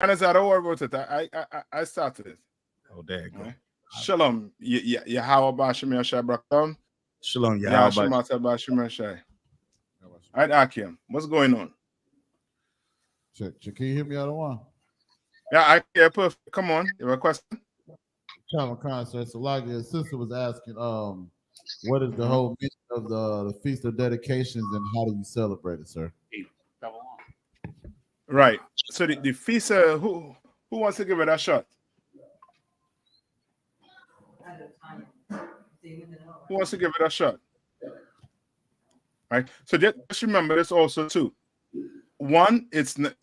And as I don't worry about it, I started it. Oh, there you go. Right. Shalom. Yahweh Bashim Yashai Brakam. Shalom, Yashimata Bashim Yashai. All right, Akim. What's going on? Check. Can you hear me out of one? Yeah, perfect. Come on. You have a question? Common concept. So like your sister was asking, what is the whole meaning of the Feast of Dedications and how do you celebrate it, sir? Right. So the feast, who wants to give it a shot? Who wants to give it a shot? Right. So just remember this also too. One, it's not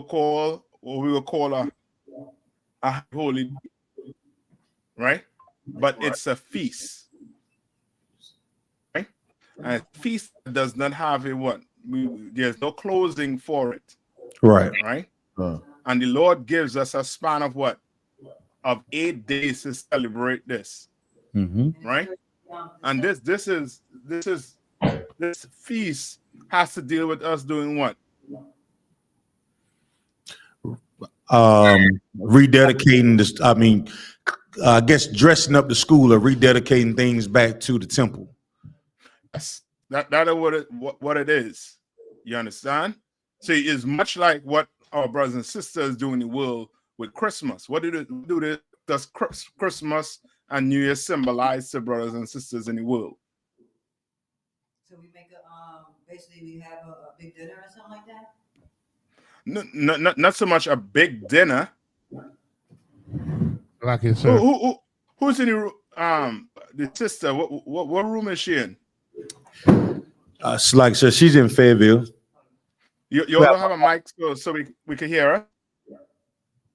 call what we will call a holy, right? But it's a feast, right? And a feast does not have a what? There's no closing for it, Right. right? And the Lord gives us a span of what? Of 8 days to celebrate this, right? And this feast has to deal with us doing what? Rededicating this. I mean, I guess dressing up the school or rededicating things back to the temple. Yes, that is what it is. You understand? See, it's much like what our brothers and sisters do in the world with Christmas. What does Christmas and New Year symbolize to brothers and sisters in the world? So we make basically we have a big dinner or something like that. No, not so much a big dinner. Like it, sir. Who's in the room? The sister. What room is she in? It's like so she's in Fayetteville. You don't have a mic so we can hear her.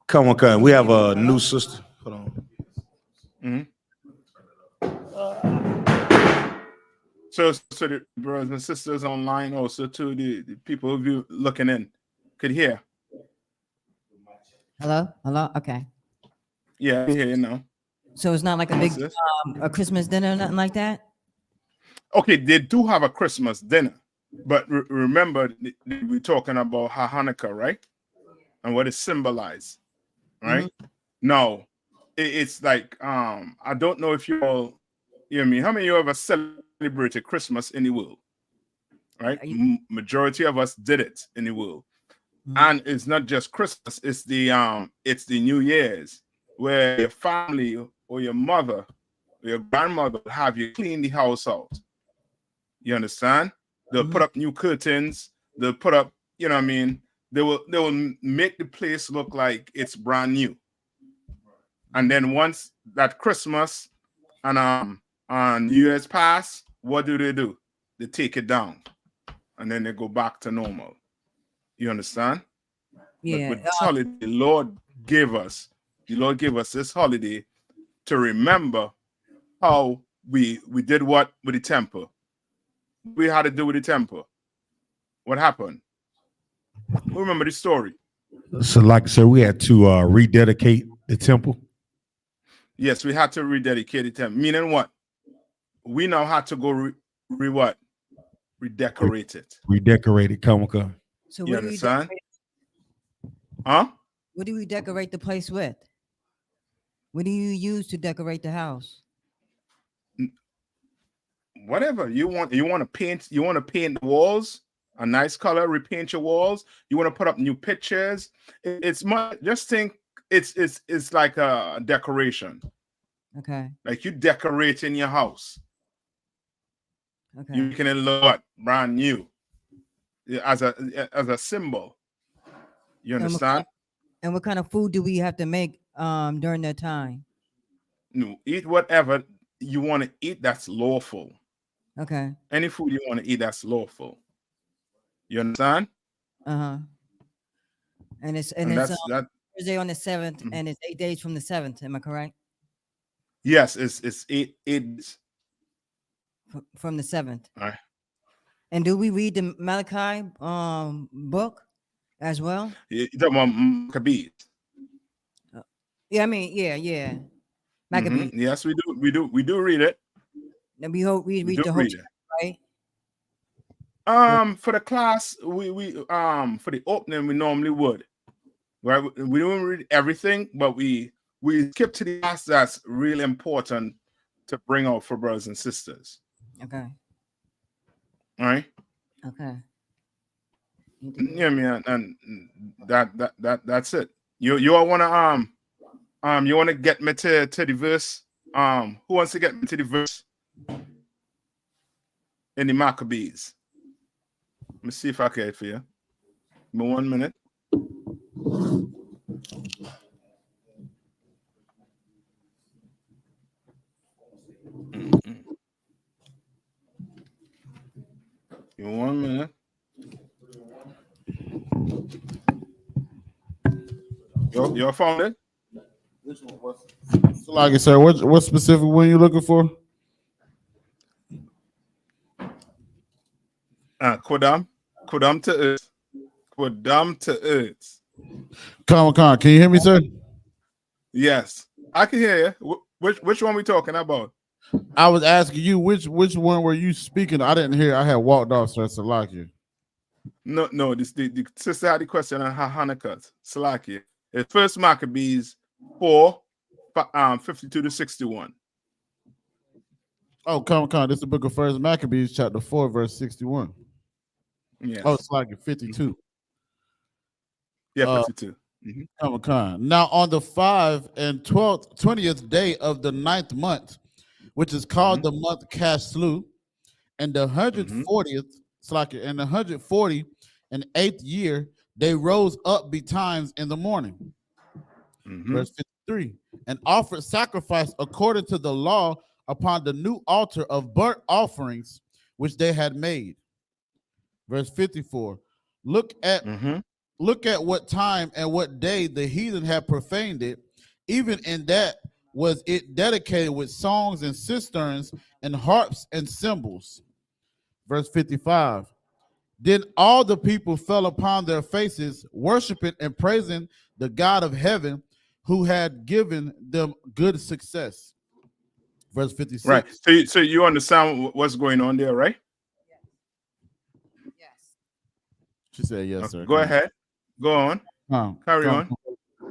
Come on. We have a new sister. Hold on. So the brothers and sisters online also too, the people of you looking in could hear. Hello. Okay. Yeah, I hear you now. So it's not like a big a Christmas dinner or nothing like that. Okay, they do have a Christmas dinner, but remember we're talking about Hanukkah, right? And what it symbolizes, right? Now, it's like I don't know if you all hear me. How many of you ever celebrated Christmas in the world? Right? Majority of us did it in the world. And it's not just Christmas, it's the New Year's, where your family or your mother or your grandmother will have you clean the house out. You understand? They'll put up new curtains, they'll put up, you know what I mean? They will make the place look like it's brand new. And then once that Christmas and New Year's pass, what do? They take it down. And then they go back to normal. You understand? Yeah. But this holiday, the Lord gave us this holiday to remember how we did what with the temple. We had to do with the temple. What happened? We remember the story. So, like I said, we had to rededicate the temple. Yes, we had to rededicate the temple. Meaning what? We now had to go redecorate it. Redecorate it, come. So you understand? Huh? What do we decorate the place with? What do you use to decorate the house? Whatever you want. You want to paint. You want to paint the walls a nice color. Repaint your walls. You want to put up new pictures. It's much. Just think. It's like a decoration. Okay. Like you decorating your house. Okay. You can look what brand new as a symbol. You understand? And what kind of food do we have to make during that time? No, eat whatever you want to eat that's lawful. Okay. Any food you want to eat that's lawful. You understand? And it's Thursday on the 7th, and it's 8 days from the 7th. Am I correct? Yes, it's eight days from the 7th. All right. And do we read the Malachi book as well? You talking about Maccabees? Yeah, I mean, yeah. Maccabees. Yes, we do read it. And we read the whole chapter, right? For the class, we for the opening we normally would. Right? We don't read everything, but we skip to the last that's really important to bring out for brothers and sisters. Okay. All right. Okay. Yeah, man, and that's it. You all wanna you wanna get me to the verse? Who wants to get me to the verse in the Maccabees? Let me see if I can for you. Give me 1 minute. Give me 1 minute. You found it? So like I said, what specific one you looking for? Kodam to earth. Kodam to earth. Con, can you hear me, sir? Yes, I can hear you. Which one we talking about? I was asking you which one were you speaking? I didn't hear. I had walked off, sir. Salakia. No. This the sister had the question on Hanukkah. Salakia. It's First Maccabees 4, 52 to 61. Oh, come. This is the book of First Maccabees, chapter 4, verse 61. Yes. Oh, it's like 52. Yeah, 52. Now on the 5 and 20th day of the 9th month, which is called the month Caslu, and the 140th, Slacker, and the 148th year, they rose up betimes in the morning. Verse 53, and offered sacrifice according to the law upon the new altar of burnt offerings which they had made. Verse 54, look at what time and what day the heathen had profaned it, even in that was it dedicated with songs and cisterns and harps and cymbals. Verse 55, then all the people fell upon their faces, worshiping and praising the God of heaven, who had given them good success. Verse 56. Right. So you understand what's going on there, right? Yes. She said, yes, sir. Go ahead. Go on. Carry on.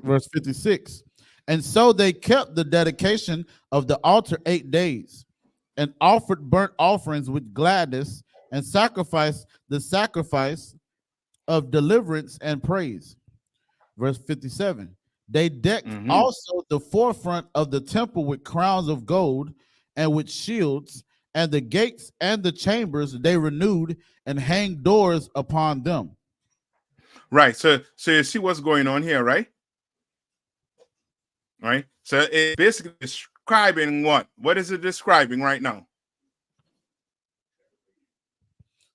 Verse 56. And so they kept the dedication of the altar 8 days, and offered burnt offerings with gladness, and sacrificed the sacrifice of deliverance and praise. Verse 57. They decked also the forefront of the temple with crowns of gold and with shields, and the gates and the chambers they renewed, and hanged doors upon them. Right. So you see what's going on here, right? Right. So it's basically describing what? What is it describing right now?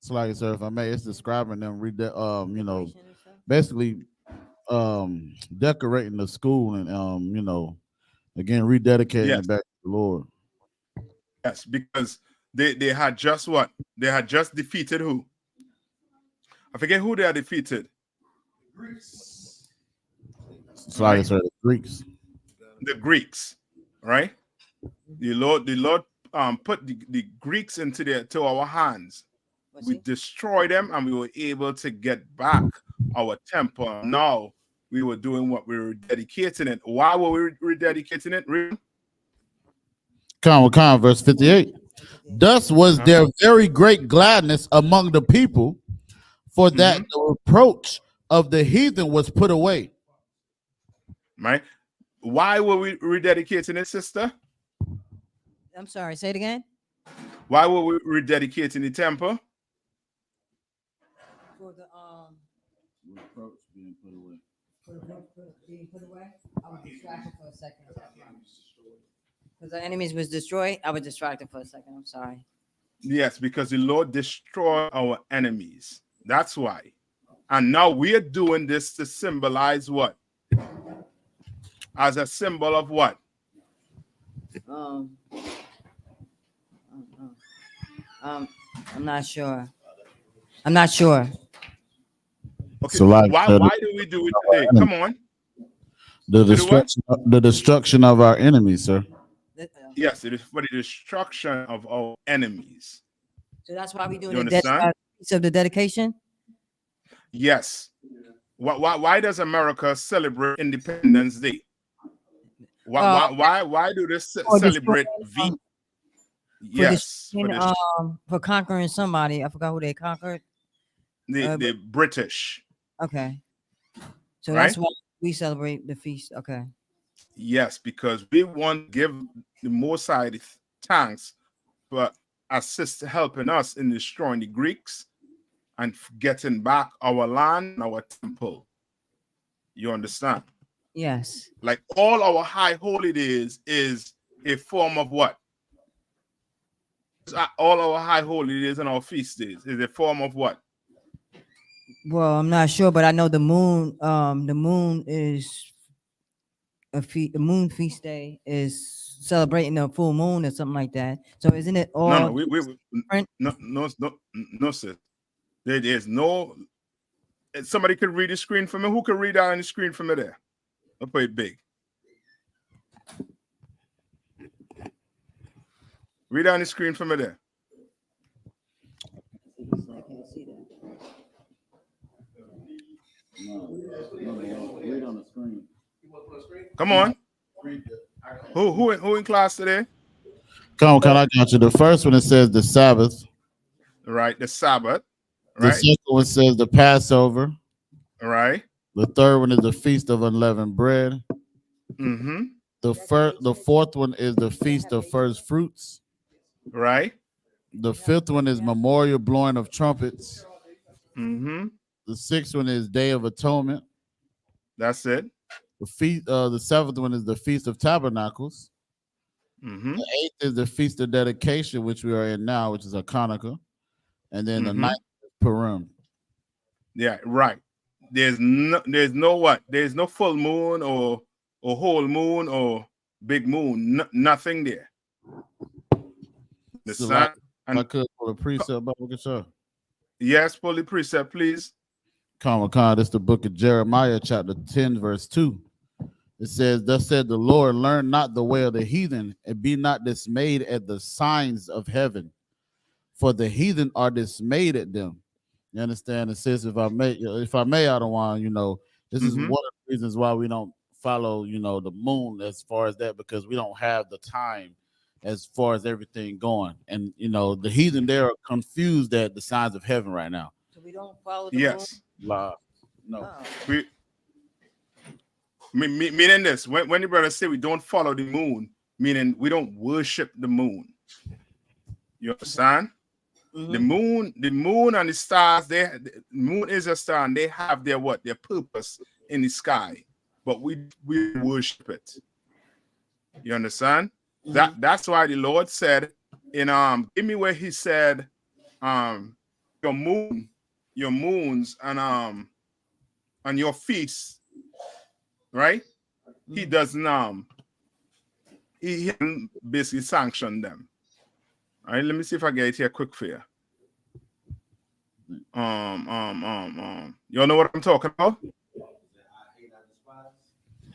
So like, sir, if I may, it's describing them basically decorating the school and again rededicating it back to the Lord. Yes, because they had just what? They had just defeated who? I forget who they had defeated. Greeks. So like, sir, the Greeks. The Greeks, right? The Lord put the Greeks into our hands. We destroyed them, and we were able to get back our temple. Now we were doing what we were dedicating it. Why were we rededicating it? Verse 58. Thus was there very great gladness among the people, for that the reproach of the heathen was put away. Right? Why were we rededicating it, sister? I'm sorry, say it again. Why were we rededicating the temple? For the reproach being put away. For the reproach being put away? I was distracted for a second. Because the enemies was destroyed, I was distracted for a second. I'm sorry. Yes, because the Lord destroyed our enemies. That's why. And now we are doing this to symbolize what? As a symbol of what? I'm not sure. I'm not sure. Okay, so like, why do we do it today? Come on. The destruction of our enemies, sir. Yes, it is for the destruction of our enemies. So that's why we do the piece of the dedication? Yes. Why does America celebrate Independence Day? Why do they For celebrate destroying, for yes, destroying, for conquering somebody. I forgot who they conquered. the British, Okay, so right? that's why we celebrate the feast. Okay. Yes, because we want to give the Most High the thanks for helping us in destroying the Greeks and getting back our land and our temple. You understand? Yes. Like all our high holy days is a form of what? All our high holy days and our feast days is a form of what? Well, I'm not sure, but I know the moon. The moon is the moon feast day is celebrating the full moon or something like that. So isn't it all No, different? no, sir. There is no. Somebody could read the screen for me. Who could read out on the screen for me there? I'll put it big. Read on the screen for me there. I can't see that. Read on the screen. Come on. Who in class today? Come on, can I got you? The first one, it says the Sabbath. Right, the Sabbath. The Right, second one says the Passover. right. The third one is the Feast of Unleavened Bread. Mm-hmm. The fourth one is the Feast of First Fruits. Right. The fifth one is Memorial Blowing of Trumpets. Mm-hmm. The sixth one is Day of Atonement. That's it. The seventh one is the Feast of Tabernacles. Mm-hmm. The eighth is the Feast of Dedication, which we are in now, which is a Hanukkah. And then the ninth is Purim. Yeah, right. There's no what? There's no full moon or whole moon or big moon. Nothing there. The So sun I could pull a precept, Bible Show. Yes, pull the precept, please. This is the book of Jeremiah, chapter 10, verse 2. It says, "Thus said the Lord, learn not the way of the heathen, and be not dismayed at the signs of heaven, for the heathen are dismayed at them." You understand? It says, if I may, I don't want, this is one of the reasons why we don't follow, the moon as far as that, because we don't have the time as far as everything going. And, the heathen, they're confused at the signs of heaven right now. So we don't follow the Yes. No. moon? Meaning this, when the brothers say we don't follow the moon, meaning we don't worship the moon. You understand? The moon and the stars, the moon is a star and they have their purpose in the sky, but we worship it. You understand? That's why the Lord said in give me where he said your moons and your feasts, right? He doesn't he basically sanctioned them. All right, let me see if I get it here quick for you. You know what I'm talking about?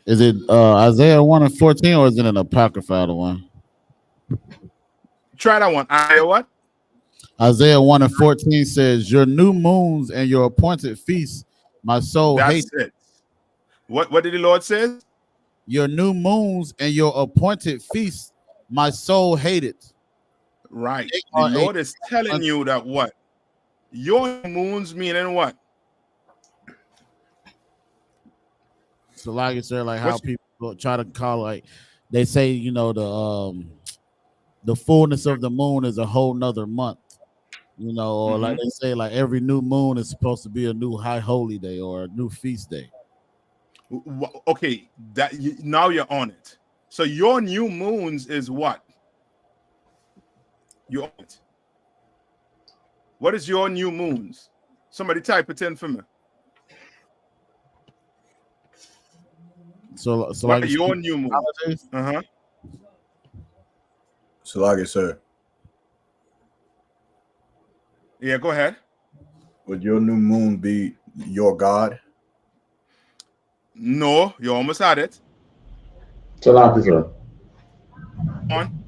Is it Isaiah 1:14 or is it an apocryphal one? Try that one. What? Isaiah 1:14 says, "Your new moons and your appointed feasts, my soul hates." That's it. What did the Lord say? Your new moons and your appointed feasts, my soul hated. Right. The Lord is telling you that what? Your moons meaning what? So like it's like how people try to call, like they say, the fullness of the moon is a whole nother month. Or like they say, like every new moon is supposed to be a new high holy day or a new feast day. Okay, now you're on it. So your new moons is what? You own it. What is your new moons? Somebody type it in for me. So what like are your new moons? So like it, sir. Yeah, go ahead. Would your new moon be your God? No, you almost had it. So like it, sir. On.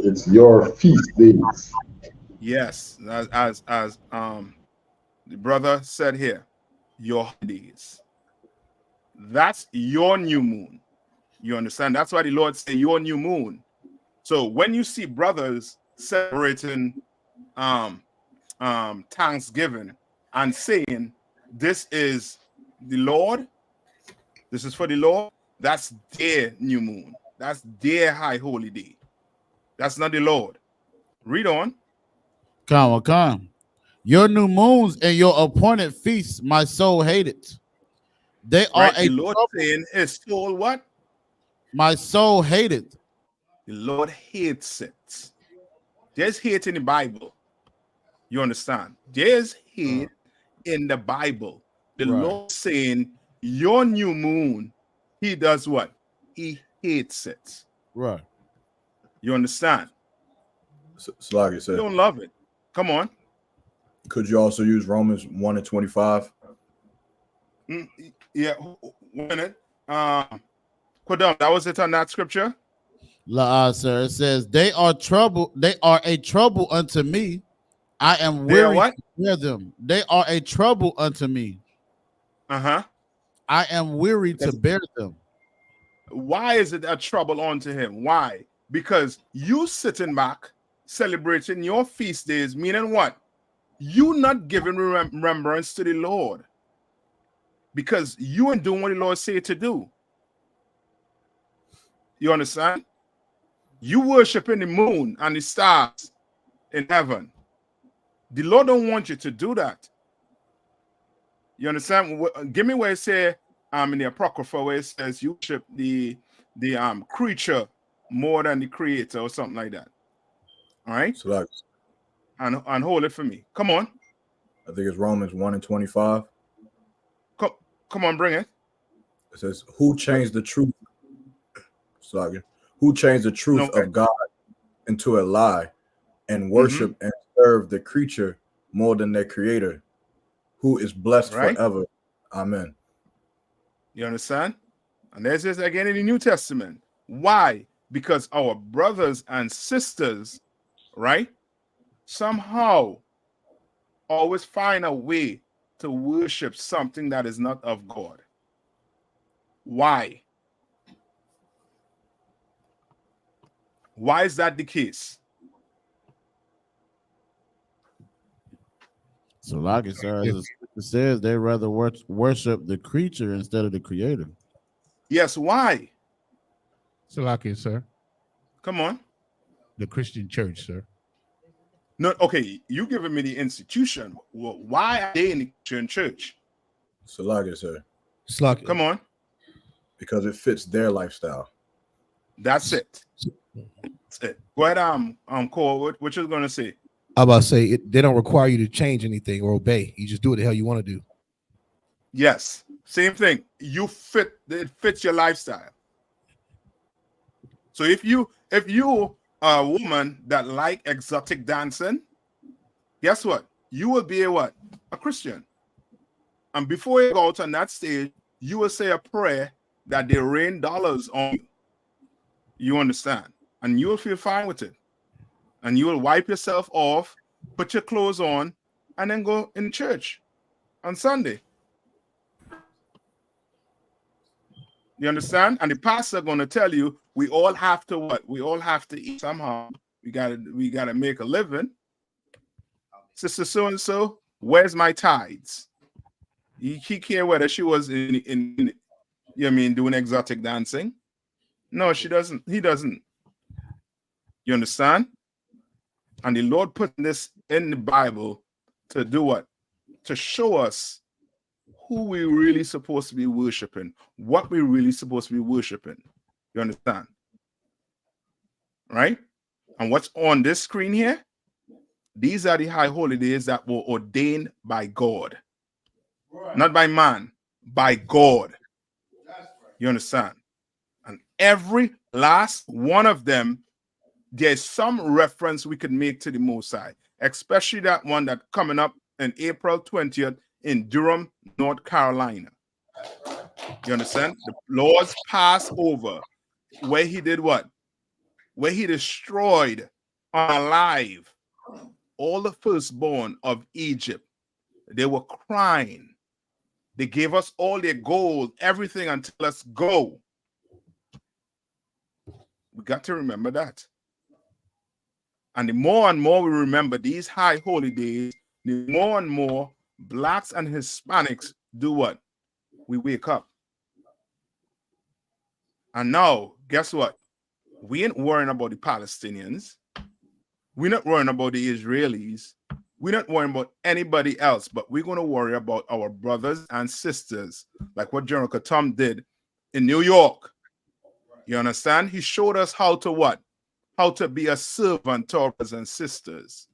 It's your feast days. Yes, as the brother said here. your holidays. That's your new moon. You understand? That's why the Lord say your new moon. So when you see brothers celebrating Thanksgiving and saying this is the Lord, this is for the Lord, that's their new moon. That's their high holy day. That's not the Lord. Read on. Come. Your new moons and your appointed feasts, my soul hated. They are Right? a The Lord trouble. saying his soul what? My soul hated. The Lord hates it. There's hate in the Bible. You understand? There's hate in the Bible. The Right. Lord saying your new moon, he does what? He hates it. Right. You understand? Like I You said, don't love it. Come on. could you also use Romans 1 and 25? Yeah. 1 minute. Kodam, that was it on that scripture? Sir, it says, they are a trouble unto me. I am They are weary what? to bear them. They are a trouble unto me. Uh-huh. I am weary to bear them. Why is it a trouble unto him? Why? Because you sitting back celebrating your feast days, meaning what? You not giving remembrance to the Lord because you ain't doing what the Lord said to do. You understand? You worshiping the moon and the stars in heaven. The Lord don't want you to do that. You understand? Give me where it say in the Apocrypha where it says you worship the creature more than the creator or something like that. All right? So like, And hold it for me. Come on. I think it's Romans 1 and 25. Come on, bring it. It says, who changed the truth? So like, who changed the truth of God into a lie and worship and serve the creature more than their creator, who is blessed forever. Amen. You understand? And there's this again in the New Testament. Why? Because our brothers and sisters, right, somehow always find a way to worship something that is not of God. Why? Why is that the case? So, like it says, they rather worship the creature instead of the creator. Yes, why? Salakia, sir. Come on. The Christian church, sir. No, okay, you giving me the institution. Well, why are they in the Christian church? Salakia, sir. Salakia. Come on. Because it fits their lifestyle. That's it. That's it. Go ahead, Cole, what you gonna say? I'm about to say they don't require you to change anything or obey. You just do what the hell you want to do. Yes, same thing. It fits your lifestyle. So if you a woman that like exotic dancing, guess what? You will be a Christian. And before you go out on that stage, you will say a prayer that they rain dollars on you. You understand? And you will feel fine with it. And you will wipe yourself off, put your clothes on, and then go in church on Sunday. You understand? And the pastor going to tell you, we all have to what? We all have to eat somehow. We gotta make a living. Sister so and so, where's my tithes? He care whether she was in you know what I mean, doing exotic dancing. No, she doesn't. He doesn't. You understand? And the Lord put this in the Bible to do what? To show us who we really supposed to be worshiping, what we really supposed to be worshiping. You understand? Right? And what's on this screen here? These are the high holidays that were ordained by God. Right. Not by man, by God. You understand? And every last one of them, there's some reference we could make to the Most High, especially that one that coming up in April 20th in Durham, North Carolina. You understand? The Lord's Passover, where he did what? Where he destroyed alive all the firstborn of Egypt. They were crying. They gave us all their gold, everything, and tell us go. We got to remember that. And the more and more we remember these high holy days, the more and more blacks and Hispanics do what? We wake up. And now, guess what? We ain't worrying about the Palestinians. We're not worrying about the Israelis. We're not worrying about anybody else, but we're going to worry about our brothers and sisters, like what General Katam did in New York. You understand? He showed us how to what? How to be a servant to our brothers and sisters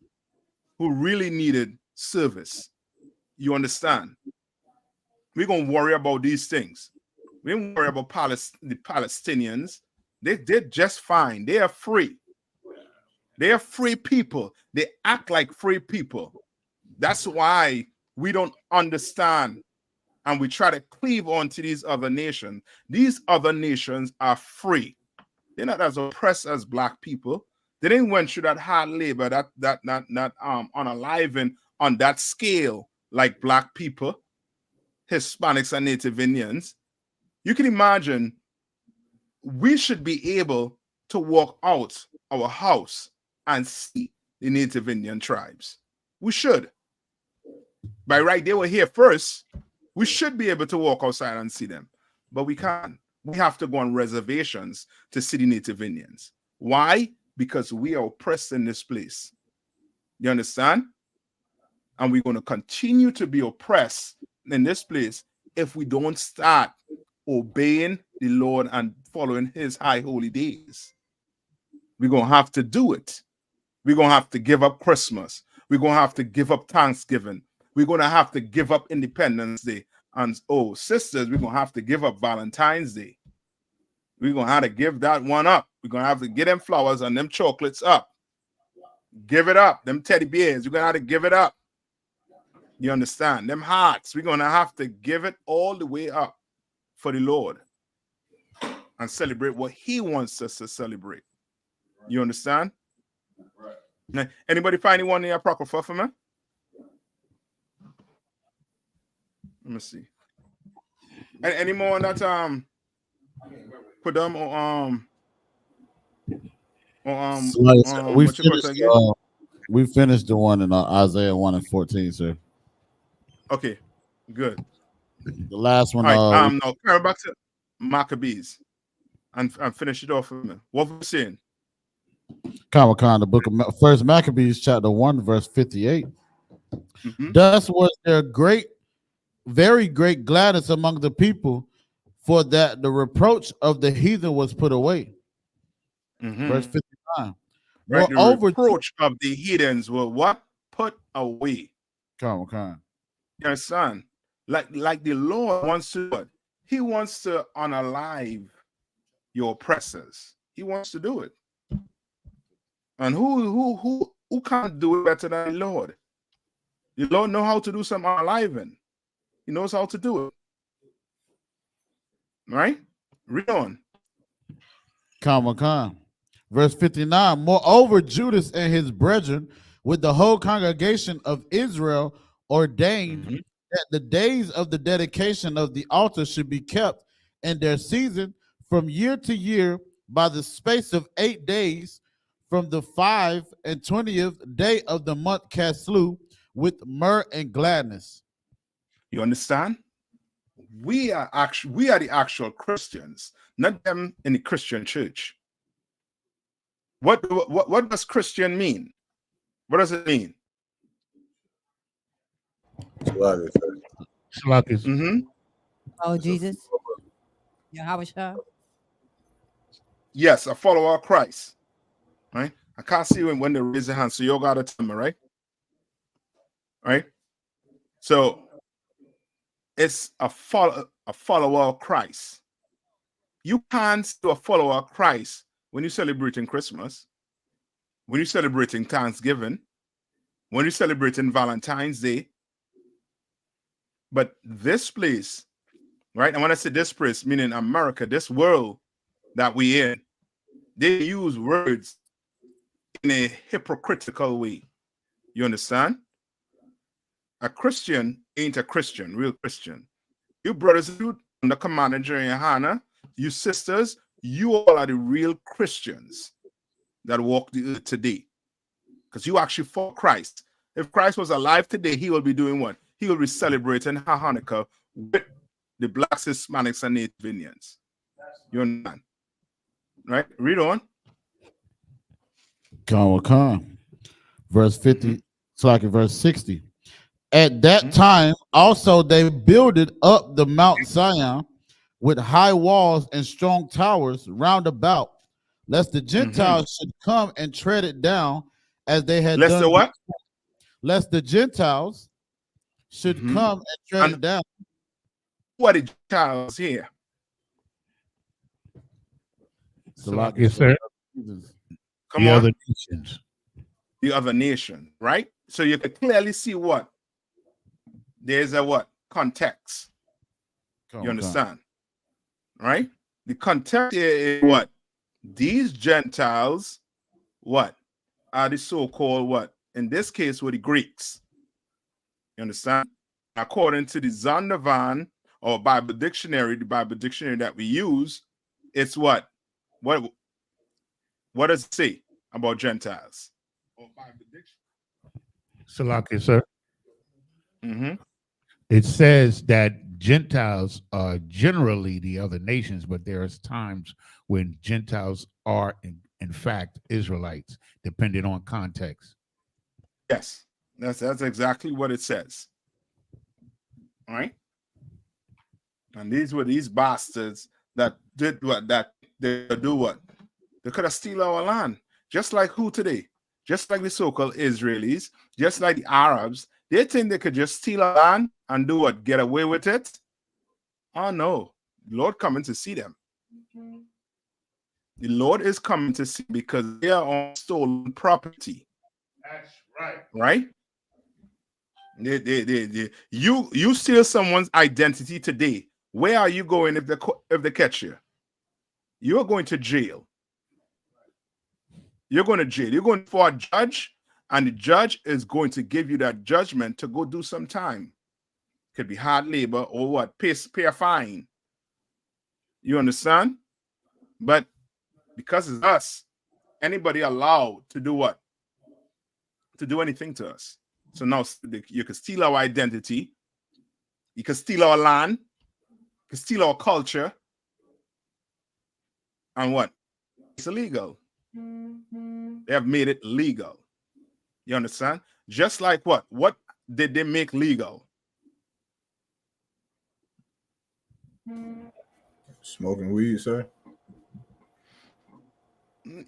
who really needed service. You understand? We're going to worry about these things. We don't worry about the Palestinians. They did just fine. They are free. They are free people. They act like free people. That's why we don't understand and we try to cleave onto these other nations. These other nations are free. They're not as oppressed as black people. They didn't went through that hard labor, that unaliving on that scale like black people, Hispanics, and Native Indians. You can imagine we should be able to walk out our house and see the Native Indian tribes. We should. By right, they were here first. We should be able to walk outside and see them, but we can't. We have to go on reservations to see the Native Indians. Why? Because we are oppressed in this place. You understand? And we're going to continue to be oppressed in this place if we don't start obeying the Lord and following his high holy days. We're going to have to do it. We're going to have to give up Christmas. We're going to have to give up Thanksgiving. We're going to have to give up Independence Day. And oh, sisters, we're going to have to give up Valentine's Day. We're going to have to give that one up. We're going to have to get them flowers and them chocolates up. Give it up. Them teddy bears, we're going to have to give it up. You understand? Them hearts, we're going to have to give it all the way up for the Lord and celebrate what he wants us to celebrate. You understand? Right. Anybody find anyone in your apocrypha for me? Let me see. Any more on that put them on we what you put finished. again? We finished the one in Isaiah 1:14, sir. Okay, good. The last one. All right. Now carry back to Maccabees and finish it off with me. What we're saying. Comic-Con, the book of First Maccabees, chapter 1, verse 58. Mm-hmm. Thus was there very great gladness among the people, for that the reproach of the heathen was put away. Mm-hmm. Verse 59. Right, Moreover, the reproach of the heathens were what? Put away. Comic-Con. You understand? Like the Lord wants to what? He wants to unalive your oppressors. He wants to do it. And who can't do it better than the Lord? The Lord knows how to do some unaliving. He knows how to do it. Right? Read on. Comic-Con. Verse 59. Moreover, Judas and his brethren with the whole congregation of Israel ordained that the days of the dedication of the altar should be kept in their season from year to year by the space of 8 days, from the 25th day of the month Caslu, with myrrh and gladness. You understand? We are the actual Christians, not them in the Christian church. What does Christian mean? What does it mean? Mm-hmm. Oh, Jesus. Yahushua. Yes, a follower of Christ. Right? I can't see when they raise their hand, so you gotta tell me, right? Right? So it's a follower of Christ. You can't do a follower of Christ when you're celebrating Christmas, when you're celebrating Thanksgiving, when you're celebrating Valentine's Day. But this place, right? And when I say this place, meaning America, this world that we're in, they use words in a hypocritical way. You understand? A Christian ain't a Christian, real Christian. You brothers and under Commander Jerry Yohanna, you sisters, you all are the real Christians that walk the earth today. Because you actually fought Christ. If Christ was alive today, he will be doing what? He will be celebrating Hanukkah with the blacks, Hispanics, and Native Indians. You understand? Right? Read on. Come. Verse 50, it's like verse 60. At that time, also they builded up the Mount Zion with high walls and strong towers round about, lest the Gentiles should come and tread it down as they had Lest done. the what? Lest the Gentiles should come and tread it down. What the Gentiles here? Yes, sir. Come on. The other nation, right? So you can clearly see what? There's a what? Context. You understand? Right? The context here is what? These Gentiles, what? Are the so-called what? In this case, were the Greeks. You understand? According to the Zondervan or Bible dictionary, the Bible dictionary that we use, it's what? What does it say about Gentiles? Salaki, sir. Mm-hmm. It says that Gentiles are generally the other nations, but there is times when Gentiles are, in fact, Israelites, depending on context. Yes, that's exactly what it says. All right. And these were these bastards that did what? That they do what? They could have steal our land. Just like who today? Just like the so-called Israelis, just like the Arabs. They think they could just steal our land and do what? Get away with it? Oh no. The Lord coming to see them. The Lord is coming to see because they are on stolen property. That's right. Right? You steal someone's identity today. Where are you going if they catch you? You're going to jail. You're going to jail. You're going for a judge, and the judge is going to give you that judgment to go do some time. Could be hard labor or what? Pay a fine. You understand? But because it's us, anybody allowed to do what? To do anything to us. So now you can steal our identity. You can steal our land. You can steal our culture. And what? It's illegal. They have made it legal. You understand? Just like what? What did they make legal? Smoking weed, sir.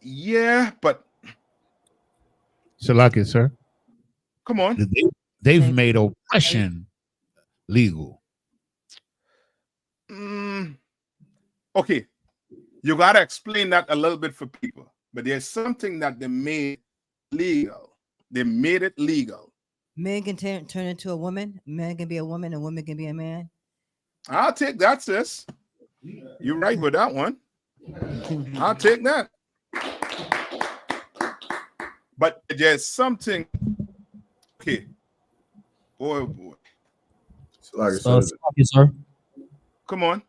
Yeah, but Salaki, sir. Come on. They've made oppression legal. Okay, you got to explain that a little bit for people. But there's something that they made legal. They made it legal. Man can turn into a woman. Man can be a woman. A woman can be a man. I'll take that, sis. You're right with that one. I'll take that. But there's something. Okay. Boy. Sir. Come on.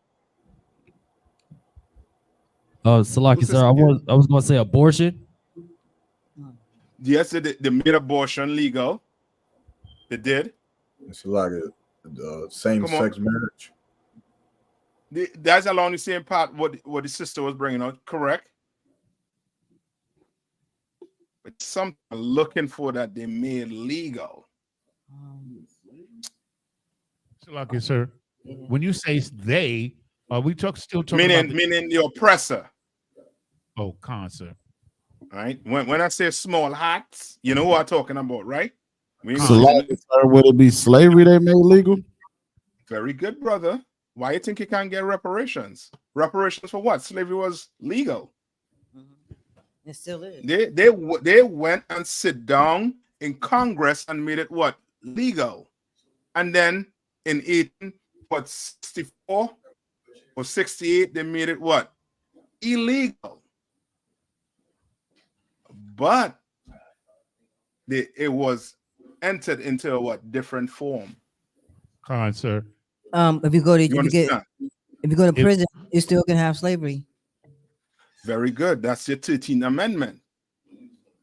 Salaki, sir. I was going to say abortion. Yes, they made abortion legal. They did. It's like same-sex marriage. That's along the same part what the sister was bringing out, correct? But something looking for that they made legal. Salaki, sir. When you say they, are we still talking meaning the oppressor? Oh, sir. All right. When I say small hats, you know who I'm talking about, right? So, would it be slavery they made legal? Very good, brother. Why you think you can't get reparations? Reparations for what? Slavery was legal. It still is. They went and sit down in Congress and made it what? Legal. And then in 1864 or 68, they made it what? Illegal. But it was entered into a what? Different form. Sir. If you go to You understand? if you go to prison, you still can have slavery. Very good. That's your 13th Amendment,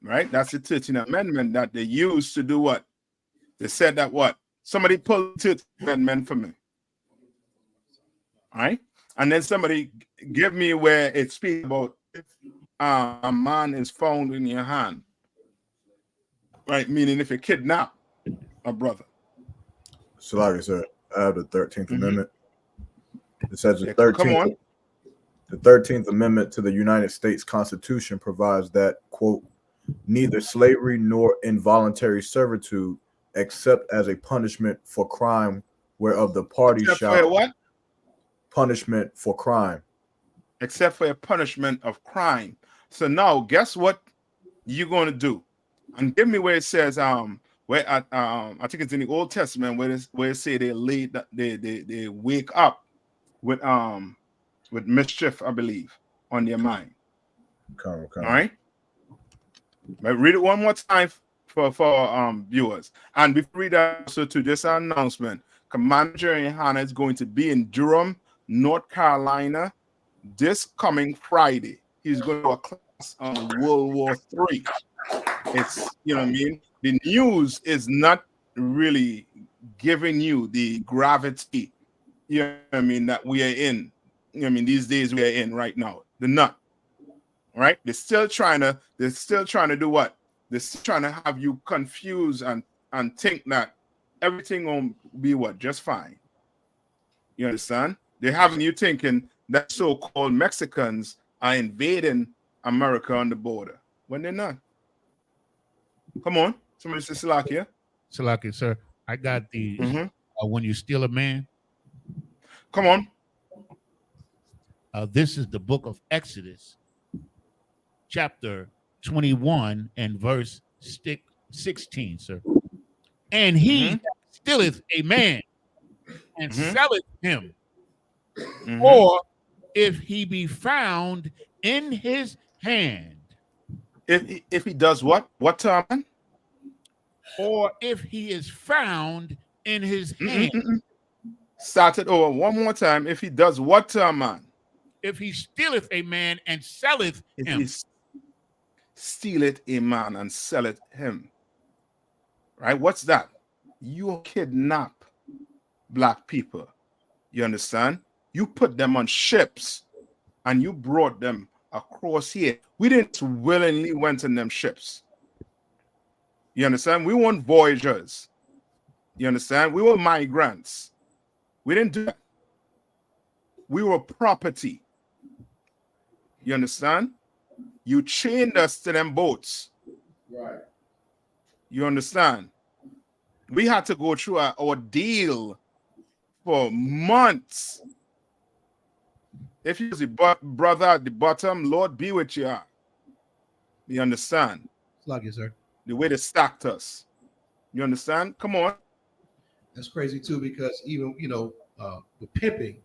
right? That's the 13th Amendment that they used to do what? They said that what? Somebody pull the 13th Amendment for me. All right? And then somebody give me where it speaks about if a man is found in your hand. Right? Meaning if you kidnap a brother. So like I said, I have the 13th Amendment. It says the Come 13th. on. The 13th Amendment to the United States Constitution provides that, quote, neither slavery nor involuntary servitude, except as a punishment for crime whereof the party Except shall for what? punishment for crime. Except for a punishment of crime. So now guess what you're going to do? And give me where it says where I think it's in the Old Testament where it say they wake up with mischief, I believe, on their mind. Come. All right. But read it one more time for viewers. And before we read that, so to this announcement, Commander YAHANNA is going to be in Durham, North Carolina, this coming Friday. He's going to a class on World War III. It's, you know what I mean? The news is not really giving you the gravity, you know what I mean, that we are in. You know what I mean, these days we are in right now. They're not. Right? They're still trying to do what? They're still trying to have you confused and think that everything will be what? Just fine. You understand? They're having you thinking that so-called Mexicans are invading America on the border when they're not. Come on. Somebody say Salakia. Salakia, sir. I got the when you steal a man. Come on. This is the book of Exodus, chapter 21 and verse 16, sir. And he that stealeth a man and selleth him, or if he be found in his hand. If he does what? What time? Or if he is found in his hand. Start it over one more time. If he does what, man? If he stealeth a man and selleth him. He stealeth a man and selleth him. Right? What's that? You kidnap black people. You understand? You put them on ships and you brought them across here. We didn't willingly went in them ships. You understand? We weren't voyagers. You understand? We were migrants. We didn't do that. We were property. You understand? You chained us to them boats. Right. You understand? We had to go through an ordeal for months. If you was the brother at the bottom, Lord be with you. You understand? Like it, sir. The way they stacked us. You understand? Come on. That's crazy too, because even with pimping,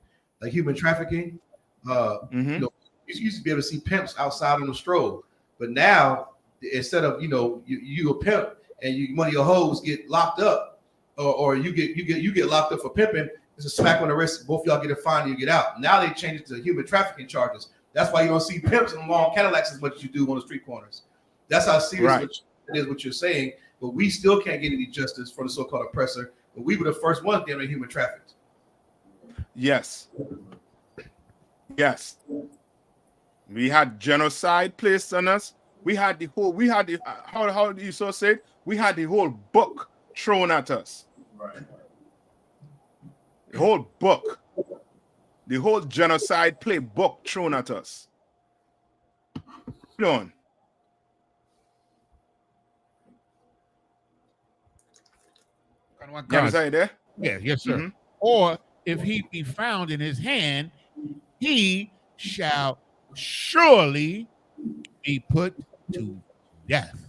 like human trafficking, you used to be able to see pimps outside on the stroll, but now instead of you a pimp and one of your hoes get locked up, or you get locked up for pimping, it's a smack on the wrist. Both y'all get a fine and you get out. Now they changed it to human trafficking charges. That's why you don't see pimps in long Cadillacs as much as you do on the street corners. That's how serious it is what you're saying. But we still can't get any justice for the so-called oppressor. But we were the first ones getting human trafficked. Yes. Yes. We had genocide placed on us. How do you so say it? We had the whole book thrown at us. Right. The whole book. The whole genocide playbook thrown at us. Hold on. You understand there? Yeah, yes, sir. Or if he be found in his hand, he shall surely be put to death.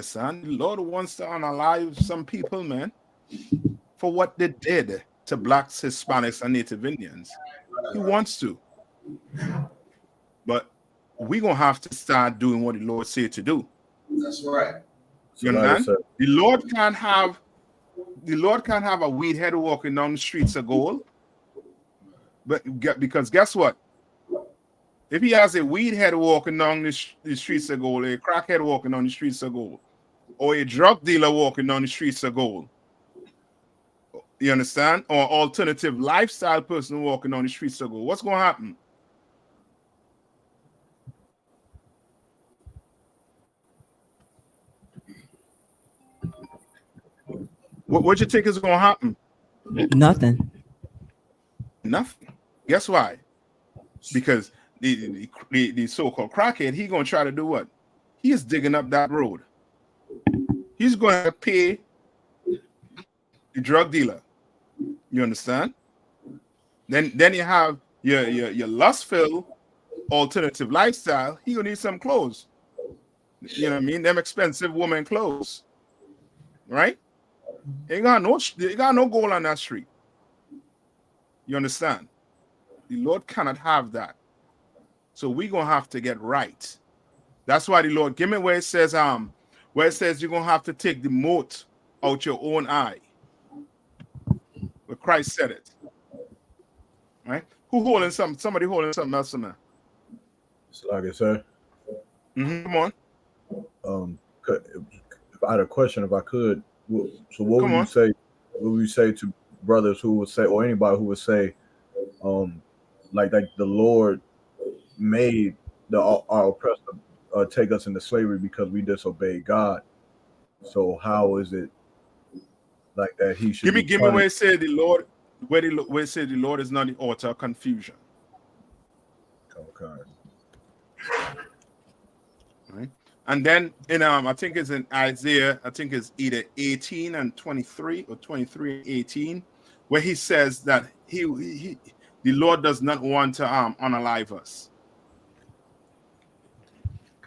Son, the Lord wants to unalive some people, man, for what they did to blacks, Hispanics, and Native Indians. He wants to. But we're going to have to start doing what the Lord said to do. That's right. You understand? The Lord can't have the Lord can't have a weed head walking down the streets of gold. Because guess what? If he has a weed head walking down the streets of gold, a crackhead walking down the streets of gold, or a drug dealer walking down the streets of gold, you understand? Or alternative lifestyle person walking down the streets of gold, what's going to happen? What you think is going to happen? Nothing. Nothing. Guess why? Because the so-called crackhead, he going to try to do what? He is digging up that road. He's going to pay the drug dealer. You understand? Then you have your lustful alternative lifestyle. He gonna need some clothes. You know what I mean? Them expensive woman clothes, right? They got no gold on that street. You understand? The Lord cannot have that. So we gonna have to get right. That's why the Lord give me where it says you're gonna have to take the mote out your own eye. Where Christ said it. Right? Who holding something? Somebody holding something else in there. Salaki, sir. Come on. If I had a question, if I could, so what Come would you on. say? What would you say to brothers who would say, or anybody who would say, like the Lord made our oppressor take us into slavery because we disobeyed God? So how is it like that he should give me where it said the Lord, where it said the Lord is not the author of confusion. Okay. Right. And then in I think it's in Isaiah, I think it's either 18 and 23 or 23 and 18, where he says that the Lord does not want to unalive us.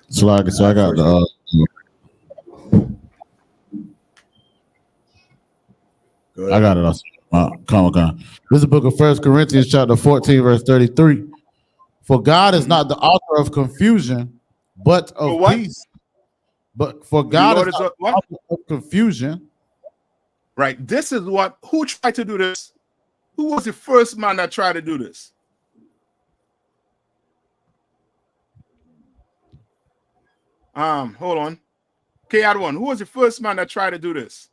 So I got the I got it. Come. This is the book of 1 Corinthians chapter 14, verse 33. For God is not the author of confusion, but of peace. But for God is not the author of confusion. Right. This is who tried to do this? Who was the first man that tried to do this? Hold on. K1, who was the first man that tried to do this?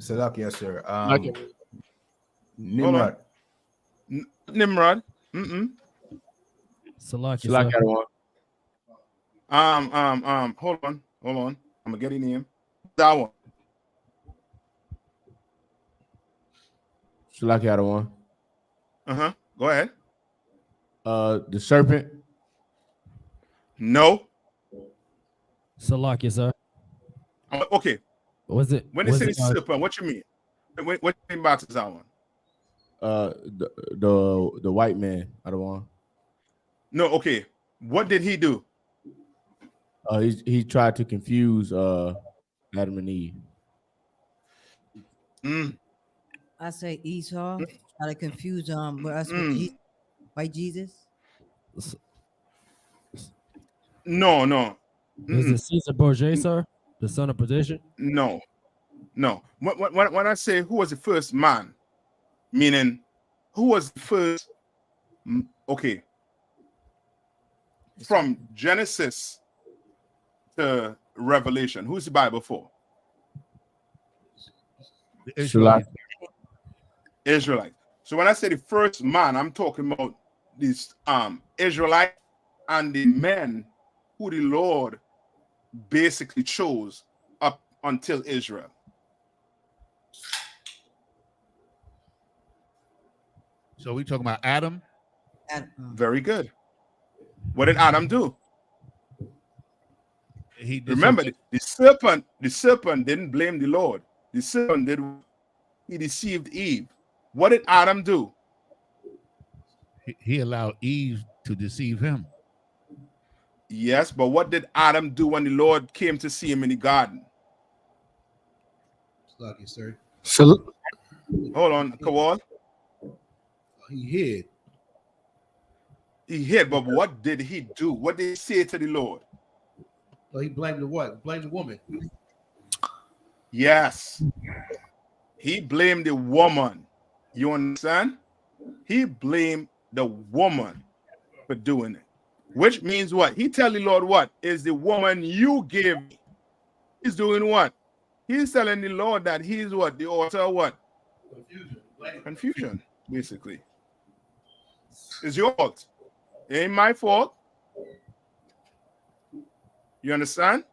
Salaki, yes, sir. Nimrod. Nimrod. Salaki, hold on. I'm gonna get his name. That one. Salaki out of one. Go ahead. The serpent. No. Salaki, sir. Okay. Was it when they say serpent? What you mean? What you mean about that one? The white man out of one. No. Okay. What did he do? He tried to confuse Adam and Eve. I say Esau try to confuse with us with Jesus, by Jesus. No. Is it Caesar Borgia, sir? The son of perdition? No. When I say who was the first man, meaning who was the first? Okay. From Genesis to Revelation, who's the Bible for? Israelite. So when I say the first man, I'm talking about this Israelite and the men who the Lord basically chose up until Israel. So we talking about Adam? Very good. What did Adam do? Remember, the serpent didn't blame the Lord. The serpent he deceived Eve. What did Adam do? He allowed Eve to deceive him. Yes, but what did Adam do when the Lord came to see him in the garden? Lucky, sir. So, hold on, Kawal. He hid, but what did he do? What did he say to the Lord? So he blamed the what? Blamed the woman. Yes. He blamed the woman. You understand? He blamed the woman for doing it. Which means what? He tell the Lord what? Is the woman you gave me. He's doing what? He's telling the Lord that he's what? The author of what? Confusion, basically. It's your fault. It ain't my fault. You understand?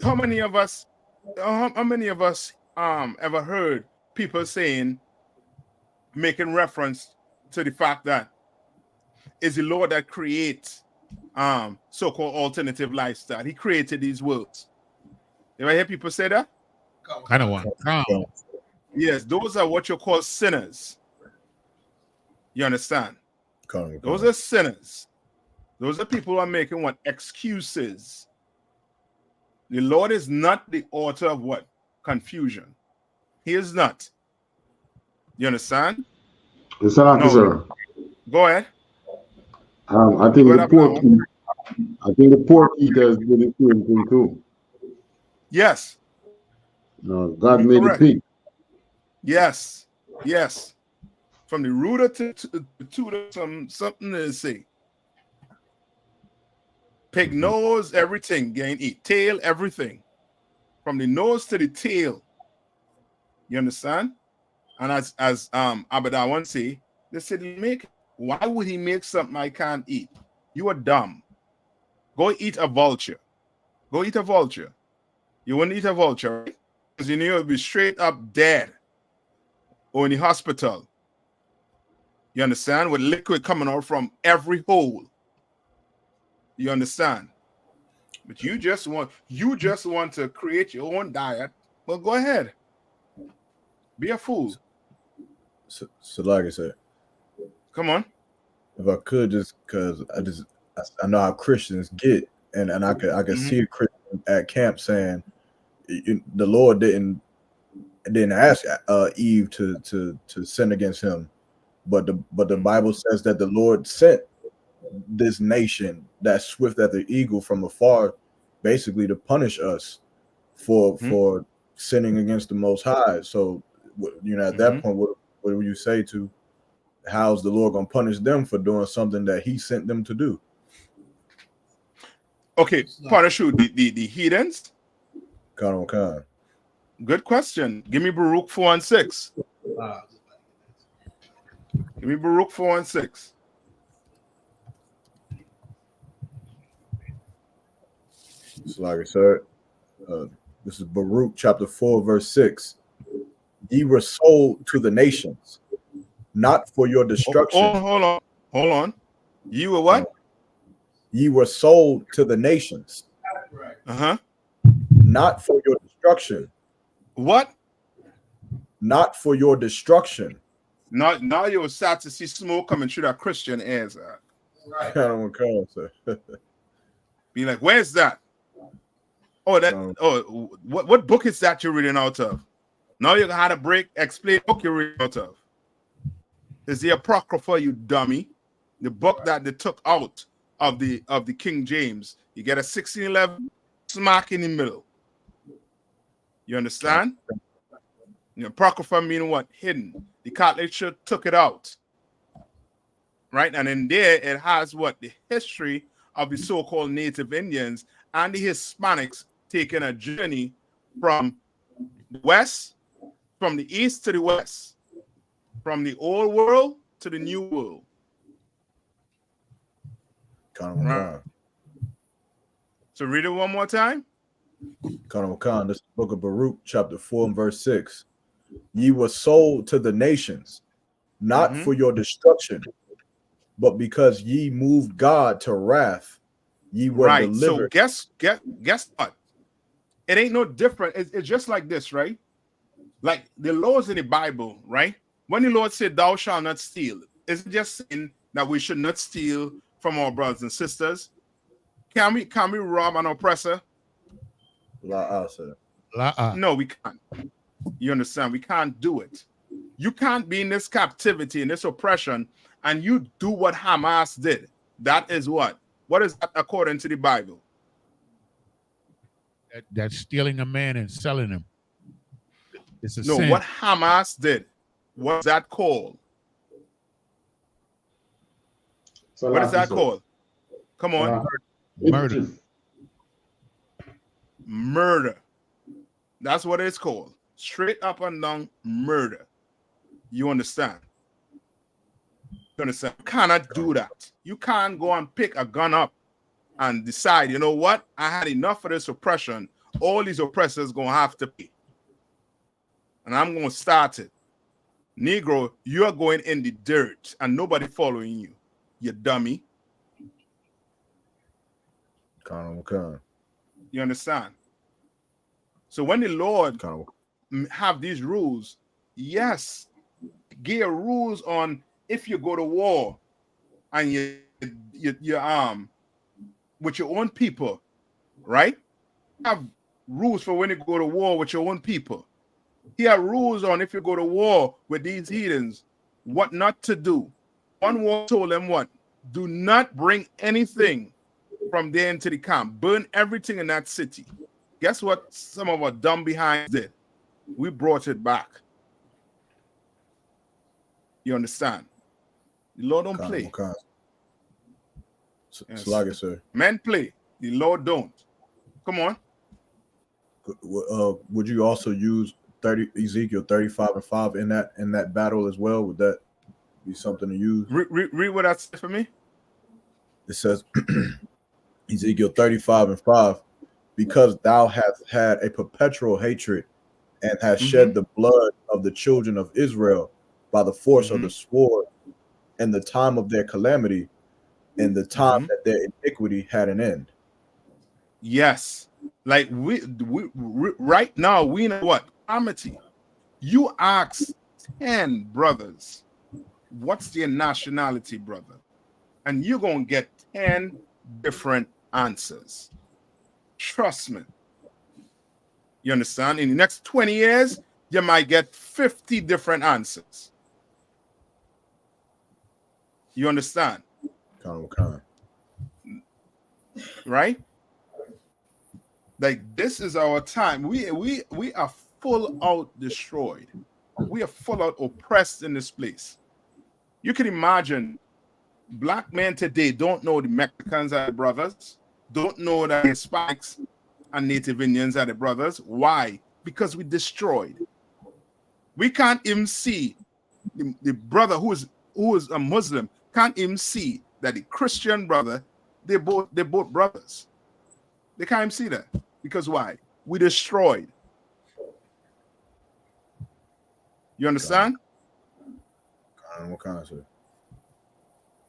How many of us ever heard people saying, making reference to the fact that it's the Lord that creates so-called alternative lifestyle. He created these worlds. You ever hear people say that? Kind of one. Yes, those are what you call sinners. You understand? Those are sinners. Those are people who are making what? Excuses. The Lord is not the author of what? Confusion. He is not. You understand? It's not, sir. Go ahead. I think the pork eaters did the same thing too. Yes. God made the pig. Yes. Yes. From the rooter to something to say. Pig nose, everything, gain eat. Tail, everything. From the nose to the tail. You understand? And as Abada once say, they said, why would he make something I can't eat? You are dumb. Go eat a vulture. Go eat a vulture. You wouldn't eat a vulture, right? Because you know you'll be straight up dead or in the hospital. You understand? With liquid coming out from every hole. You understand? But you just want to create your own diet. Well, go ahead. Be a fool. So like I said, come on. If I could, just because I know how Christians get, and I could see a Christian at camp saying the Lord didn't ask Eve to sin against him, but the Bible says that the Lord sent this nation that's swift as the eagle from afar, basically to punish us for sinning against the Most High. So at that point, what would you say to how's the Lord gonna punish them for doing something that He sent them to do? Okay, punish who? The heathens? Khan. Good question. Give me Baruch 4 and 6. Give me Baruch 4 and 6. So like I said, this is Baruch chapter 4, verse 6. Ye were sold to the nations, not for your destruction. Hold on. Ye were what? Ye were sold to the nations. Not for your destruction. What? Not for your destruction. Now you're sad to see smoke coming through that Christian ears. Right. Be like, where's that? Oh, what book is that you're reading out of? Now you're gonna have to explain the book you're reading out of. It's the Apocrypha, you dummy. The book that they took out of the King James. You get a 1611 smack in the middle. You understand? The Apocrypha meaning what? Hidden. The Catholic Church took it out. Right? And in there it has what? The history of the so-called Native Indians and the Hispanics taking a journey from the west, from the east to the west, from the old world to the new world. Right. So read it one more time. Khan, this is the book of Baruch, chapter 4 and verse 6. Ye were sold to the nations, not for your destruction, but because ye moved God to wrath, ye were delivered. So guess what? It ain't no different. It's just like this, right? Like the laws in the Bible, right? When the Lord said, "Thou shalt not steal," is it just saying that we should not steal from our brothers and sisters? Can we rob an oppressor? No, we can't. You understand? We can't do it. You can't be in this captivity, in this oppression, and you do what Hamas did, that is what? What is that according to the Bible? That's stealing a man and selling him. It's a No, sin. what Hamas did, what's that called? What is that called? Come on. Murder. Murder. That's what it's called. Straight up and down murder. You understand? You understand? You cannot do that. You can't go and pick a gun up and decide, you know what? I had enough of this oppression. All these oppressors going to have to pay. And I'm going to start it. Negro, you are going in the dirt and nobody following you. You dummy. You understand? So when the Lord have these rules, yes, give rules on if you go to war and you with your own people, right? Have rules for when you go to war with your own people. He have rules on if you go to war with these heathens, what not to do. One war told them what? Do not bring anything from there into the camp. Burn everything in that city. Guess what some of our dumb behinds did? We brought it back. You understand? The Lord don't play. Yes. Like it, sir. Men play. The Lord don't. Come on. Would you also use Ezekiel 35:5 in that battle as well? Would that be something to use? Read what that said for me. It says Ezekiel 35:5, because thou hast had a perpetual hatred and hast shed the blood of the children of Israel by the force of the sword in the time of their calamity, in the time that their iniquity had an end. Yes. Like we right now, we know what? Calamity. You ask 10 brothers, what's their nationality, brother? And you're going to get 10 different answers. Trust me. You understand? In the next 20 years, you might get 50 different answers. You understand? Right? Like, this is our time. We are full out destroyed. We are full out oppressed in this place. You can imagine black men today don't know the Mexicans are the brothers, don't know that Hispanics and Native Indians are the brothers. Why? Because we destroyed. We can't even see the brother who is a Muslim can't even see that the Christian brother, they're both brothers. They can't even see that. Because why? We destroyed. You understand?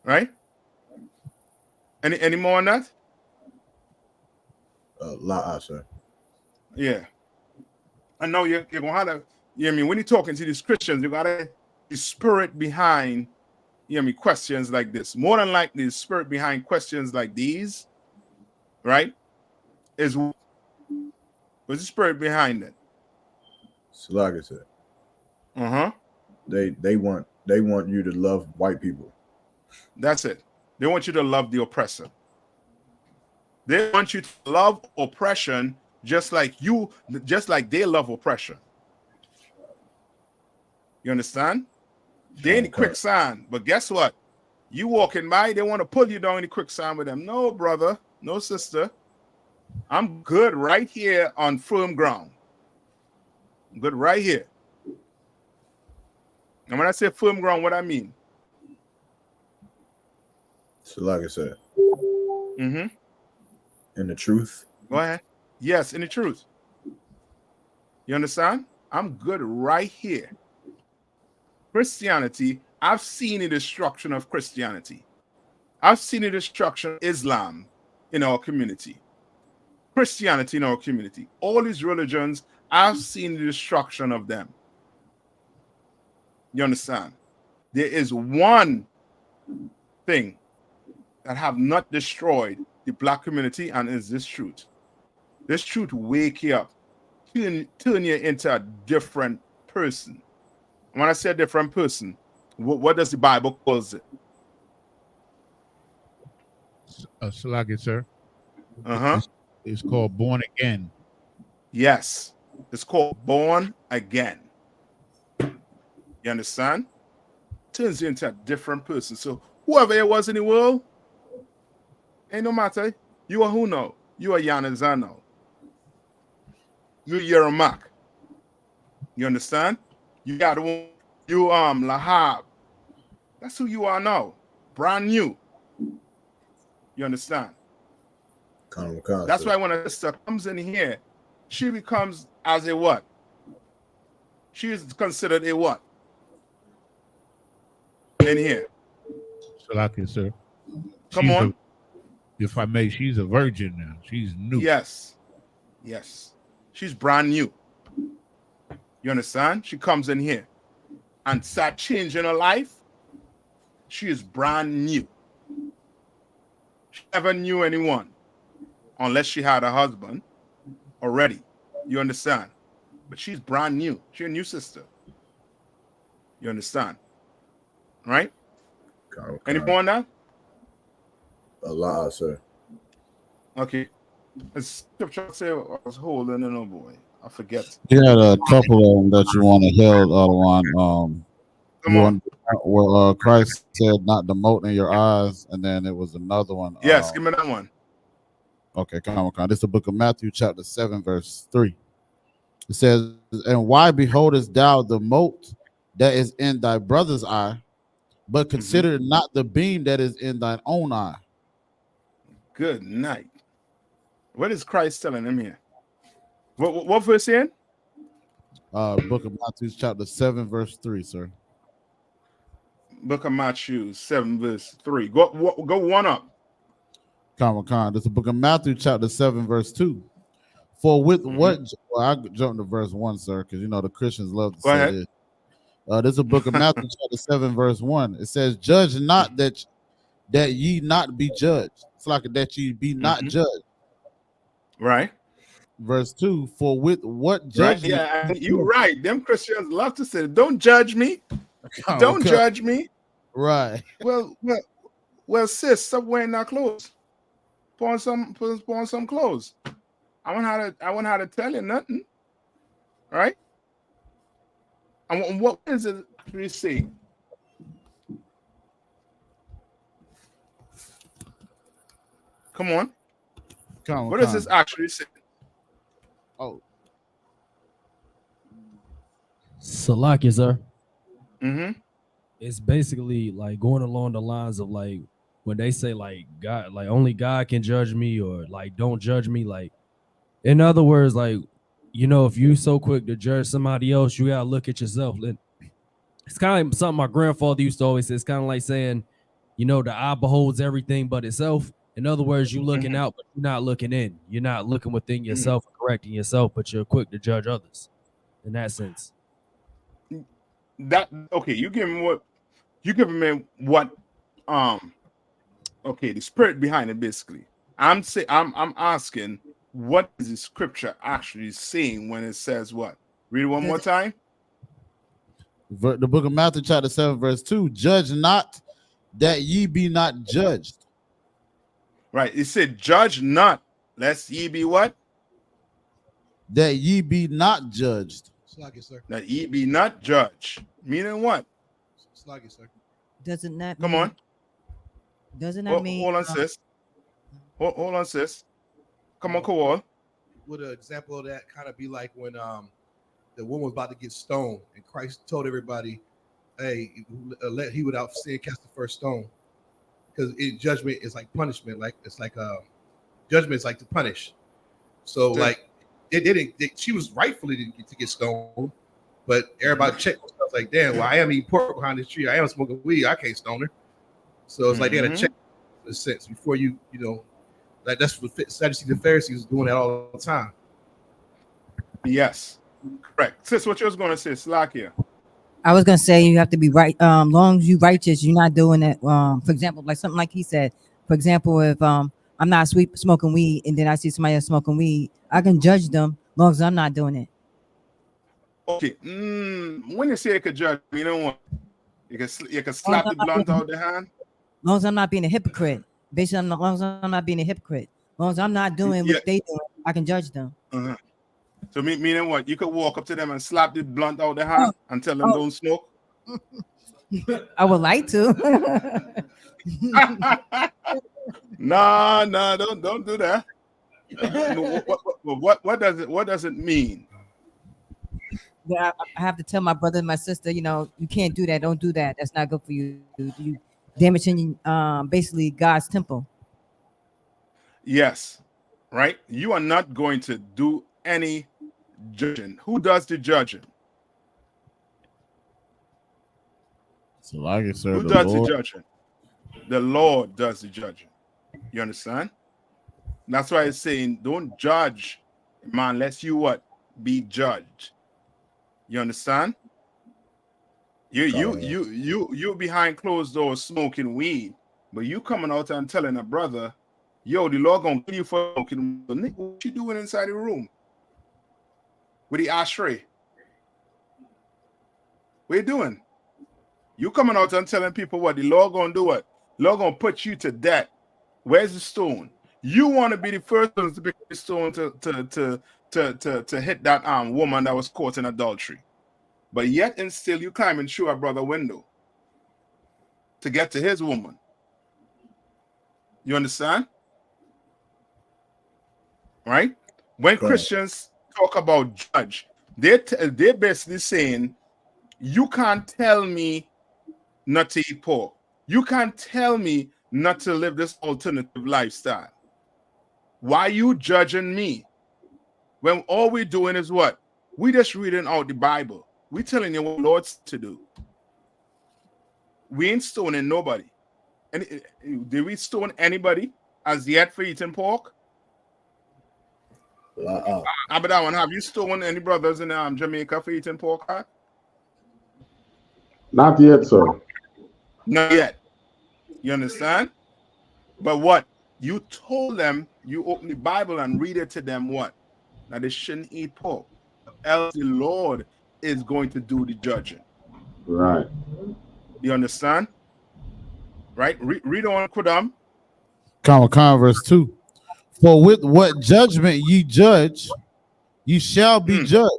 Right? Any more on that? Sir. Yeah. I know you're gonna have to, you know what I mean, when you're talking to these Christians, you gotta the spirit behind, you know what I mean, questions like this. More than likely, the spirit behind questions like these, right, is what's the spirit behind it? So like I said, they want you to love white people. That's it. They want you to love the oppressor. They want you to love oppression just like they love oppression. You understand? They're in the quicksand, but guess what? You walking by, they want to pull you down in the quicksand with them. No, brother, no sister. I'm good right here on firm ground. I'm good right here. And when I say firm ground, what I mean? So like I said, in the truth. Go ahead. Yes, in the truth. You understand? I'm good right here. Christianity, I've seen the destruction of Christianity. I've seen the destruction of Islam in our community. Christianity in our community. All these religions, I've seen the destruction of them. You understand? There is one thing that have not destroyed the black community, and is this truth. This truth wake you up, turn you into a different person. When I say different person, what does the Bible call it? Salaki, sir. Uh-huh. It's called Born Again. Yes. It's called Born Again. You understand? Turns you into a different person. So whoever it was in the world, ain't no matter. You are who now? You are YAHANNA now. You're a Mac. You understand? You got you Lahab. That's who you are now. Brand new. You understand? That's why when a sister comes in here, she becomes as a what? She is considered a what? In here. Salaki, sir. Come on. If I may, she's a virgin now. She's new. Yes. Yes. She's brand new. You understand? She comes in here and start changing her life. She is brand new. She never knew anyone unless she had a husband already. You understand? But she's brand new. She's a new sister. You understand? Right? Any more on that? A lot, sir. Okay. As scripture say, I was holding in, oh boy. I forget. You had a couple of them that you want to held on. Come on. Where Christ said not the mote in your eyes, and then it was another one. Yes, give me that one. Okay, come on. This is the book of Matthew, chapter 7, verse 3. It says, "And why beholdest thou the mote that is in thy brother's eye, but consider not the beam that is in thine own eye?" Good night. What is Christ telling him here? What verse in? Book of Matthew, chapter 7, verse 3, sir. Book of Matthew 7, verse 3. Go one up. Come on. This is the book of Matthew, chapter 7, verse 2. For with what, well, I jumped to verse 1, sir, because you know the Christians love to say this. This is the book of Matthew, chapter 7, verse 1. It says, "Judge not that ye not be judged." It's like that ye be not judged. Right. Verse 2, "For with what judgment..." Right? Yeah, you're right. Them Christians love to say, "Don't judge me. Don't judge me." Right. Well, sis, stop wearing that clothes. Put on some clothes. I won't how to tell you nothing. Right? And what is it we see? Come on. What does this actually say? Oh. Salaki, sir. It's basically like going along the lines of like when they say like God, like only God can judge me, or like don't judge me. Like, in other words, like, you know, if you so quick to judge somebody else, you gotta look at yourself. It's kind of like something my grandfather used to always say. It's kind of like saying, you know, the eye beholds everything but itself. In other words, you're looking out, but you're not looking in. You're not looking within yourself, correcting yourself, but you're quick to judge others. In that sense. Okay, you give me what okay, the spirit behind it basically. I'm asking, what is the scripture actually saying when it says what? Read it one more time. The book of Matthew, chapter 7, verse 2. "Judge not that ye be not judged." Right. It said, "Judge not, lest ye be what? That ye be not judged." That ye be not judged. Meaning what? Doesn't that Come mean, on. Doesn't that mean? Hold on, sis. Hold on, sis. Come on, Kowal. Would an example of that kind of be like when the woman was about to get stoned, and Christ told everybody, "Hey, let he without sin cast the first stone," because judgment is like punishment. Like it's like judgment is like to punish. So like she was rightfully to get stoned, but everybody checked themselves like, "Damn, well I am eating pork behind this tree. I am smoking weed. I can't stone her." So it's like they had to check the sense before you know. Like that's what Sadducees and Pharisees doing that all the time. Yes, correct. Sis, what you was going to say, Slakia? I was gonna say you have to be right. Long as you righteous, you're not doing it. For example, like something like he said. For example, if I'm not smoking weed, and then I see somebody else smoking weed, I can judge them long as I'm not doing it. Okay. When you say you could judge, you know what? You can slap the blunt out of the hand. Long as I'm not being a hypocrite. Based on as long as I'm not being a hypocrite, as long as I'm not doing what they do, I can judge them. So meaning what? You could walk up to them and slap the blunt out their hand and tell them don't smoke. I would like to. No, don't do that. What does it mean? I have to tell my brother and my sister, you can't do that. Don't do that. That's not good for you. You damaging basically God's temple. Yes, right. You are not going to do any judging. Who does the judging? So like I said, Who does the judging? The Lord does the judging. You understand? That's why it's saying don't judge, man, unless you what? Be judged. You understand? You behind closed doors smoking weed, but you coming out and telling a brother, yo, the Lord gonna kill you for smoking weed. What you doing inside the room? With the ashtray? What you doing? You coming out and telling people what the Lord gonna do what? The Lord gonna put you to death. Where's the stone? You want to be the first one to pick the stone to hit that woman that was caught in adultery. But yet and still you climbing through a brother window to get to his woman. You understand? Right? When Christians talk about judge, they're basically saying, you can't tell me not to eat pork. You can't tell me not to live this alternative lifestyle. Why are you judging me? When all we're doing is what? We just reading out the Bible. We telling you what the Lord's to do. We ain't stoning nobody. And did we stone anybody as yet for eating pork? Abadan, have you stoned any brothers in Jamaica for eating pork? Huh? Not yet, sir. Not yet. You understand? But what? You told them, you open the Bible and read it to them what? That they shouldn't eat pork. Else the Lord is going to do the judging. Right. You understand? Right? Read on, Kudam. Verse 2. For with what judgment ye judge, ye shall be judged.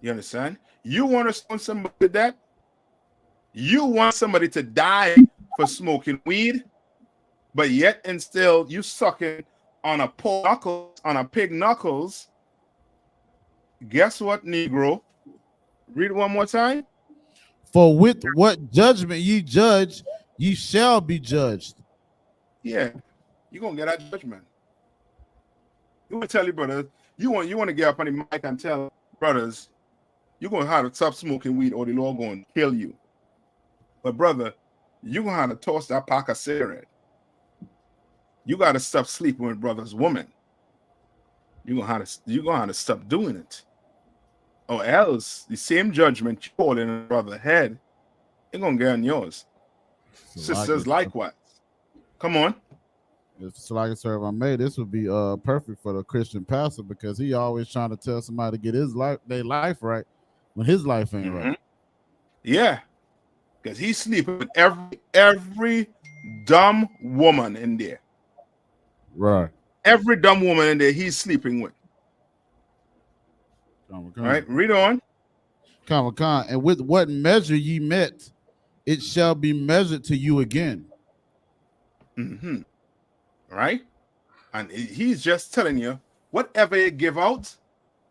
You understand? You want to stone somebody to death? You want somebody to die for smoking weed, but yet and still you sucking on a pork knuckles, on a pig knuckles. Guess what, Negro? Read it one more time. For with what judgment ye judge, ye shall be judged. Yeah, you're gonna get that judgment. You want to tell your brothers, you want to get up on the mic and tell brothers, you're gonna have to stop smoking weed or the Lord gonna kill you. But brother, you're gonna have to toss that pack of cigarette. You gotta stop sleeping with brother's woman. You're gonna have to stop doing it. Or else the same judgment you hold in a brother's head, it's gonna get on yours. Sisters likewise. Come on. So like I said, if I may, this would be perfect for the Christian pastor because he always trying to tell somebody to get their life right when his life ain't right. Yeah, because he's sleeping with every dumb woman in there. Right. Every dumb woman in there he's sleeping with. All right, read on. And with what measure ye met, it shall be measured to you again. Right? And he's just telling you, whatever you give out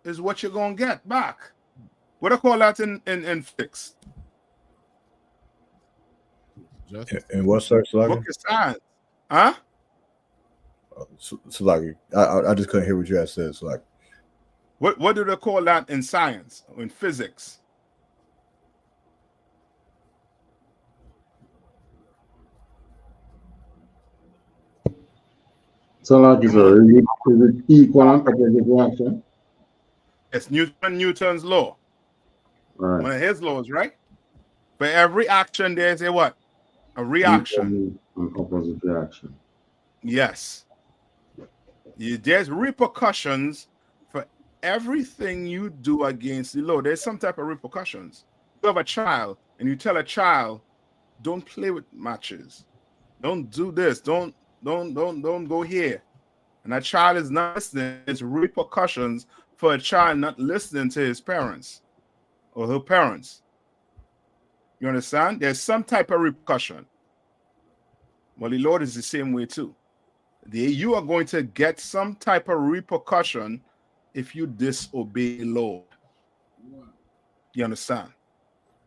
is what you're going to get back. What I call that in physics? And what search, Book of science. Huh? So like, I just couldn't hear what you had said. So like, what do they call that in science or in physics? So like, sir, is it equal and opposite reaction? It's Newton's law. Right. One of his laws, right? For every action, there's a what? A reaction. An opposite reaction. Yes. There's repercussions for everything you do against the law. There's some type of repercussions. You have a child and you tell a child, don't play with matches. Don't do this. Don't go here. And a child is not listening. There's repercussions for a child not listening to his parents or her parents. You understand? There's some type of repercussion. Well, the Lord is the same way too. You are going to get some type of repercussion if you disobey the Lord. You understand?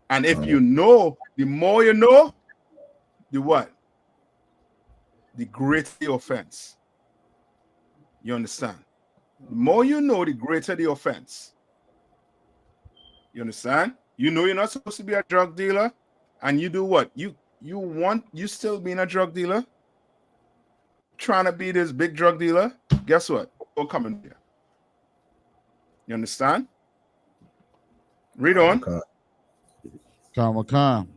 And if you know, the more you know, the what? The greater the offense. You understand? The more you know, the greater the offense. You understand? You know you're not supposed to be a drug dealer, and you do what? You still being a drug dealer? Trying to be this big drug dealer? Guess what? Don't come in here. You understand? Read on. Khan.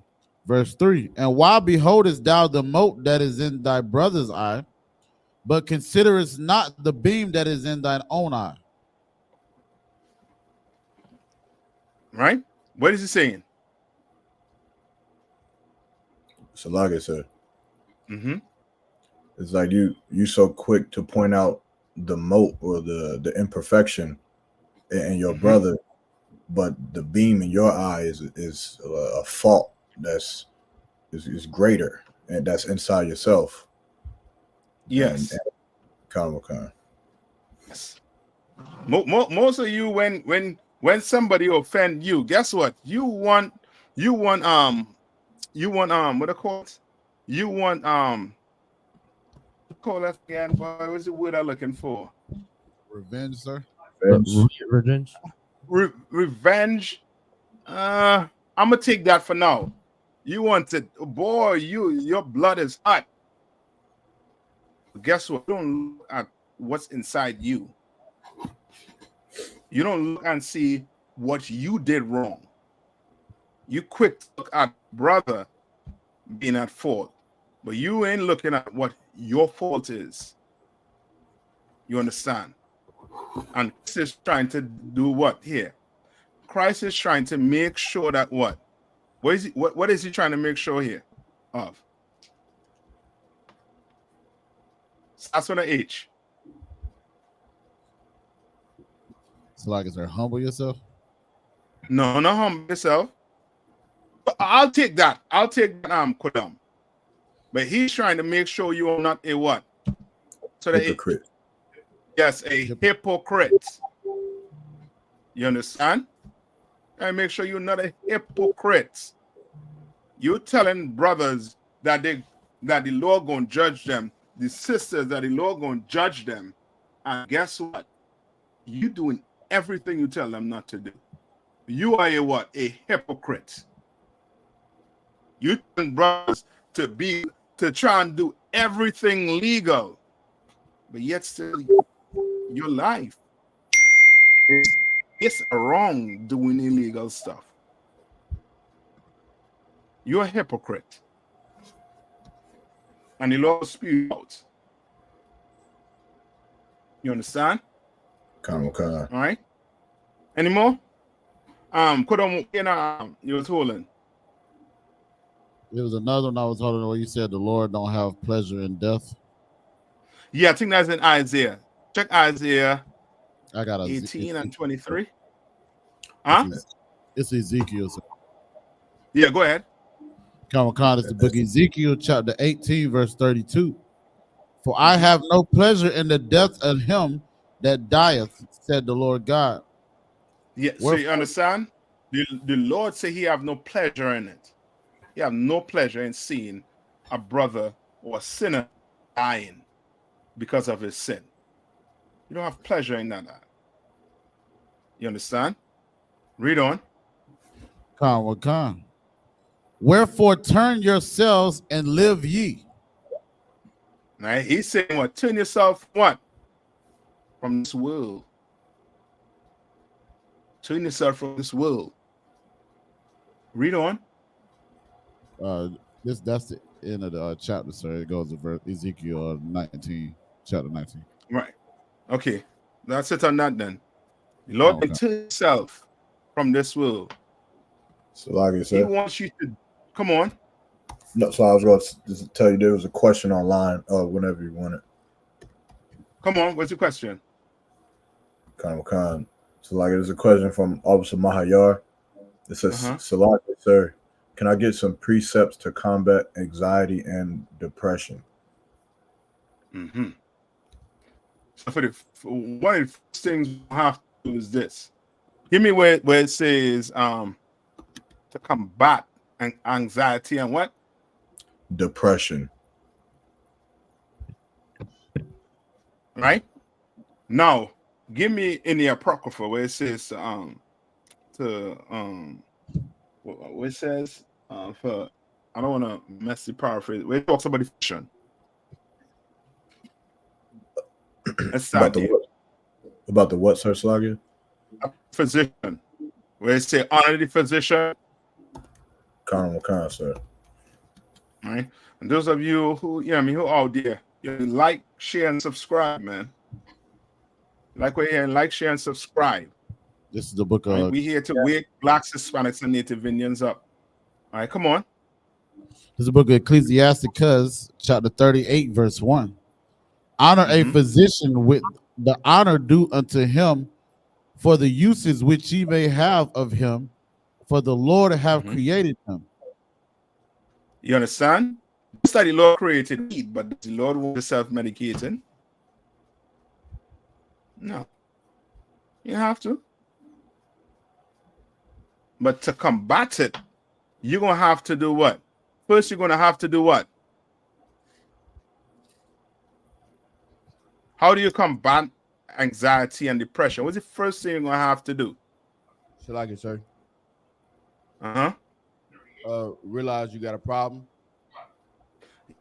Verse 3. And why beholdest thou the mote that is in thy brother's eye, but considerest not the beam that is in thine own eye? Right? What is he saying? So like I said, Mm-hmm. it's like you so quick to point out the mote or the imperfection in your brother, but the beam in your eye is a fault is greater, and that's inside yourself. Yes. And yes. Most of you, when somebody offend you, guess what? You want what they call it? You want call that again, boy. What's the word I'm looking for? Revenge, sir. Revenge. Revenge. I'm gonna take that for now. You want it, boy. Your blood is hot. But guess what? You don't look at what's inside you. You don't look and see what you did wrong. You quick to look at brother being at fault, but you ain't looking at what your fault is. You understand? And Christ is trying to do what here? Christ is trying to make sure that what? What is he trying to make sure here of? Starts with an H. So like, is there humble yourself? No, not humble yourself. I'll take that. Kodam. But he's trying to make sure you are not a what? So hypocrite. Yes, a hypocrite. You understand? And make sure you're not a hypocrite. You're telling brothers that the Lord gonna judge them, the sisters that the Lord gonna judge them, and guess what? You doing everything you tell them not to do. You are a what? A hypocrite. You telling brothers to try and do everything legal, but yet still your life it's wrong doing illegal stuff. You're a hypocrite. And the Lord spew out. You understand? All right. Any more? You was holding. There was another one I was holding where you said the Lord don't have pleasure in death. Yeah, I think that's in Isaiah. Check Isaiah. I got 18 and 23. Huh? It's Ezekiel. Sir. Yeah, go ahead. Khan, it's the book Ezekiel chapter 18, verse 32. For I have no pleasure in the death of him that dieth, said the Lord God. Yeah, so you understand? The Lord said he have no pleasure in it. He have no pleasure in seeing a brother or a sinner dying because of his sin. You don't have pleasure in that. You understand? Read on. Khan. Wherefore turn yourselves and live ye. Right? He's saying what? Turn yourself what? From this world. Turn yourself from this world. Read on. That's the end of the chapter, sir. It goes to verse Ezekiel 19, chapter 19. Right. Okay. That's it on that then. The Lord can turn yourself from this world. So like I said, he wants you to come on. No, so I was going to just tell you there was a question online. Whenever you want it. Come on, what's your question? Kind. So like, there's a question from Officer Mahayar. It says, Salaki, sir, can I get some precepts to combat anxiety and depression? So for one of the first things we have to do is this. Give me where it says to combat anxiety and what? Depression. Right? Now, give me in the Apocrypha where it says where it says for, I don't want to mess the paraphrase, where it talks about the physician. Let's start there. About the what, Sir Slagia? Physician. Where it say honor the physician. Kind, sir. Right? And those of you who, who out there, like, share, and subscribe, man. Like we're here, like, share, and subscribe. This is the book of... We're here to wake Blacks, Hispanics, and Native Indians up. All right, come on. This is the book of Ecclesiasticus, chapter 38, verse 1. Honor a physician with the honor due unto him for the uses which he may have of him, for the Lord have created him. You understand? Just like the Lord created meat, but does the Lord want to self-medicating? No. You have to. But to combat it, you're going to have to do what? First, you're going to have to do what? How do you combat anxiety and depression? What's the first thing you're going to have to do? Salaki, sir. Realize you got a problem.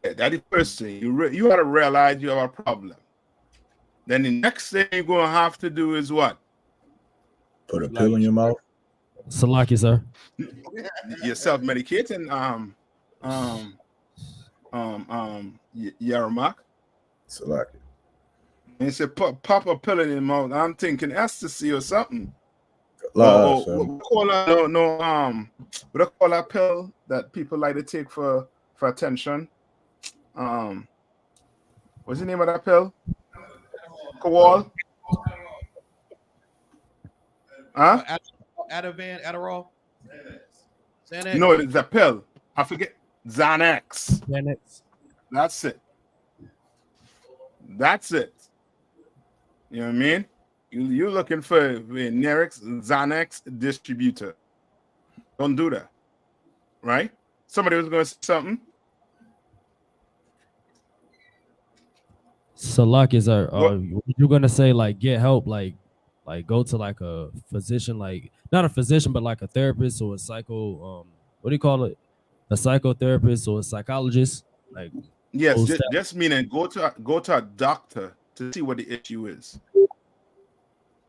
Yeah, that's the first thing. You got to realize you have a problem. Then the next thing you're going to have to do is what? Put a pill in your mouth. Salaki, sir. You're self-medicating, Yaramak. Salaki. And he said, pop a pill in your mouth. I'm thinking ecstasy or something. What we call that pill that people like to take for attention? What's the name of that pill? Kowal? Huh? Adderall? Xanax? No, it's a pill. I forget. Xanax. That's it. You know what I mean? You're looking for a Xanax distributor. Don't do that. Right? Somebody was going to say something? Salaki, sir. You're going to say, like, get help, like go to like a physician, like not a physician, but like a therapist or a what do you call it? A psychotherapist or a psychologist? Like, yes, just meaning go to a doctor to see what the issue is.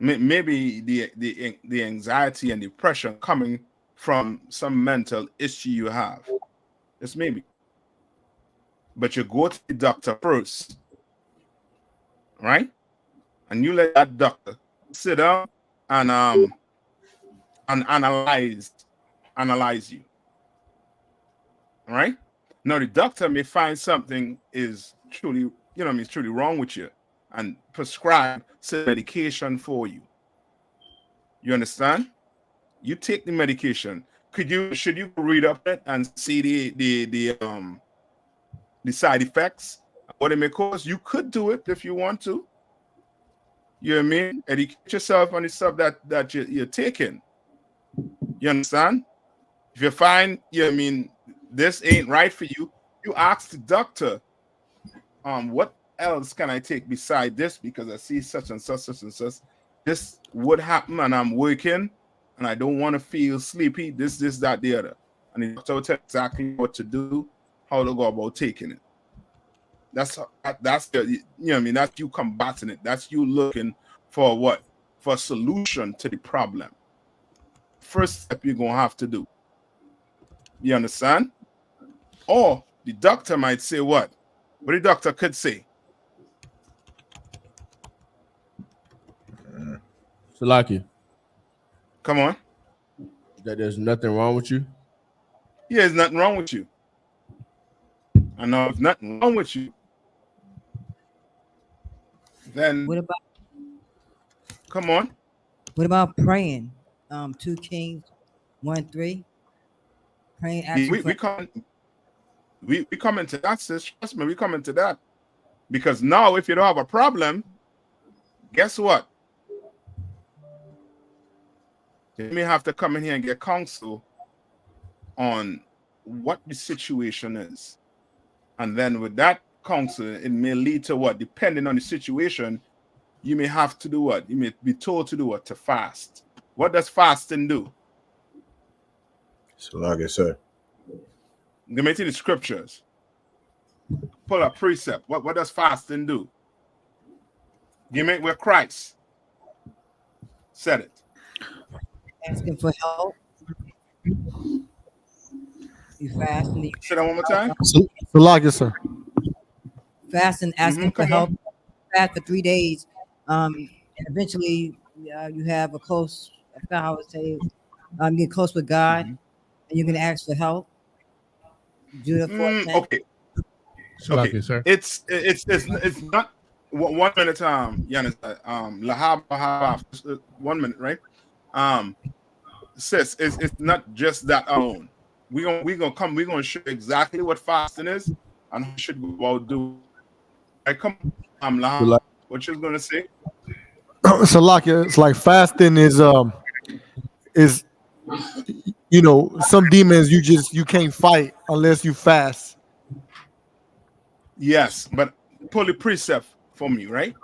Maybe the anxiety and depression coming from some mental issue you have. Just maybe. But you go to the doctor first, right? And you let that doctor sit down and analyze you. All right? Now the doctor may find something is truly, truly wrong with you and prescribe some medication for you. You understand? You take the medication. Should you read up it and see the side effects, what it may cause? You could do it if you want to. You know what I mean? Educate yourself on the stuff that you're taking. You understand? If you find, this ain't right for you, you ask the doctor, what else can I take beside this? Because I see such and such, such and such. This would happen and I'm working and I don't want to feel sleepy. This, that, the other. And the doctor will tell exactly what to do, how to go about taking it. That's that's you combating it. That's you looking for what? For a solution to the problem. First step you're gonna have to do. You understand? Or the doctor might say what? What the doctor could say. Salaki. Come on. That there's nothing wrong with you? Yeah, there's nothing wrong with you. I know there's nothing wrong with you, then What about come on. praying? 2 Kings 1:3. Praying, asking for. We come into that, sis. Trust me, we come into that. Because now if you don't have a problem, guess what? You may have to come in here and get counsel on what the situation is. And then with that counsel, it may lead to what? Depending on the situation, you may have to do what? You may be told to do what? To fast. What does fasting do? So like I said, Give me to the scriptures. Pull a precept. What does fasting do? Give me where Christ said it. Asking for help. You fast and you Say that one more time. So like it, sir. fast and asking for Come help. on. Fast for 3 days. And eventually you have a close, I forgot how I would say, get close with God, and you can ask for help. Judah 4:10. Okay. Salaki, Okay. sir. It's not 1 minute, Yanis, Lahab, 1 minute, right? Sis, it's not just that alone. We're gonna show exactly what fasting is and how should we about do. I come Lahab, what you gonna say? So like it's like fasting is you know, some demons you can't fight unless you fast. Yes, but pull the precept for me, right?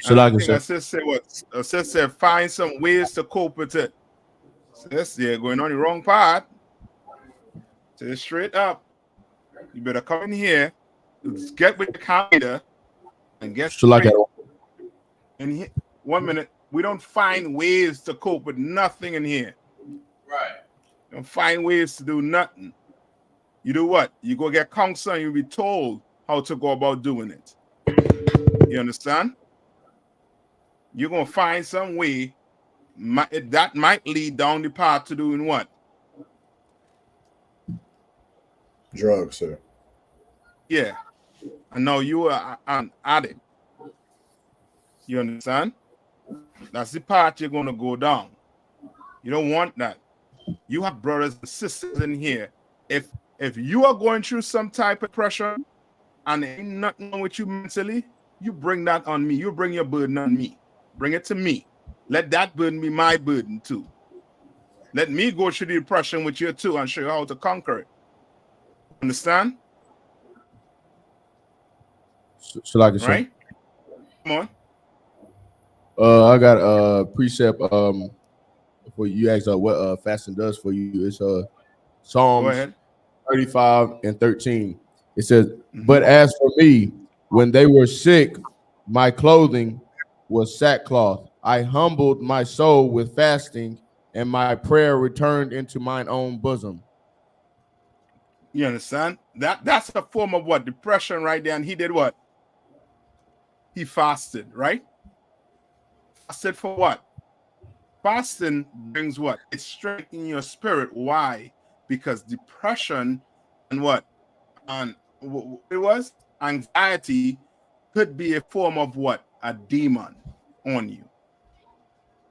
So And I like I think I said, said say what? I said say find some ways to cope with it. Sis, you're going on the wrong path. Say it straight up. You better come in here, get with the calendar, and get so like straight. And here, 1 minute, we don't find ways to cope with nothing in here. Right. Don't find ways to do nothing. You do what? You go get counsel and you'll be told how to go about doing it. You understand? You're going to find some way that might lead down the path to doing what? drugs, sir. Yeah. And now you are an addict. You understand? That's the path you're going to go down. You don't want that. You have brothers and sisters in here. If you are going through some type of pressure and ain't nothing wrong with you mentally, you bring that on me. You bring your burden on me. Bring it to me. Let that burden be my burden too. Let me go through the depression with you too and show you how to conquer it. Understand? so like I said, Right? Come I got a precept for you asked what fasting does for you. It's Go Psalms ahead. 35 and 13. It says, but as for me, when they were sick, my clothing was sackcloth. I humbled my soul with fasting, and my prayer returned into mine own bosom. You understand? That's a form of what? Depression right there. And he did what? He fasted, right? Fasted for what? Fasting brings what? It strengthens your spirit. Why? Because depression and what? And it was anxiety could be a form of what? A demon on you.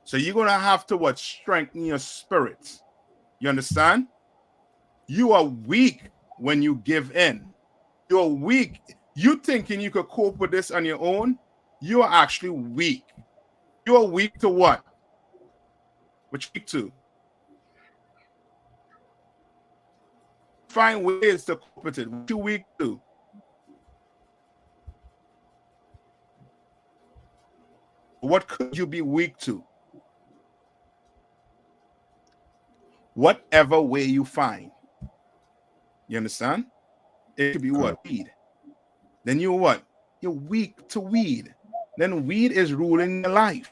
So you're gonna have to what? Strengthen your spirit. You understand? You are weak when you give in. You're weak. You thinking you could cope with this on your own? You are actually weak. You are weak to what? What you weak to? Find ways to cope with it. What you weak to? What could you be weak to? Whatever way you find. You understand? It could be what? Weed. Then you're what? You're weak to weed. Then weed is ruling your life.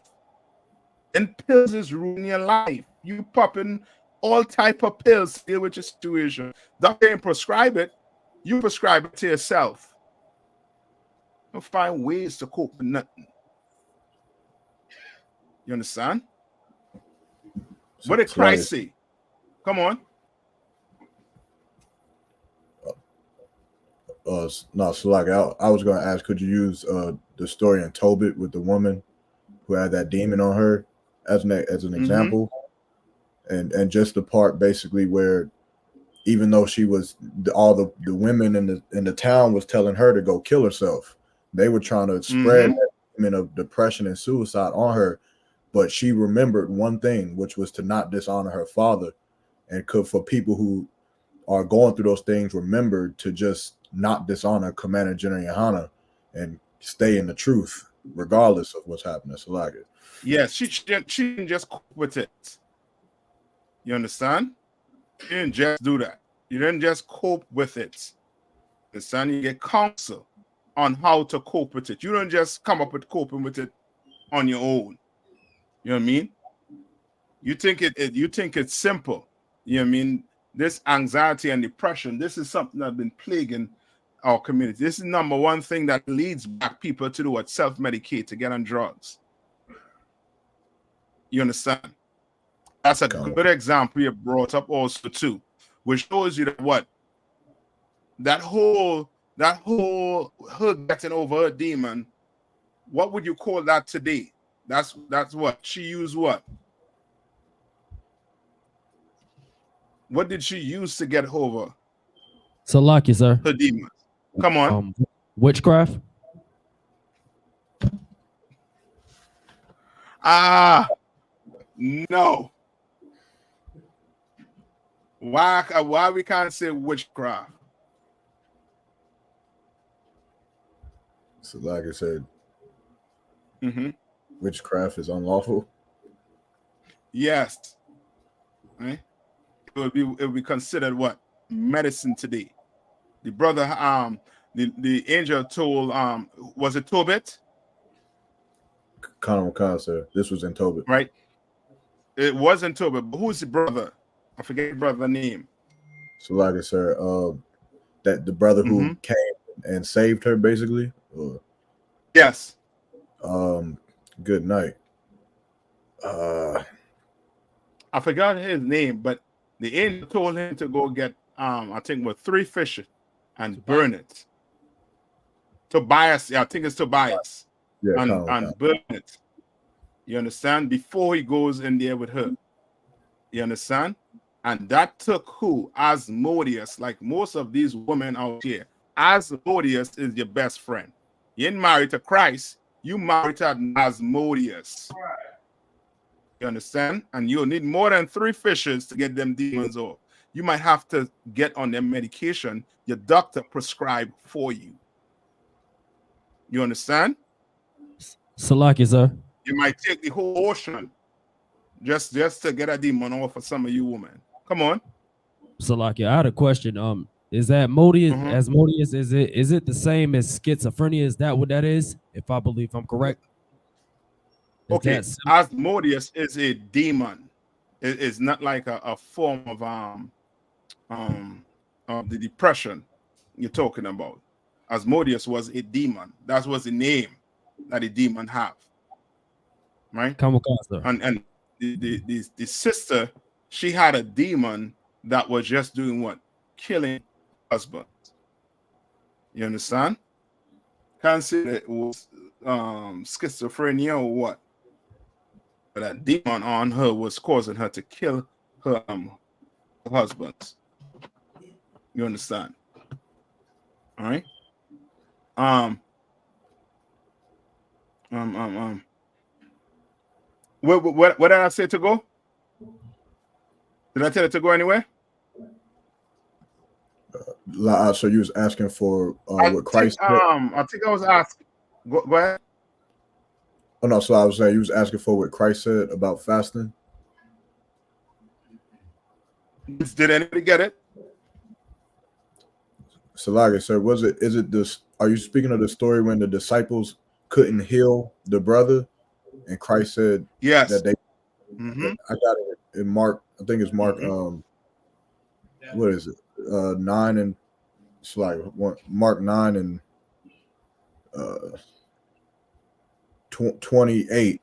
Then pills is ruling your life. You popping all type of pills to deal with your situation. Doctor ain't prescribe it. You prescribe it to yourself. You'll find ways to cope with nothing. You understand? What did Christ say? Come on. No, so like I was gonna ask, could you use the story in Tobit with the woman who had that demon on her as an example, and just the part basically where even though she was all the women in the town was telling her to go kill herself, they were trying to spread that demon of depression and suicide on her, but she remembered one thing, which was to not dishonor her father, and for people who are going through those things, remember to just not dishonor Commander General Yohanna and stay in the truth, regardless of what's happening. So like it. Yes, she didn't just cope with it. You understand? You didn't just do that. You didn't just cope with it. Understand? You get counsel on how to cope with it. You don't just come up with coping with it on your own. You know what I mean? You think you think it's simple. You know what I mean? This anxiety and depression, this is something that's been plaguing our community. This is number one thing that leads Black people to do what? Self-medicate, to get on drugs. You understand? That's a good example you brought up also too, which shows you that what? That whole her getting over her demon, what would you call that today? That's what? She used what? What did she use to get over So lucky, sir. her demons? Come on. Witchcraft. No. Why we can't say witchcraft? So like I said, witchcraft is unlawful. Yes. Right? It would be considered what? Medicine today. The brother, the angel told, was it Tobit? Khan, sir. This was in Tobit. Right. It wasn't Tobit, but who's the brother? I forget the brother name. So like I said, that the brother who came and saved her, basically. Yes. Good night. I forgot his name, but the angel told him to go get I think with 3 fish and burn it. Tobias, yeah, I think it's Tobias. Yeah, and burn it. You understand? Before he goes in there with her. You understand? And that took who? Asmodeus, like most of these women out here. Asmodeus is your best friend. You ain't married to Christ, you married to Asmodeus. You understand? And you'll need more than 3 fishes to get them demons off. You might have to get on their medication your doctor prescribed for you. You understand? Salaki, sir. You might take the whole ocean just to get a demon off for some of you women. Come on. Salaki, I had a question. Is that Asmodeus? Is it the same as schizophrenia? Is that what that is? If I believe I'm correct. Okay, Asmodeus is a demon. It is not like a form of the depression you're talking about. Asmodeus was a demon. That was the name that the demon have. Right? And the sister, she had a demon that was just doing what? Killing husbands. You understand? Can't say that it was schizophrenia or what. But that demon on her was causing her to kill her husbands. You understand? All right. What did I say to go? Did I tell it to go anywhere? So you was asking for what Christ said? I think I was asking. Go ahead. Oh no, so I was saying you was asking for what Christ said about fasting. Did anybody get it? Salaga, sir, is it this? Are you speaking of the story when the disciples couldn't heal the brother, and Christ said yes that they? I got it in Mark. I think it's Mark. What is it? 9 and it's like Mark 9 and 28.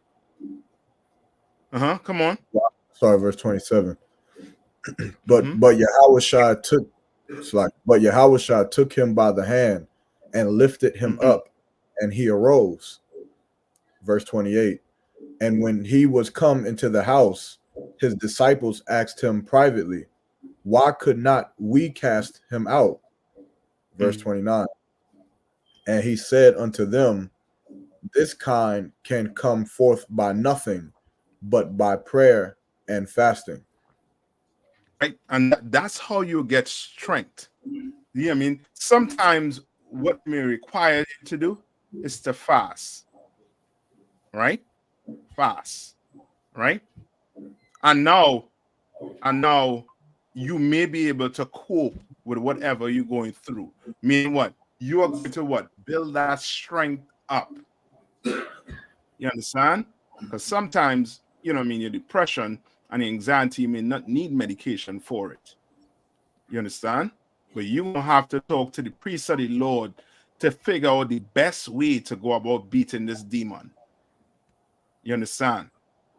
Come on. Sorry, verse 27. But Yahweh Shai took It's like, but Yahushua took him by the hand and lifted him up, and he arose. Verse 28. And when he was come into the house, his disciples asked him privately, why could not we cast him out? Verse 29. And he said unto them, this kind can come forth by nothing but by prayer and fasting. Right? And that's how you get strength. Yeah, I mean, sometimes what may require you to do is to fast. Right? Fast. Right? And now you may be able to cope with whatever you're going through. Meaning what? You are going to what? Build that strength up. You understand? Because sometimes, you know what I mean, your depression and anxiety may not need medication for it. You understand? But you will have to talk to the priest of the Lord to figure out the best way to go about beating this demon. You understand?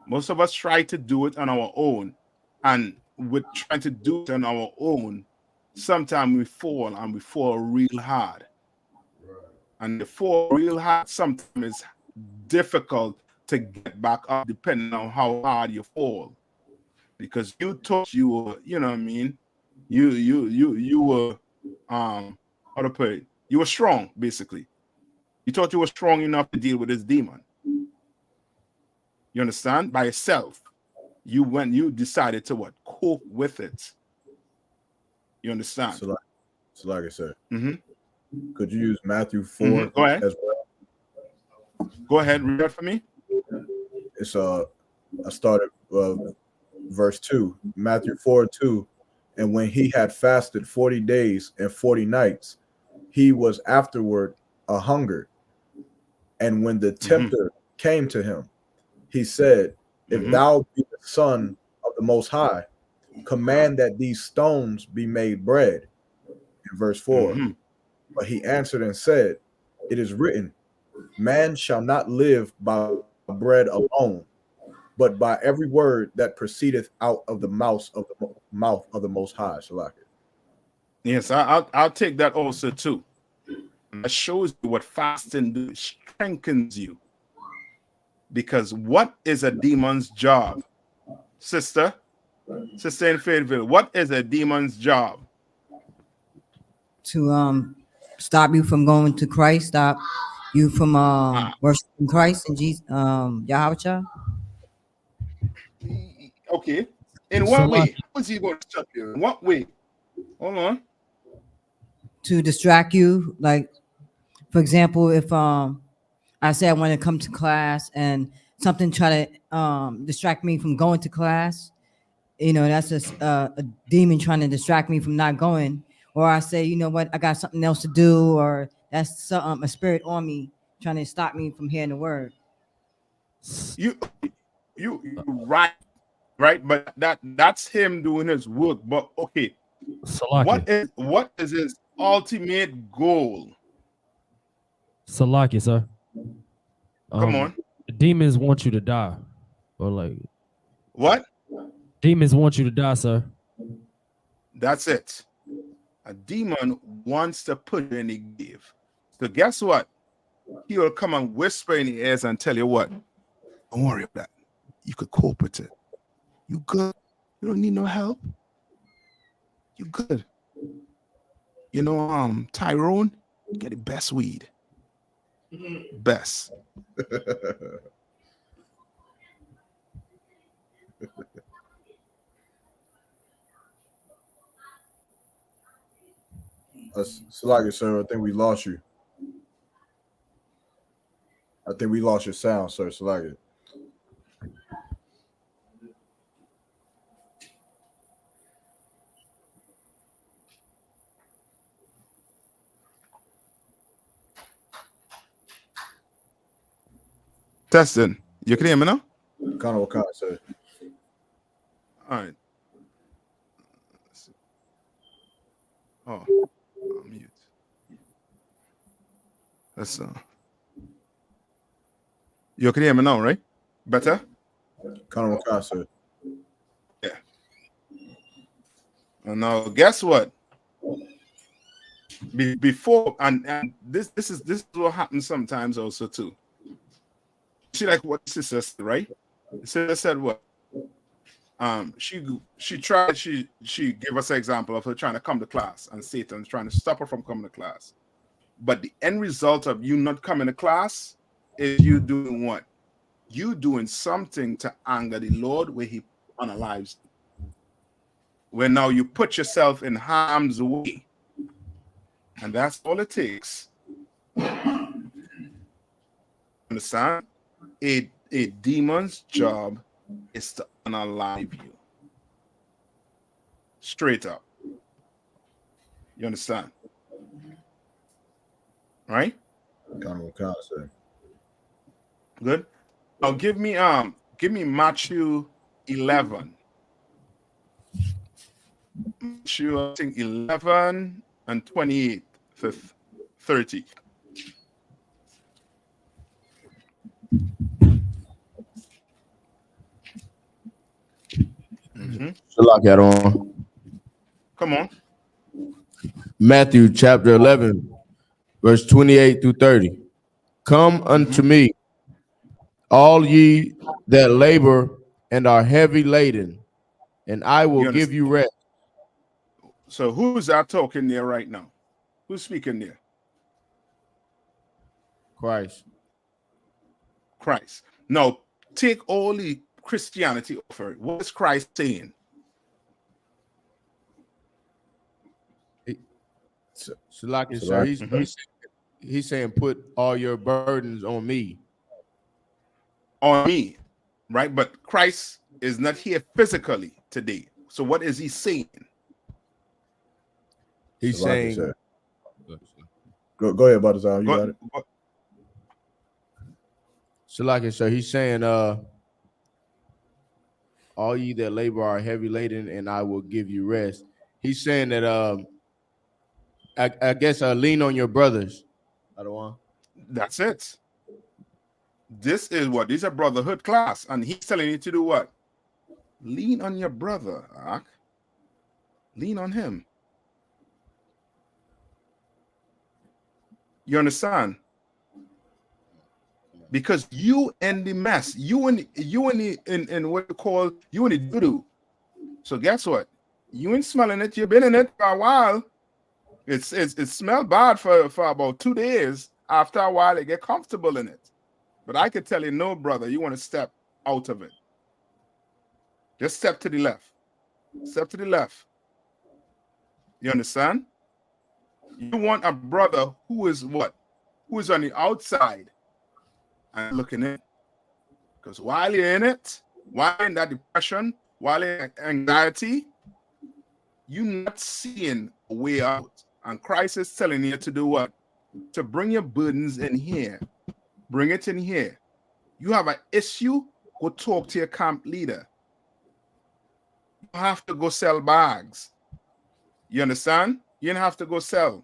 Most of us try to do it on our own. And with trying to do it on our own, sometimes we fall, and we fall real hard. And the fall real hard sometimes is difficult to get back up depending on how hard you fall. Because you thought you were, you know what I mean? You were how to put it, you were strong, basically. You thought you were strong enough to deal with this demon. You understand? By yourself. You decided to what? Cope with it. You understand? So like I said, could you use Matthew 4 Go ahead. as well? Go ahead, read that for me. It's I started verse 2, Matthew 4:2. And when he had fasted 40 days and 40 nights, he was afterward a hungered. And when the tempter came to him, he said, if thou be the Son of the Most High, command that these stones be made bread. In verse 4, but he answered and said, it is written, man shall not live by bread alone, but by every word that proceedeth out of the mouth of the Most High. Yes, I'll take that also too. That shows you what fasting do. It strengthens you. Because what is a demon's job? Sister in Fayetteville, what is a demon's job? To stop you from going to Christ, stop you from worshiping Christ and Jesus, Yahweh. Okay. In what way? How is he going to stop you? In what way? Hold on. To distract you, like for example, if I say I want to come to class and something try to distract me from going to class, you know, that's just a demon trying to distract me from not going. Or I say, you know what, I got something else to do, or that's a spirit on me trying to stop me from hearing the word. You right, but that's him doing his work. But okay, what is his ultimate goal? Salaki, sir. Come on. Demons want you to die, or like what? Demons want you to die, sir. That's it. A demon wants to put you in the grave. So guess what? He will come and whisper in the ears and tell you what? Don't worry about that. You could cope with it. You good. You don't need no help. You good. You know, Tyrone, get the best weed. Best. Salaki, sir, I think we lost you. I think we lost your sound, sir. Salaki. Testing. You can hear me now? Kind of what sir. All right. Oh, I'm mute. That's you can hear me now, right? Better? Kind of what sir. Yeah. And now guess what? before, and this is what happens sometimes also too. See, like what sister said, right? Sister said what? She tried, she gave us an example of her trying to come to class and Satan's trying to stop her from coming to class. But the end result of you not coming to class is you doing what? You doing something to anger the Lord where He unalives you. Where now you put yourself in harm's way. And that's all it takes. Understand? A demon's job is to unalive you. Straight up. You understand? Right? Kind of say. Good. Now give me Matthew 11. Matthew, I think 11 and 28 to 30. Come on. Matthew chapter 11, verse 28 through 30. Come unto me, all ye that labor and are heavy laden, and I will give you rest. So who's that talking there right now? Who's speaking there? Christ. Christ. Now take all the Christianity offer. What is Christ saying? Sir, he's saying, put all your burdens on me. On me, right? But Christ is not here physically today. So what is he saying? He's saying, go ahead, Brother. You got it. So he's saying, all ye that labor are heavy laden, and I will give you rest. He's saying that I guess lean on your brothers. That's it. This is what? This is a brotherhood class, and he's telling you to do what? Lean on your brother, Ak. Lean on him. You understand? Because you in the mess, you in what you call you in the doo-doo. So guess what? You ain't smelling it. You've been in it for a while. It smelled bad for about 2 days. After a while, they get comfortable in it. But I could tell you, no, brother, you want to step out of it. Just step to the left. Step to the left. You understand? You want a brother who is what? Who is on the outside and looking in. Because while you're in it, while in that depression, while in anxiety, you're not seeing a way out. And Christ is telling you to do what? To bring your burdens in here. Bring it in here. You have an issue, go talk to your camp leader. You have to go sell bags. You understand? You don't have to go sell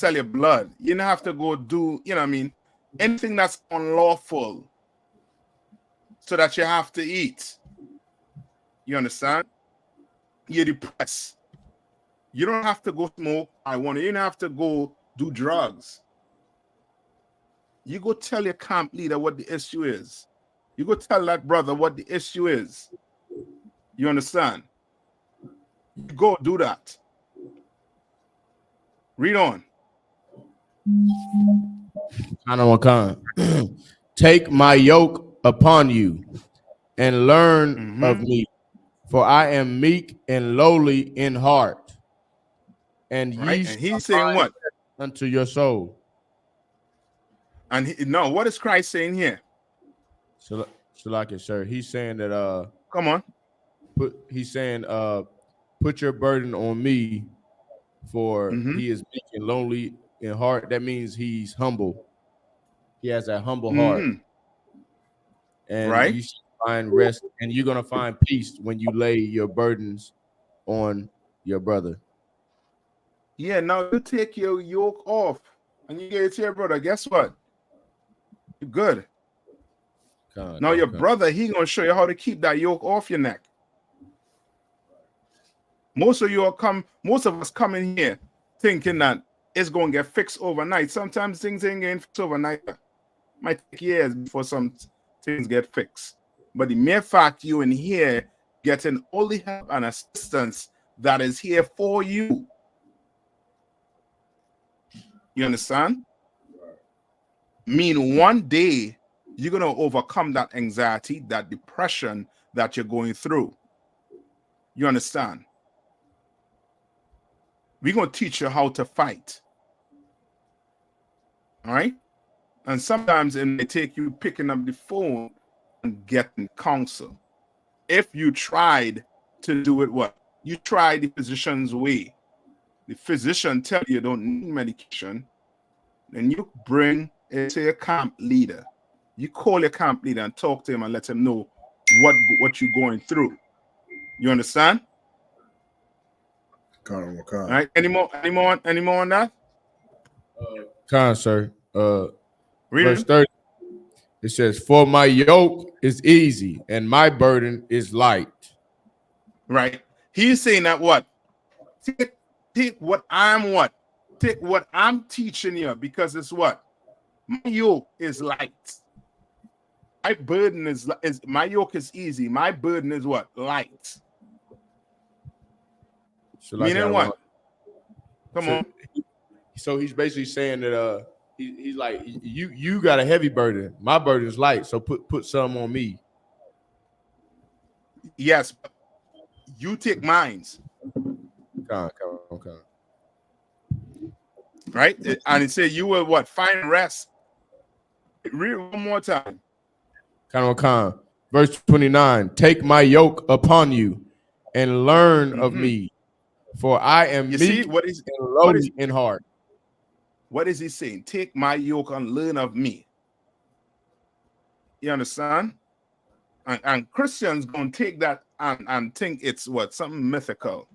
your blood. You don't have to go do, you know what I mean? Anything that's unlawful so that you have to eat. You understand? You're depressed. You don't have to go smoke. You don't have to go do drugs. You go tell your camp leader what the issue is. You go tell that brother what the issue is. You understand? You go do that. Read on. Take my yoke upon you and learn of me, for I am meek and lowly in heart, and ye and he's saying what? Unto your soul. And what is Christ saying here? Sir, he's saying that come on. He's saying put your burden on me, for he is meek and lonely in heart. That means he's humble. He has a humble heart. And you should find rest, and you're gonna find peace when you lay your burdens on your brother. Yeah, now you take your yoke off and you get it to your brother. Guess what? You're good. Now your brother, he gonna show you how to keep that yoke off your neck. Most of us come in here thinking that it's going to get fixed overnight. Sometimes things ain't getting fixed overnight. Might take years before some things get fixed. But the mere fact you in here getting all the help and assistance that is here for you. You understand? Mean one day you're going to overcome that anxiety, that depression that you're going through. You understand? We're going to teach you how to fight. All right? And sometimes it may take you picking up the phone and getting counsel. If you tried to do it, what? You try the physician's way. The physician tell you don't need medication. Then you bring it to your camp leader. You call your camp leader and talk to him and let him know what you're going through. You understand? All right. Any more on that? Sir. Verse Read 30. It says, "For my yoke is easy and my burden is light." Right. He's saying that what? Take what I'm teaching you, because it's what? My yoke is light. My burden is my yoke is easy. My burden is what? Light. So like Meaning what? Come so, on. So he's basically saying that he's like, you got a heavy burden. My burden is light. So put some on me. Yes. You take mines. Come. Right? And it said you will what? Find rest. Read one more time. Come. Verse 29. "Take my yoke upon you and learn of me, for I am meek and lowly in heart." What is he saying? Take my yoke and learn of me. You understand? And Christians gonna take that and think it's what? Something mythical.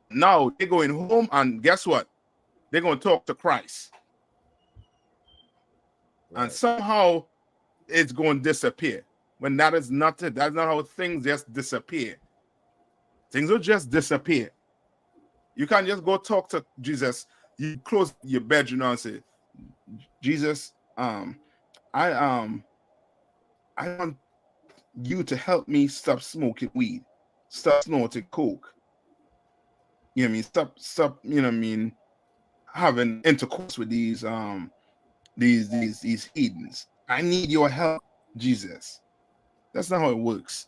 Now they're going home and guess what? They're gonna talk to Christ. Right. And somehow it's going to disappear. When that is not it. That's not how things just disappear. Things will just disappear. You can't just go talk to Jesus. You close your bedroom and say, Jesus, I want you to help me stop smoking weed, stop snorting coke. You know what I mean? Stop, you know what I mean, having intercourse with these heathens. I need your help, Jesus. That's not how it works.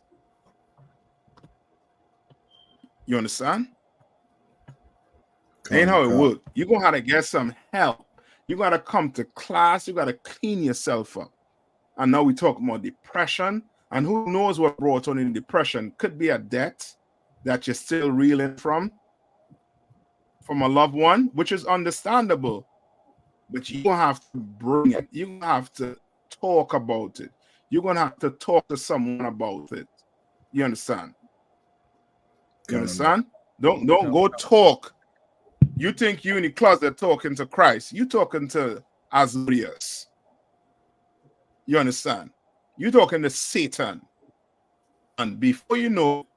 You understand? Ain't how it works. You're going to have to get some help. You got to come to class. You got to clean yourself up. And now we talk about depression. And who knows what brought on in depression? Could be a debt that you're still reeling from a loved one, which is understandable. But you don't have to bring it. You have to talk about it. You're going to have to talk to someone about it. You understand? You understand? Don't go talk. You think you in the closet talking to Christ. You talking to Asmodeus. You understand? You talking to Satan. And before you know,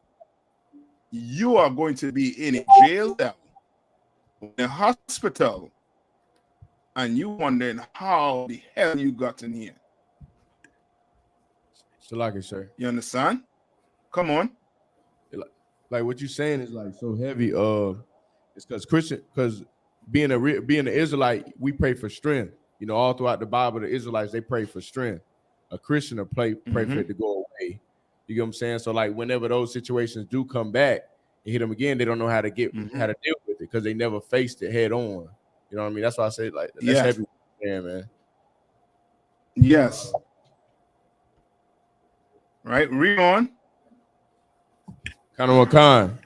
you are going to be in a jail cell, in a hospital, and you wondering how the hell you got in here. So like it, sir. You understand? Come on. Like what you're saying is like so heavy. It's because being an Israelite, we pray for strength. You know, all throughout the Bible, the Israelites, they pray for strength. A Christian will pray for it to go away. You get what I'm saying? So like whenever those situations do come back and hit them again, they don't know how to how to deal with it because they never faced it head on. You know what I mean? That's why I say like that's heavy, man. Yes. Right. Read on. Khan.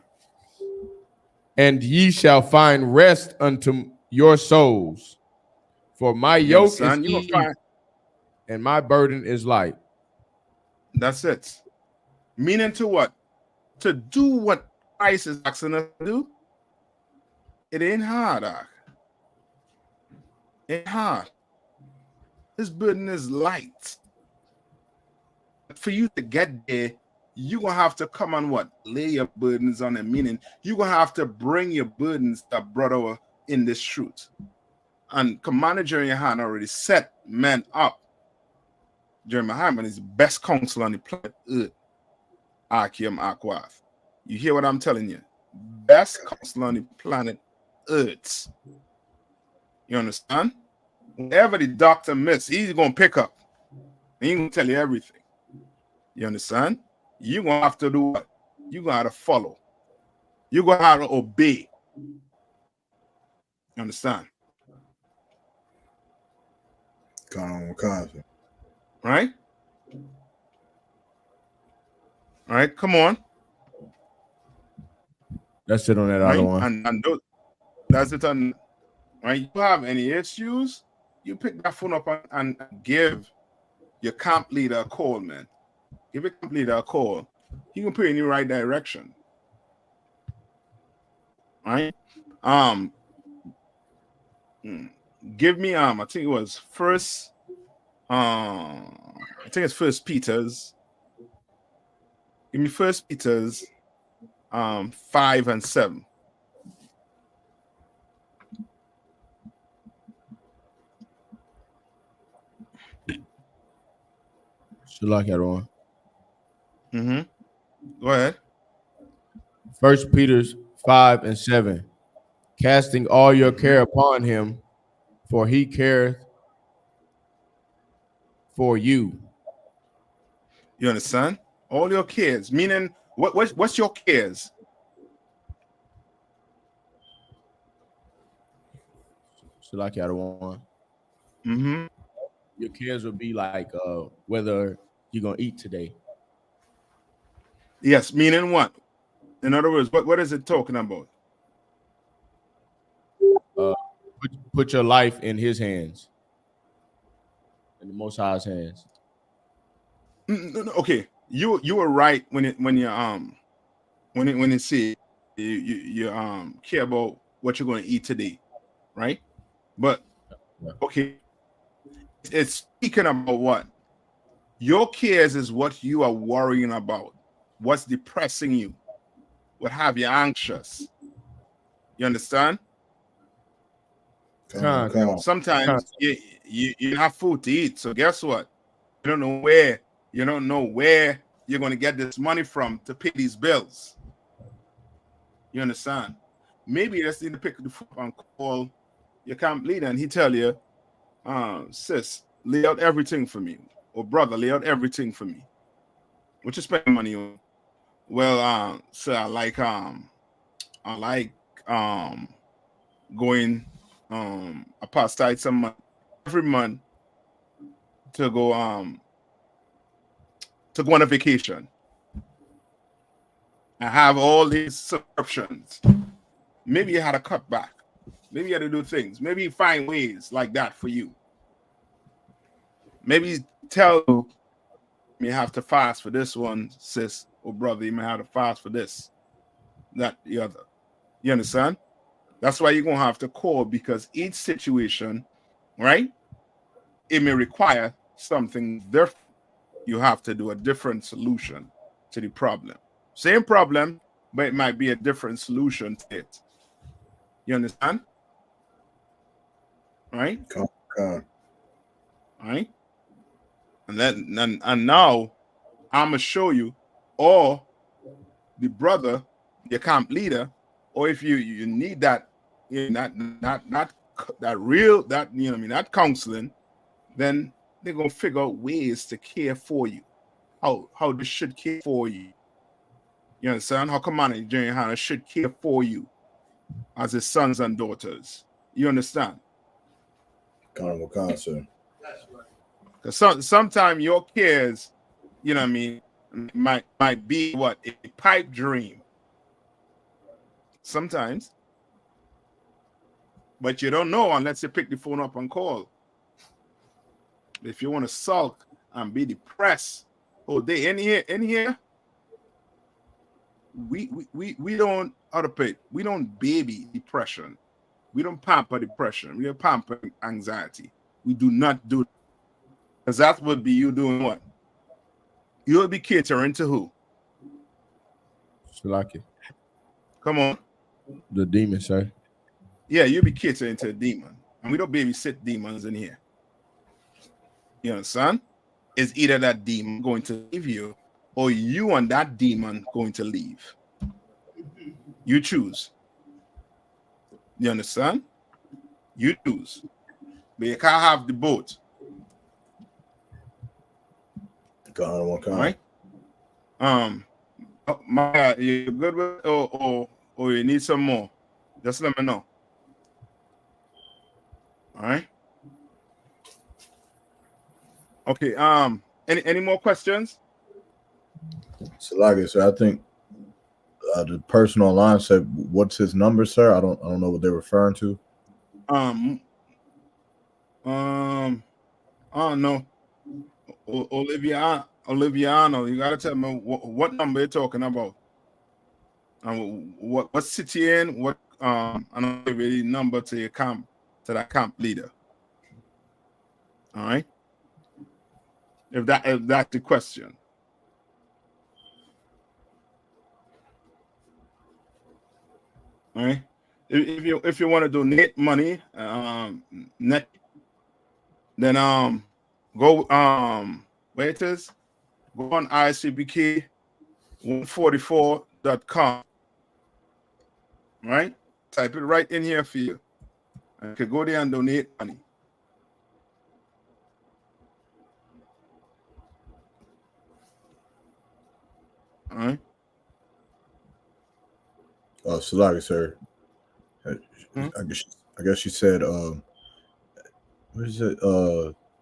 "And ye shall find rest unto your souls, for my yoke is easy and my burden is light." That's it. Meaning to what? To do what Christ is asking us to do. It ain't hard. It ain't hard. His burden is light. For you to get there, you're going to have to come on what? Lay your burdens on him. Meaning you're going to have to bring your burdens to brother in this truth. And Commander Jerry Yohanna already set men up. Jerry Muhammad is the best counselor on the planet Earth. Akim Akwath. You hear what I'm telling you? Best counselor on the planet Earth. You understand? Whatever the doctor missed, he's going to pick up. He's going to tell you everything. You understand? You're going to have to do what? You're going to have to follow. You're going to have to obey. You understand? Right? All right, come on. That's it on that Right? other one. And that's it. On, right? You have any issues, you pick that phone up and give your camp leader a call, man. Give your camp leader a call. He can put you in the right direction. Right? Give me I think it was first I think it's First Peter's. Give me First Peter's 5 and 7. Shalak everyone. Go ahead. 1 Peter 5 and 7. Casting all your care upon him, for he careth for you. You understand? All your cares. Meaning, what's your cares? Shalak everyone. Your cares would be like whether you're gonna eat today. Yes, meaning what? In other words, what is it talking about? Put your life in his hands, in the Most High's hands. Okay, you were right when you say you care about what you're going to eat today, right? But okay, it's speaking about what your cares is what you are worrying about, what's depressing you, what have you anxious. You understand? Sometimes you have food to eat, so guess what? You don't know where you're going to get this money from to pay these bills. You understand? Maybe you just need to pick the phone and call your camp leader and he tell you, sis, lay out everything for me, or brother, lay out everything for me. What you spend money on? Well, so I like going apostille some money every month to go on a vacation. I have all these subscriptions. Maybe you had to cut back. Maybe you had to do things. Maybe you find ways like that for you. Maybe tell you may have to fast for this one, sis or brother. You may have to fast for this, that, the other. You understand? That's why you're going to have to call, because each situation, right, it may require something different. You have to do a different solution to the problem. Same problem, but it might be a different solution to it. You understand? Right? Right? And now I'm gonna show you, or the brother, your camp leader, or if you need that, not that real, that that counseling, then they're gonna figure out ways to care for you. How they should care for you. You understand? How Commander Jerry Yohanna should care for you as his sons and daughters. You understand? Sir. Because sometimes your cares, might be what, a pipe dream. Sometimes. But you don't know unless you pick the phone up and call. If you want to sulk and be depressed all day, in here, we don't we don't baby depression. We don't pamper depression. We don't pamper anxiety. We do not do that. Because that would be you doing what? You'll be catering to who? Shalaki. Come on. The demon, sir. Yeah, you be catering to a demon. And we don't babysit demons in here. You understand? It's either that demon going to leave you or you and that demon going to leave. You choose. You understand? You choose. But you can't have the boat. God, one kind. Right? My, you good with or you need some more? Just let me know. All right. Okay. Any more questions? So like I said, I think the person online said, "What's his number, sir?" I don't know what they're referring to. I don't know. Oliviano, you gotta tell me what number you're talking about. What city in? What and I'll give you the number to your camp, to that camp leader. All right. If that's the question. All right. If you want to donate money, net, then go where it is, go on I.S.U.P.K 144.com. Right? Type it right in here for you. And you can go there and donate money. All right. So like I said, I guess she said, what is it?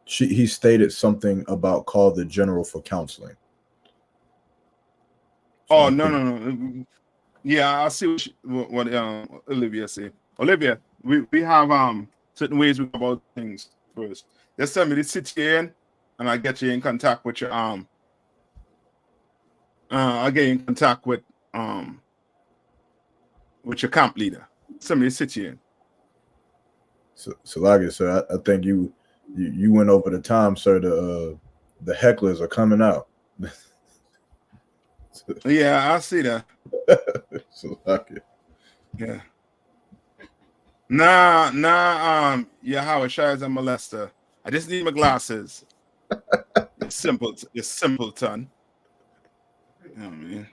He stated something about call the general for counseling. So Oh, no. Yeah, I see what Olivia said. Olivia, we have certain ways we go about things first. Just tell me the city in, and I get you in contact with your I get you in contact with your camp leader. Tell me the city in. So like I said, I think you went over the time, sir. The hecklers are coming out. Yeah, I see that. So like it. Yeah. Nah, yeah, Howard Shy is a molester. I just need my glasses. You're simpleton. You know what I mean?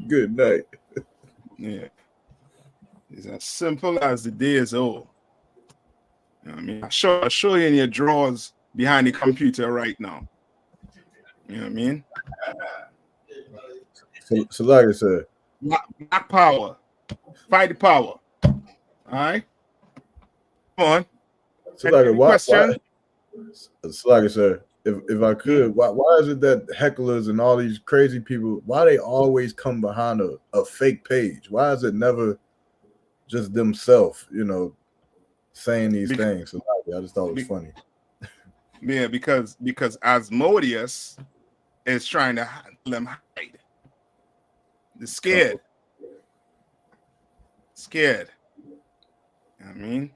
Good night. Yeah. It's as simple as the day is old. You know what I mean? I'll show you in your drawers behind the computer right now. You know what I mean? So like I said, Black power. Fight the power. All right? Come on. so like Any why question? so like I said, if I could, why is it that hecklers and all these crazy people, why they always come behind a fake page? Why is it never just themselves, saying these things? So I just thought it was funny. Yeah, because Asmodeus is trying to let them hide. They're scared. Scared. You know what I mean?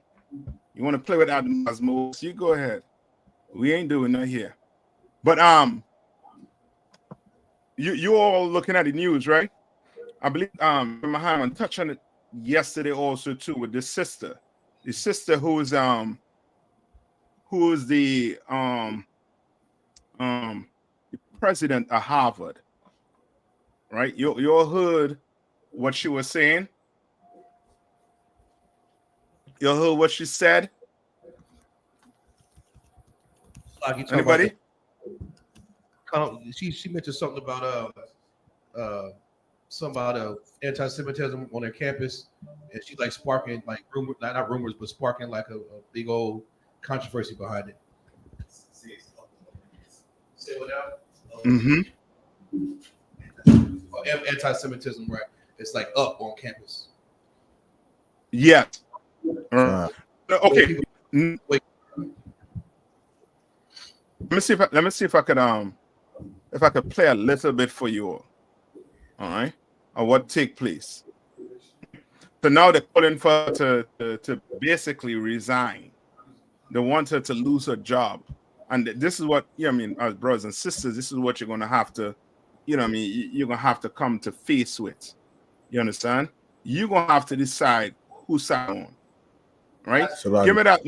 You want to play with Asmodeus, you go ahead. We ain't doing that here. But you all looking at the news, right? I believe Muhammad touched on it yesterday also too with this sister. The sister who is the president of Harvard, right? You all heard what she was saying? You all heard what she said? Like you talking Anybody? About she mentioned something about anti-Semitism on their campus, and she's like sparking like rumors, not rumors, but sparking like a big old controversy behind it. Say what now? Anti-Semitism, right? It's like up on campus. Yeah. Okay. Wait. Let me see if I could play a little bit for you all. All right. Or what take place. So now they're calling for her to basically resign. They want her to lose her job. And this is what, I mean, as brothers and sisters, this is what you're going to have to, I mean, you're going to have to come to face with. You understand? You're going to have to decide who side on. right? So Give me that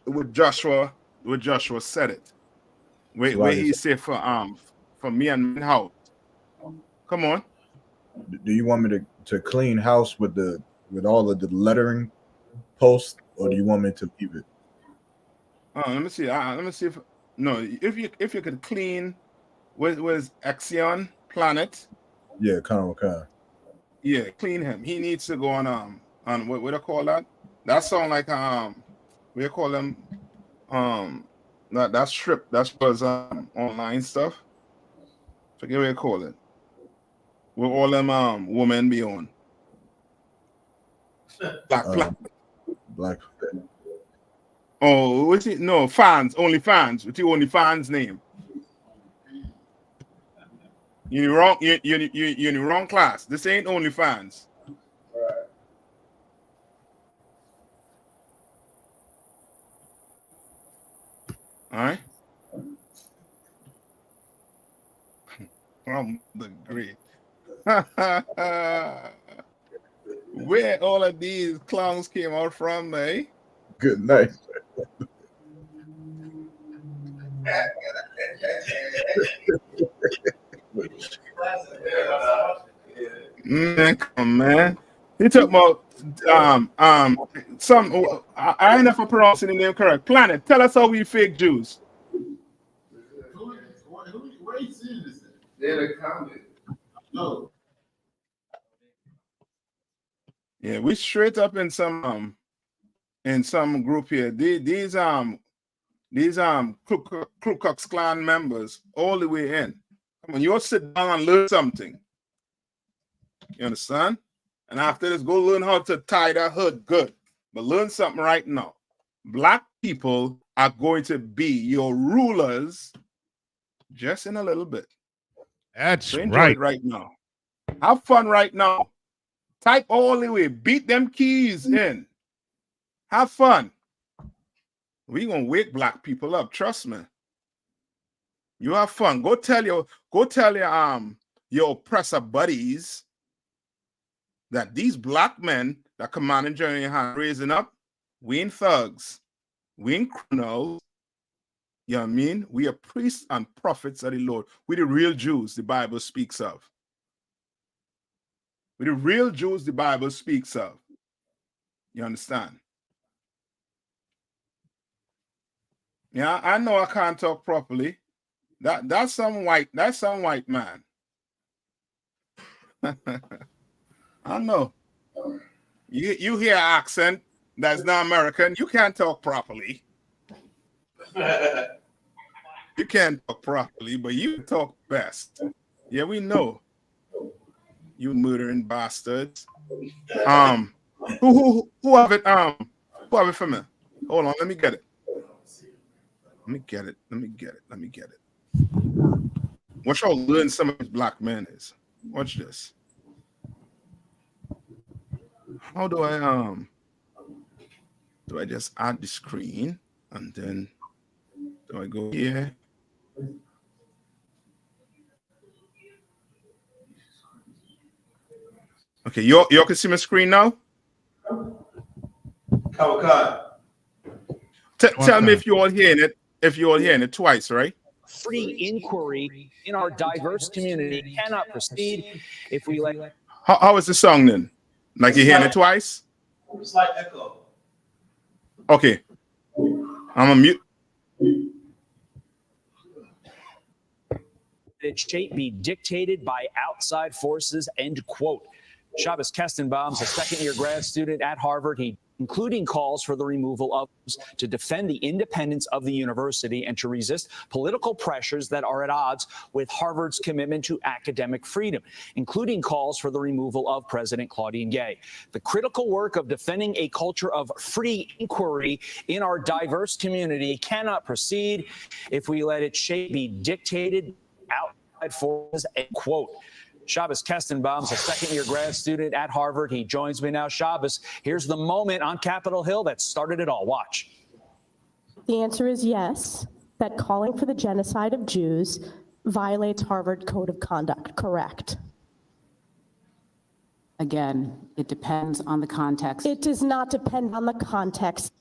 where Joshua said it. Where he said for me and my house. Come on. do you want me to clean house with all of the lettering posts, or do you want me to leave it? Let me see. Let me see if you could clean with Axion Planet. Yeah, kind. Yeah, clean him. He needs to go on what do I call that? That sound like what do you call them? That strip. That was online stuff. Forget what you call it. Where all them women be on. Black. Oh, what's it? No, fans, only fans. What's the only fans name? You're wrong. You're in the wrong class. This ain't only fans. All right. From the great. Where all of these clowns came out from, eh? Good night. Man, come on, man. He talking about some. I ain't never pronouncing the name correct. Planet. Tell us how we fake Jews. Where you see this? They're the comment. No. Yeah, we straight up in some group here. These Ku Klux Klan members all the way in. Come on, you all sit down and learn something. You understand? And after this, go learn how to tie that hood good. But learn something right now. Black people are going to be your rulers just in a little bit. That's so enjoy right. it right now. Have fun right now. Type all the way. Beat them keys in. Have fun. We're gonna wake black people up. Trust me. You have fun. Go tell your oppressor buddies that these black men that command and journey hand raising up, we ain't thugs. We ain't criminals. You know what I mean? We are priests and prophets of the Lord. We the real Jews the Bible speaks of. We the real Jews the Bible speaks of. You understand? Yeah, I know I can't talk properly. That's some white man. I know. You hear accent that's not American, you can't talk properly. You can't talk properly, but you talk best. Yeah, we know. You murdering bastards. Who have it? Who have it for me? Hold on, let me get it. Let me get it. Watch how learn some of these black men is. Watch this. How do I just add the screen and then do I go here? Okay, you can see my screen now? Tell me if you all hearing it, twice, right? Free inquiry in our diverse community cannot proceed if we let. How is the song then? Like you're hearing it twice? It's like echo. Okay. I'm gonna mute. It shape be dictated by outside forces, end quote. Shabbos Kestenbaum's a second-year grad student at Harvard. Including calls for the removal of to defend the independence of the university and to resist political pressures that are at odds with Harvard's commitment to academic freedom, including calls for the removal of President Claudine Gay. The critical work of defending a culture of free inquiry in our diverse community cannot proceed if we let its shape be dictated outside forces, end quote. Shabbos Kestenbaum's a second-year grad student at Harvard. He joins me now. Shabbos, here's the moment on Capitol Hill that started it all. Watch. The answer is yes, that calling for the genocide of Jews violates Harvard Code of Conduct. Correct. Again, it depends on the context. It does not depend on the context.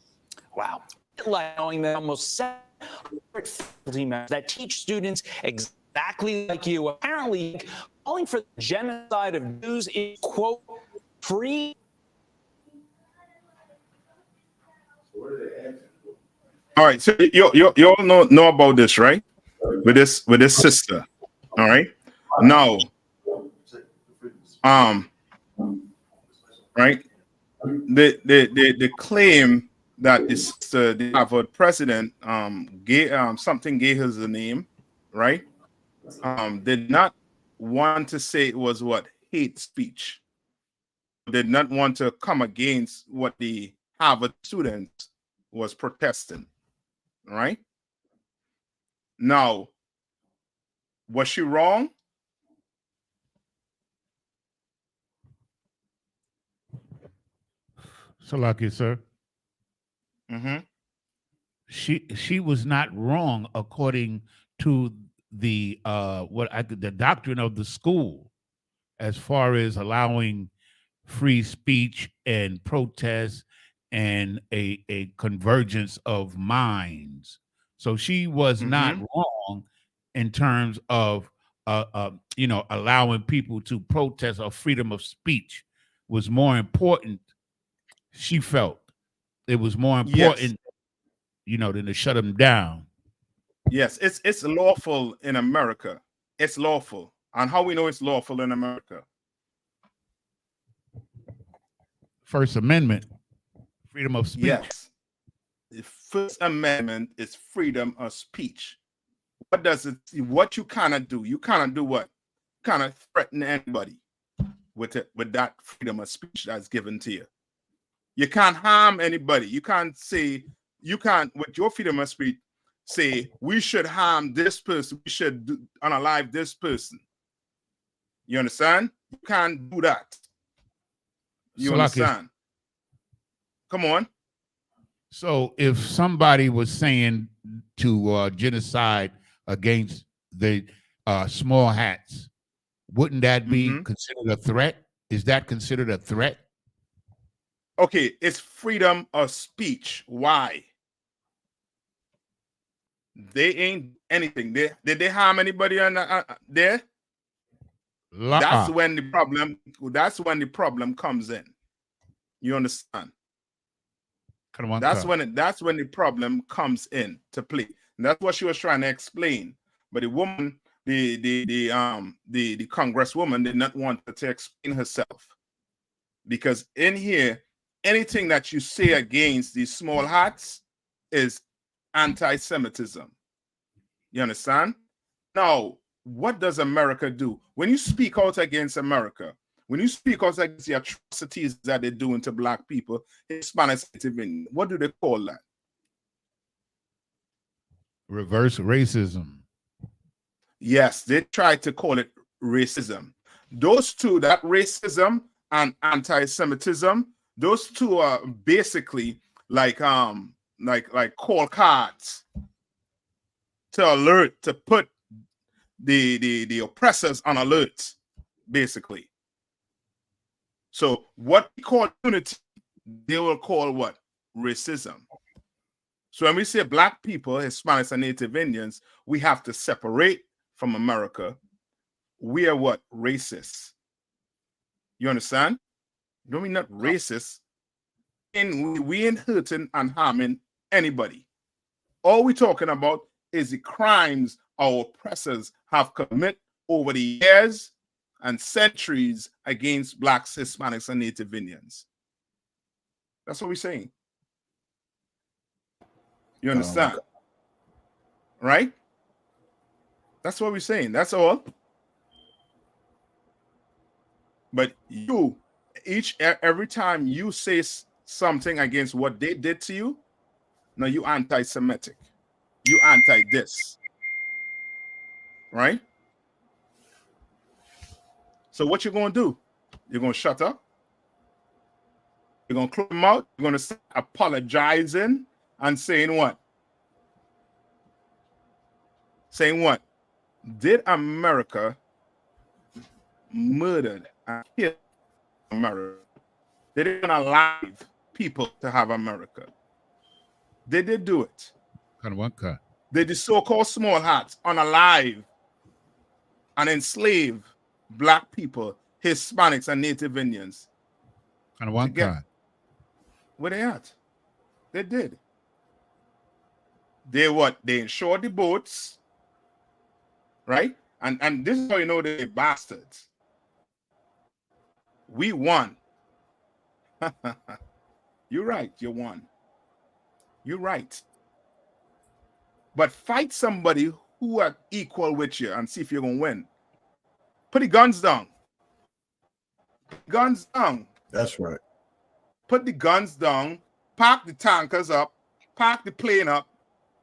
Wow. Like knowing that almost 700 faculty members that teach students exactly like you apparently calling for the genocide of Jews is, quote, free. All right, so you all know about this, right? With this sister. All right. Now, right? The claim that this the Harvard president gave something gave her the name, right? Did not want to say it was what hate speech. Did not want to come against what the Harvard students was protesting, right? Now, was she wrong? So lucky, sir. Mm-hmm. She was not wrong according to the the doctrine of the school, as far as allowing free speech and protest and a convergence of minds. So she was not wrong in terms of allowing people to protest, or freedom of speech was more important. She felt it was more important, than to shut them down. Yes, it's lawful in America. It's lawful. And how we know it's lawful in America? First Amendment, freedom of speech. Yes. The First Amendment is freedom of speech. What does it? What you cannot do? You cannot do what? You cannot threaten anybody with that freedom of speech that's given to you. You can't harm anybody. You can't say, you can't, with your freedom of speech, say we should harm this person. We should unalive this person. You understand? You can't do that. You understand? Come on. So if somebody was saying to genocide against the small hats, wouldn't that be considered a threat? Is that considered a threat? Okay, it's freedom of speech. Why? They ain't anything. Did they harm anybody on there? That's when the problem. That's when the problem comes in. You understand? That's when the problem comes in to play. And that's what she was trying to explain. But the woman, the congresswoman, did not want to explain herself, because in here, anything that you say against these small hats is anti-Semitism. You understand? Now, what does America do? When you speak out against America, when you speak out against the atrocities that they're doing to Black people, Hispanics, what do they call that? Reverse racism. Yes, they try to call it racism. Those two, that racism and anti-Semitism, those two are basically like call cards to alert, to put the oppressors on alert, basically. So what we call unity, they will call what? Racism. So when we say Black people, Hispanics, and Native Indians, we have to separate from America. We are what? Racists. You understand? Don't mean not racist. And we ain't hurting and harming anybody. All we're talking about is the crimes our oppressors have committed over the years and centuries against Blacks, Hispanics, and Native Indians. That's what we're saying. You understand? Right? That's what we're saying. That's all. But you, every time you say something against what they did to you, now you anti-Semitic. You anti this. Right? So what you're going to do? You're going to shut up. You're going to close them out. You're going to start apologizing and saying what? Saying what? Did America murder and kill America. They didn't allow people to have America. They did do it. They the so-called small hats unalive and enslave black people, Hispanics, and Native Indians. Where they at? They did. They what? They insured the boats, right? And this is how you know they're bastards. We won. You're right. You won. You're right. But fight somebody who are equal with you and see if you're going to win. Put the guns down. Guns down. That's right. Put the guns down. Park the tankers up. Park the plane up.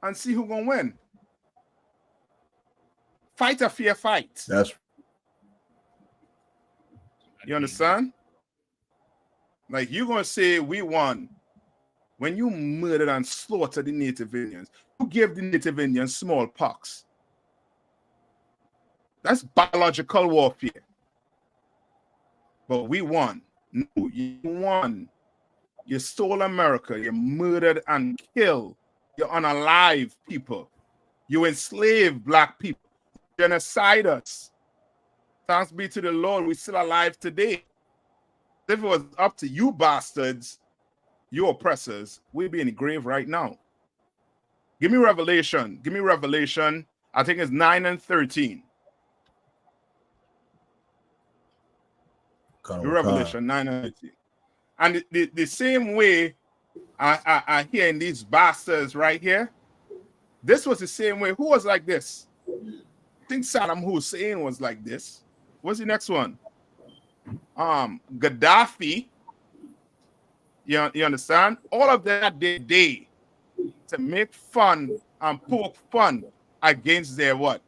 And see who's going to win. Fight a fair fight. That's You understand? Like you're going to say we won when you murdered and slaughtered the Native Indians. You gave the Native Indians smallpox. That's biological warfare. But we won. No, you won. You stole America. You murdered and killed. You unalive people. You enslaved black people. Genocide us. Thanks be to the Lord, we're still alive today. If it was up to you bastards, you oppressors, we'd be in the grave right now. Give me Revelation. Give me Revelation. I think it's 9 and 13. Revelation 9 and 13. And the same way I hear in these bastards right here, this was the same way. Who was like this? I think Saddam Hussein was like this. What's the next one? Gaddafi. You understand? All of that they to make fun and poke fun against their what?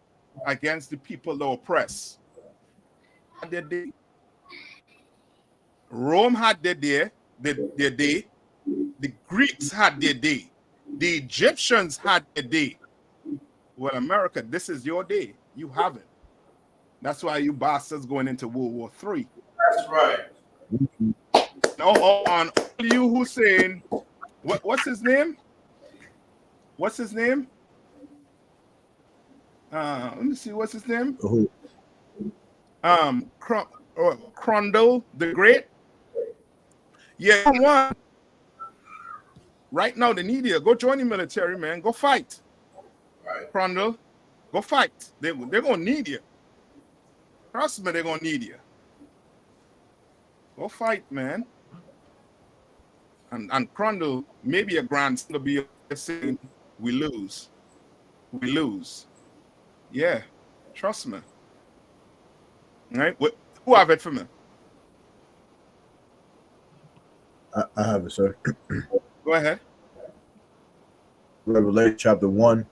Against the people that oppress. Their day. Rome had their day. Their day. The Greeks had their day. The Egyptians had their day. Well, America, this is your day. You have it. That's why you bastards going into World War III. That's right. Now, on you who saying, what's his name? What's his name? Let me see. What's his name? Crondell the Great. Yeah, one. Right now, they need you. Go join the military, man. Go fight. Right. Crondell, go fight. They're gonna need you. Trust me, they're gonna need you. Go fight, man. And Crondell, maybe a grandson will be saying, we lose. We lose. Yeah, trust me. All right? Who have it for me? I have it, sir. Go ahead. Revelation chapter 1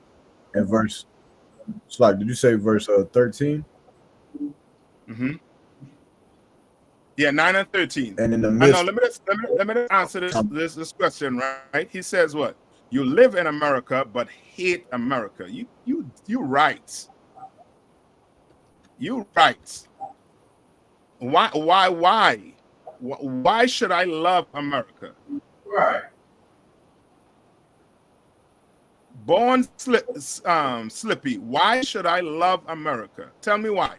and verse. Did you say verse 13? Mm-hmm. Yeah, 9 and 13. And in the midst, let me answer this question, right? He says what? You live in America but hate America. You right. You right. Why should I love America? Right. Born Slippy. Why should I love America? Tell me why.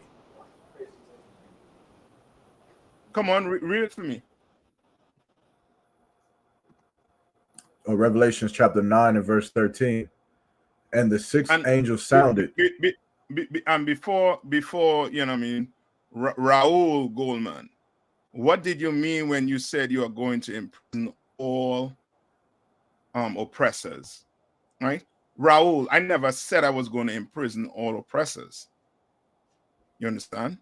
Come on, read it for me. Revelation chapter 9 and verse 13. And the sixth angel sounded. And before you know what I mean, Raul Goldman, what did you mean when you said you are going to imprison all oppressors? Right? Raul, I never said I was going to imprison all oppressors. You understand?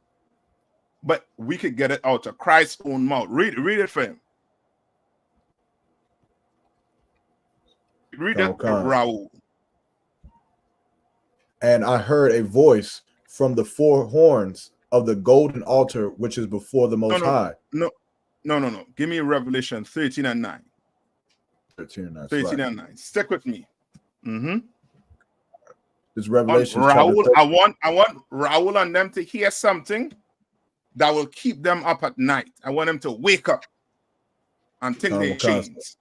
But we could get it out of Christ's own mouth. Read it for him. Read it, Raul. And I heard a voice from the four horns of the golden altar, which is before the Most High. No. Give me Revelation 13 and 9. 13 and 9. 13 and 9. Stick with me. Mm-hmm. This Revelation. Raul, I want Raul and them to hear something that will keep them up at night. I want them to wake up and think they're chains.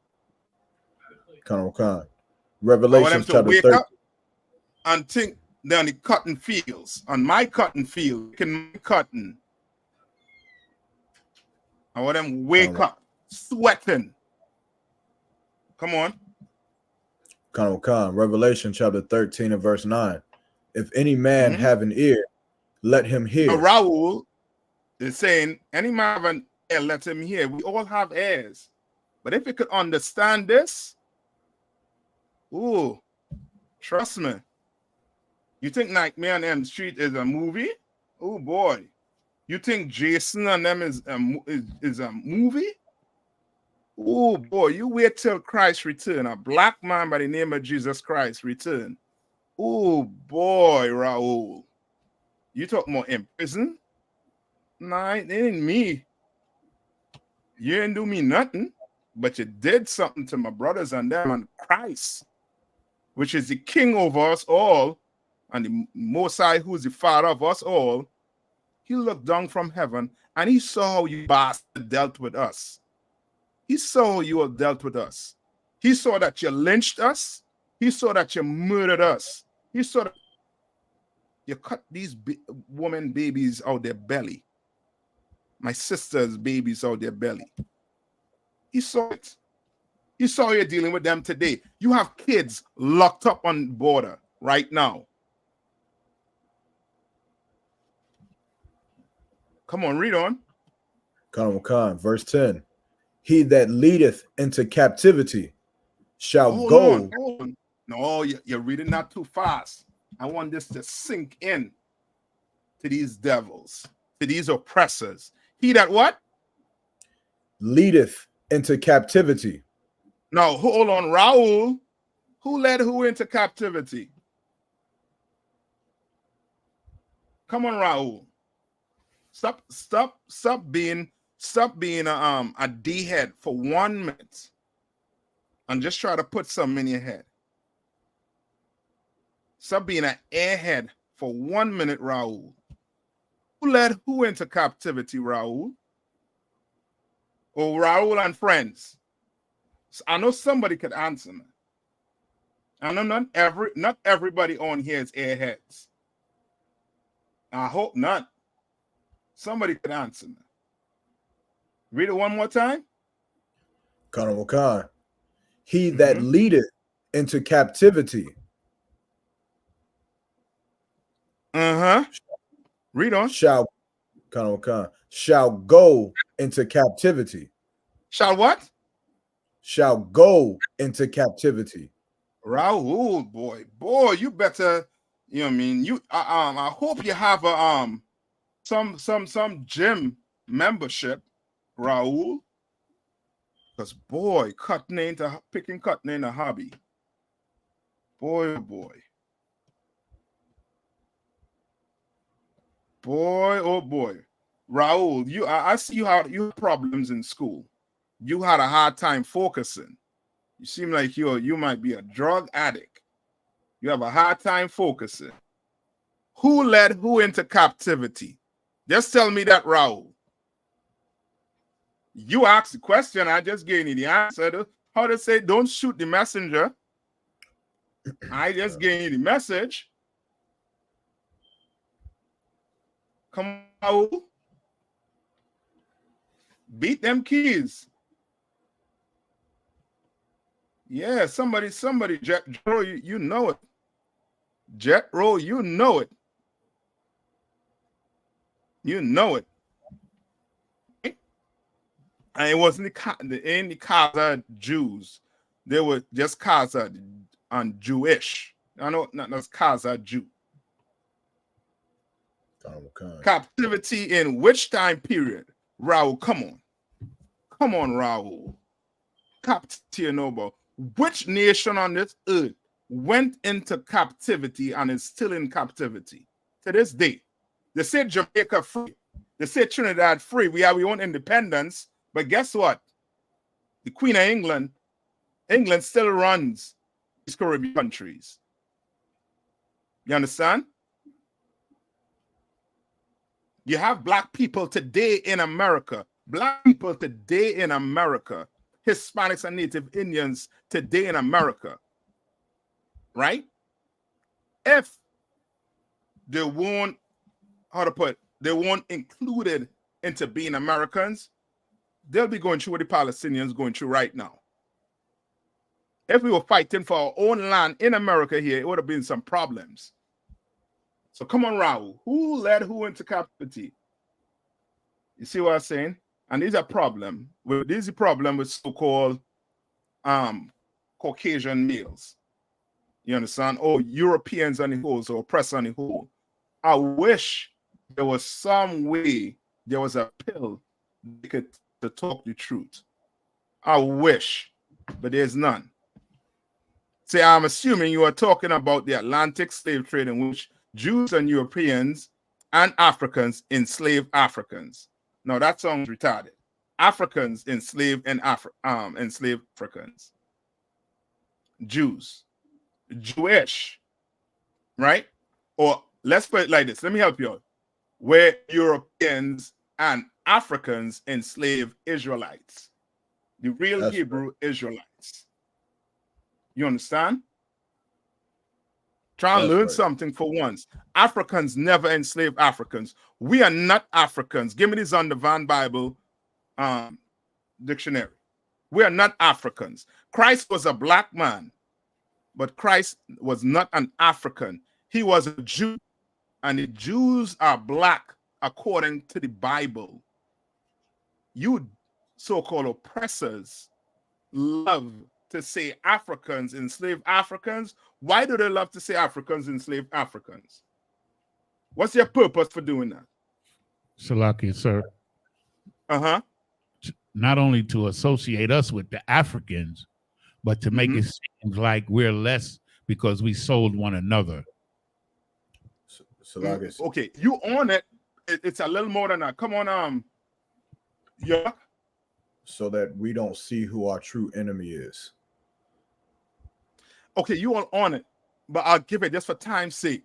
I want them Revelations to chapter wake 13. up and think they're on the cotton fields, on my cotton field, picking my cotton. I want them wake up, sweating. Come on. Revelation chapter 13 and verse 9. If any man have an ear, let him hear. Raul is saying, any man have an ear, let him hear. We all have ears. But if you could understand this, ooh, trust me. You think Nightmare on Elm Street is a movie? Oh boy. You think Jason and them is a movie? Oh boy, you wait till Christ return. A black man by the name of Jesus Christ return. Oh boy, Raul. You talk more in prison? Nah, it ain't me. You ain't do me nothing, but you did something to my brothers and them and Christ, which is the king over us all, and the Most High, who's the father of us all. He looked down from heaven and he saw how you bastard dealt with us. He saw how you all dealt with us. He saw that you lynched us. He saw that you murdered us. He saw that you cut these women babies out their belly. My sister's babies out their belly. He saw it. He saw you're dealing with them today. You have kids locked up on the border right now. Come on, read on. Verse 10. He that leadeth into captivity shall Hold go. on. No, you're reading that too fast. I want this to sink in to these devils, to these oppressors. He that what? Leadeth into captivity. Now, hold on, Raul. Who led who into captivity? Come on, Raul. Stop being a D-head for 1 minute. And just try to put something in your head. Stop being an airhead for 1 minute, Raul. Who led who into captivity, Raul? Oh, Raul and friends. I know somebody could answer me. I know not everybody on here is airheads. I hope not. Somebody could answer me. Read it one more time. He that leadeth into captivity. Read on. Shall go into captivity. Shall what? Shall go into captivity. Raul, boy, you better. You know what I mean? You I hope you have a some gym membership, Raul. Because boy, picking cotton ain't a hobby. Boy, oh boy. Boy, oh boy. Raul, I see you have problems in school. You had a hard time focusing. You seem like you might be a drug addict. You have a hard time focusing. Who led who into captivity? Just tell me that, Raul. You asked the question, I just gave you the answer. How to say, don't shoot the messenger. I just gave you the message. Come on, Raul. Beat them keys. Yeah, somebody, Jet Row, you know it. Jet Row, you know it. You know it. And it wasn't the Kazakh Jews. They were just Kazakh and Jewish. I know that's Kazakh Jew. Captivity in which time period? Raul, come on. Come on, Raul. Captivity in Obo. Which nation on this earth went into captivity and is still in captivity to this day? They say Jamaica free. They say Trinidad free. We have our own independence. But guess what? The Queen of England still runs these Caribbean countries. You understand? You have black people today in America. Black people today in America. Hispanics and Native Indians today in America. Right? If they won't, how to put, they won't included into being Americans, they'll be going through what the Palestinians going through right now. If we were fighting for our own land in America here, it would have been some problems. So come on, Raul. Who led who into captivity? You see what I'm saying? And these are problem. This is a problem with so-called Caucasian males. You understand? Or Europeans on the whole, or oppressed on the whole. I wish there was some way, there was a pill they could to talk the truth. I wish, but there's none. See, I'm assuming you are talking about the Atlantic slave trade in which Jews and Europeans and Africans enslaved Africans. Now that sounds retarded. Africans enslaved enslaved Africans. Jews. Jewish. Right? Or let's put it like this. Let me help you out. Where Europeans and Africans enslaved Israelites. The real Hebrew Israelites. You understand? Try and learn something for once. Africans never enslaved Africans. We are not Africans. Give me this on the Van Bible dictionary. We are not Africans. Christ was a black man, but Christ was not an African. He was a Jew, and the Jews are black according to the Bible. You so-called oppressors love to say Africans enslaved Africans. Why do they love to say Africans enslaved Africans? What's your purpose for doing that? Salaki, sir. Uh-huh. Not only to associate us with the Africans, but to make it seem like we're less because we sold one another. Okay, you own it. It's a little more than that. Come on, yeah. So that we don't see who our true enemy is. Okay, you all on it, but I'll give it just for time's sake.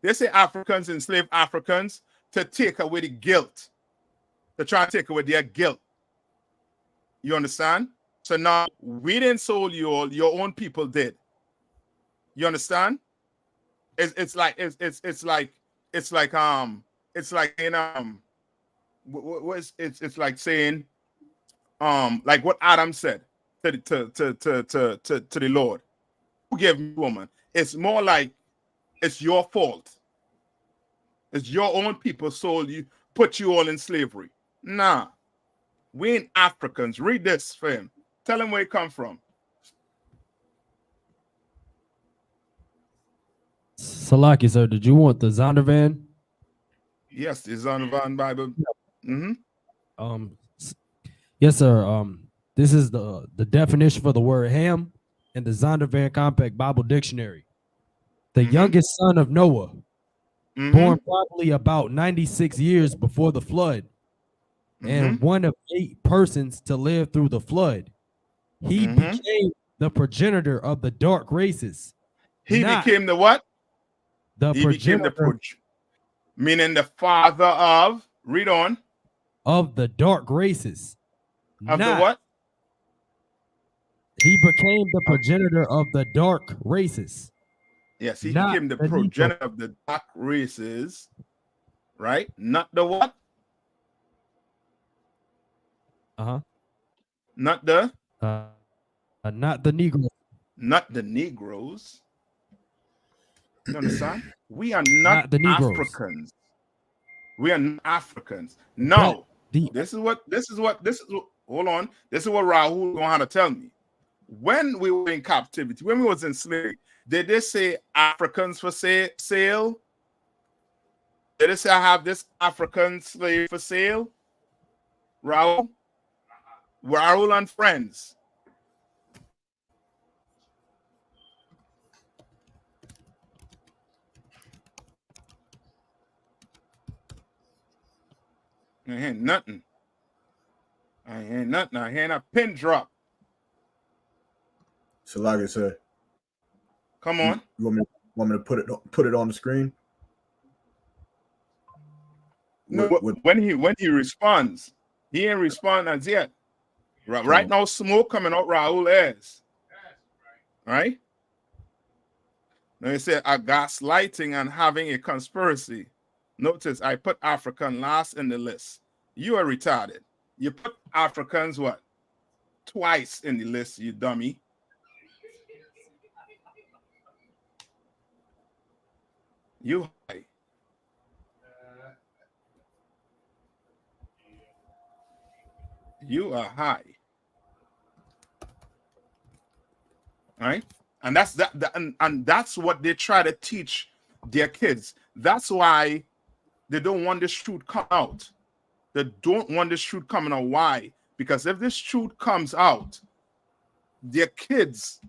They say Africans enslaved Africans to take away the guilt, to try and take away their guilt. You understand? So now we didn't sold you all; your own people did. You understand? It's like in it's like saying like what Adam said to the Lord. Who gave me woman? It's more like it's your fault. It's your own people sold you, put you all in slavery. Nah, we ain't Africans. Read this for him. Tell him where he come from. Salaki, sir, did you want the Zondervan? Yes, the Zondervan Bible. Yes, sir. This is the definition for the word ham in the Zondervan Compact Bible Dictionary. The youngest son of Noah, born probably about 96 years before the flood, and one of 8 persons to live through the flood. He became the progenitor of the dark races. He became the what? He became the meaning the father of, read on. Of the dark races. Of the what? He became the progenitor of the dark races. Yes, he became the progenitor of the dark races, right? Not the what? Not the? Not the Negroes. Not the Negroes. You understand? We are not the Negroes. Africans. We are not Africans. No. This is what hold on. This is what Rahul gonna have to tell me. When we were in captivity, when we was in slavery, did they say Africans for sale? Did they say I have this African slave for sale? Rahul and friends. I ain't nothing. I ain't nothing. I ain't a pin drop. So like I said, come on. You want me to put it on the screen? when he responds, he ain't respond as yet. Right now, smoke coming out Raul is. Right? Now he said a gaslighting and having a conspiracy. Notice I put African last in the list. You are retarded. You put Africans what? Twice in the list, you dummy. You high. You are high. Right? And that's and that's what they try to teach their kids. That's why they don't want this truth come out. They don't want this truth coming out. Why? Because if this truth comes out, their kids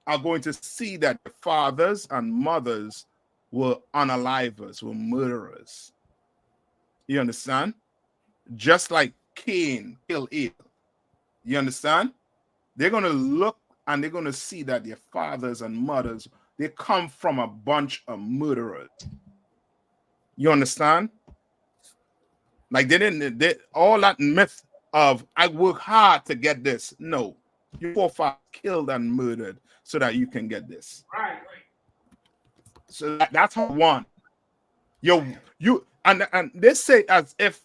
are going to see that the fathers and mothers were unalivers, were murderers. You understand? Just like Cain killed Abel. You understand? They're going to look and they're going to see that their fathers and mothers, they come from a bunch of murderers. You understand? Like all that myth of I work hard to get this. No, your forefathers killed and murdered so that you can get this. Right. So that's how one. You and they say as if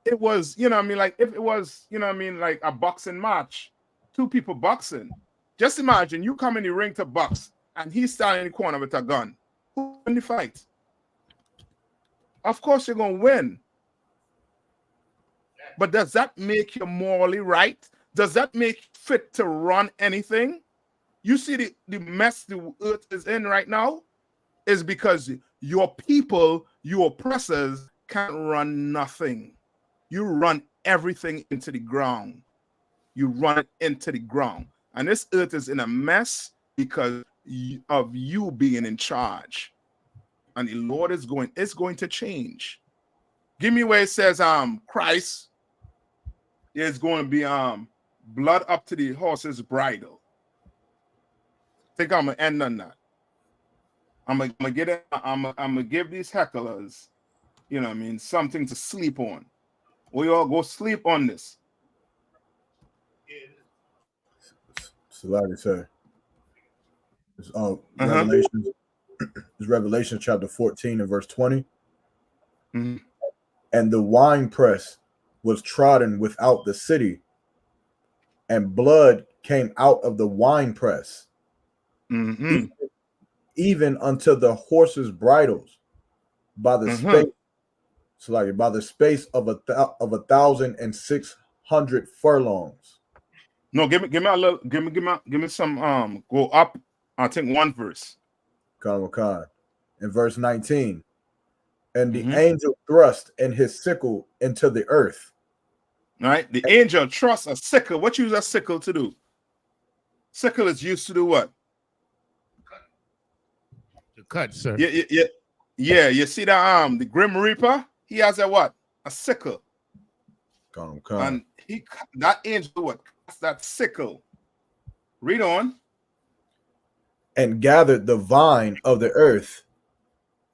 it was, you know what I mean, like if it was, you know what I mean, like a boxing match, two people boxing. Just imagine you come in the ring to box and he's standing in the corner with a gun. Who win the fight? Of course you're gonna win. But does that make you morally right? Does that make you fit to run anything? You see the mess the earth is in right now is because your people, your oppressors can't run nothing. You run everything into the ground. You run it into the ground. And this earth is in a mess because of you being in charge. And the Lord is going to change. Give me where it says Christ is going to be blood up to the horse's bridle. I think I'm gonna end on that. I'm gonna give these hecklers, you know what I mean, something to sleep on. We all go sleep on this. So like I said, it's Revelation. It's Revelation chapter 14 and verse 20. Mm-hmm. And the winepress was trodden without the city, and blood came out of the winepress, even unto the horses' bridles, by the space, so like by the space of 1,600 furlongs. No, give me some go up. I think one verse. In verse 19. And the angel thrust in his sickle into the earth. All right. The angel thrusts a sickle. What you use a sickle to do? Sickle is used to do what? To cut, sir. Yeah. You see that the Grim Reaper? He has a what? A sickle. And that angel what? That sickle. Read on. And gathered the vine of the earth,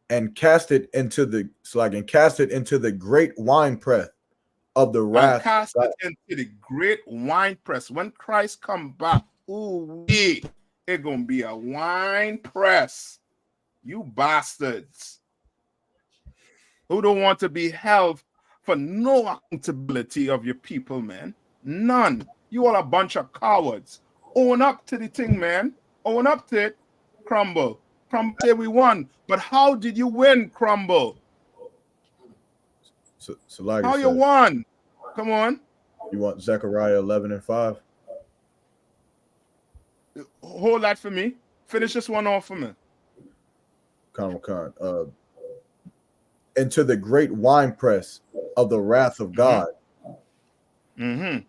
and cast it into the great winepress of the wrath. And cast it into the great winepress. When Christ come back, it's gonna be a wine press. You bastards who don't want to be held for no accountability of your people, man. None. You all a bunch of cowards. Own up to the thing, man. Own up to it. Crumble. Say we won. But how did you win, Crumble? So like how you won? Come on. You want Zechariah 11 and 5? Hold that for me. Finish this one off for me. Into the great winepress of the wrath of God. 20.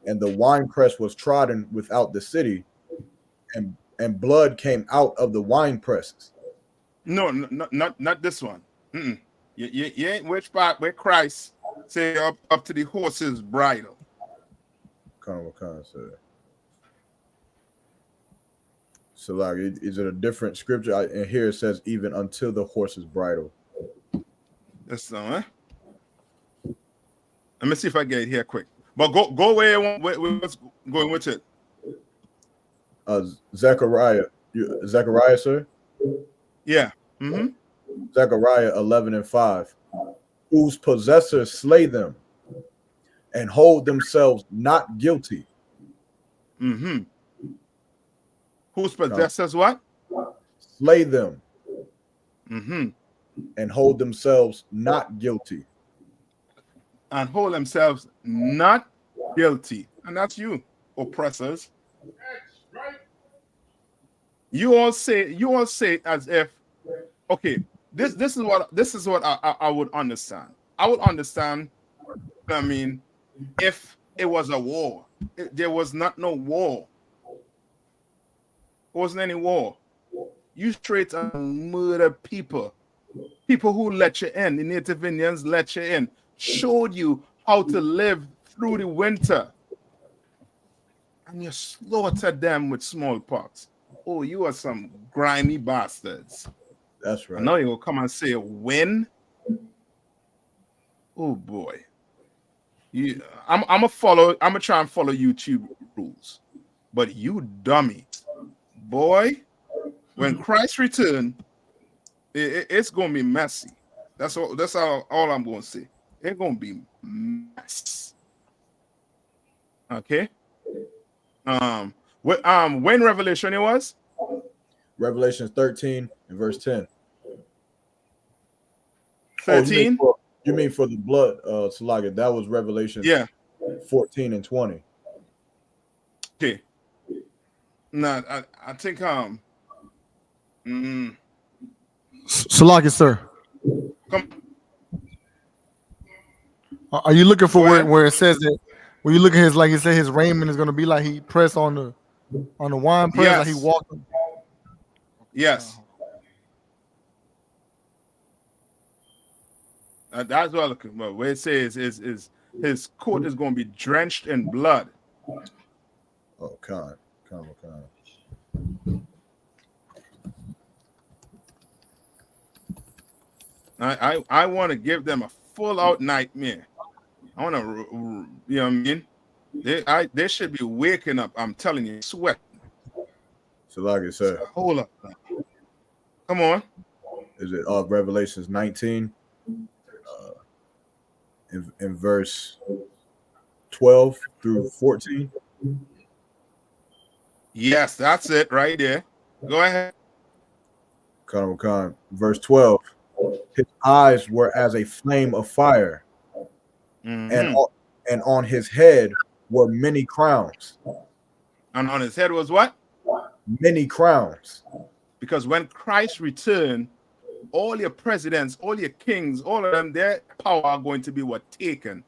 And the winepress was trodden without the city, and blood came out of the wine presses. No, not this one. You ain't which part where Christ say up to the horse's bridle. So like, is it a different scripture? And here it says even until the horse's bridle. That's so, huh? Let me see if I get it here quick. But go where what's going with it. Zechariah, Zechariah, sir. Yeah. Zechariah 11:5. Whose possessors slay them and hold themselves not guilty. Whose possessors what? Slay them. And hold themselves not guilty. And hold themselves not guilty. And that's you, oppressors. You all say it as if, okay, this is what I would understand. I would understand, I mean, if it was a war. There was not no war. There wasn't any war. You straight murder people. People who let you in, the Native Indians let you in, showed you how to live through the winter. And you slaughtered them with smallpox. Oh, you are some grimy bastards. That's right. And now you will come and say when? Oh boy. I'm gonna try and follow YouTube rules. But you dummy. Boy, when Christ return, it's gonna be messy. That's all I'm gonna say. It's gonna be mess. Okay. When Revelation it was? Revelation 13 and verse 10. 13? Oh, you mean for the blood, Salaga? That was Revelation 14 and 20. Okay. No, I think Salaga, sir. Come. Are you looking for where it says that when you look at his, like he said, his raiment is going to be like he pressed on the wine press, like he walked? Yes. That's what I'm looking for. Where it says is his coat is going to be drenched in blood. Oh, God. I want to give them a full out nightmare. I want to, you know what I mean? They should be waking up. I'm telling you, sweating. Salaga, sir. Hold up. Come on. Is it Revelations 19 in verse 12 through 14? Yes, that's it right there. Go ahead. Khan. Verse 12. His eyes were as a flame of fire, and on his head were many crowns. And on his head was what? Many crowns. Because when Christ returned, all your presidents, all your kings, all of them, their power are going to be taken.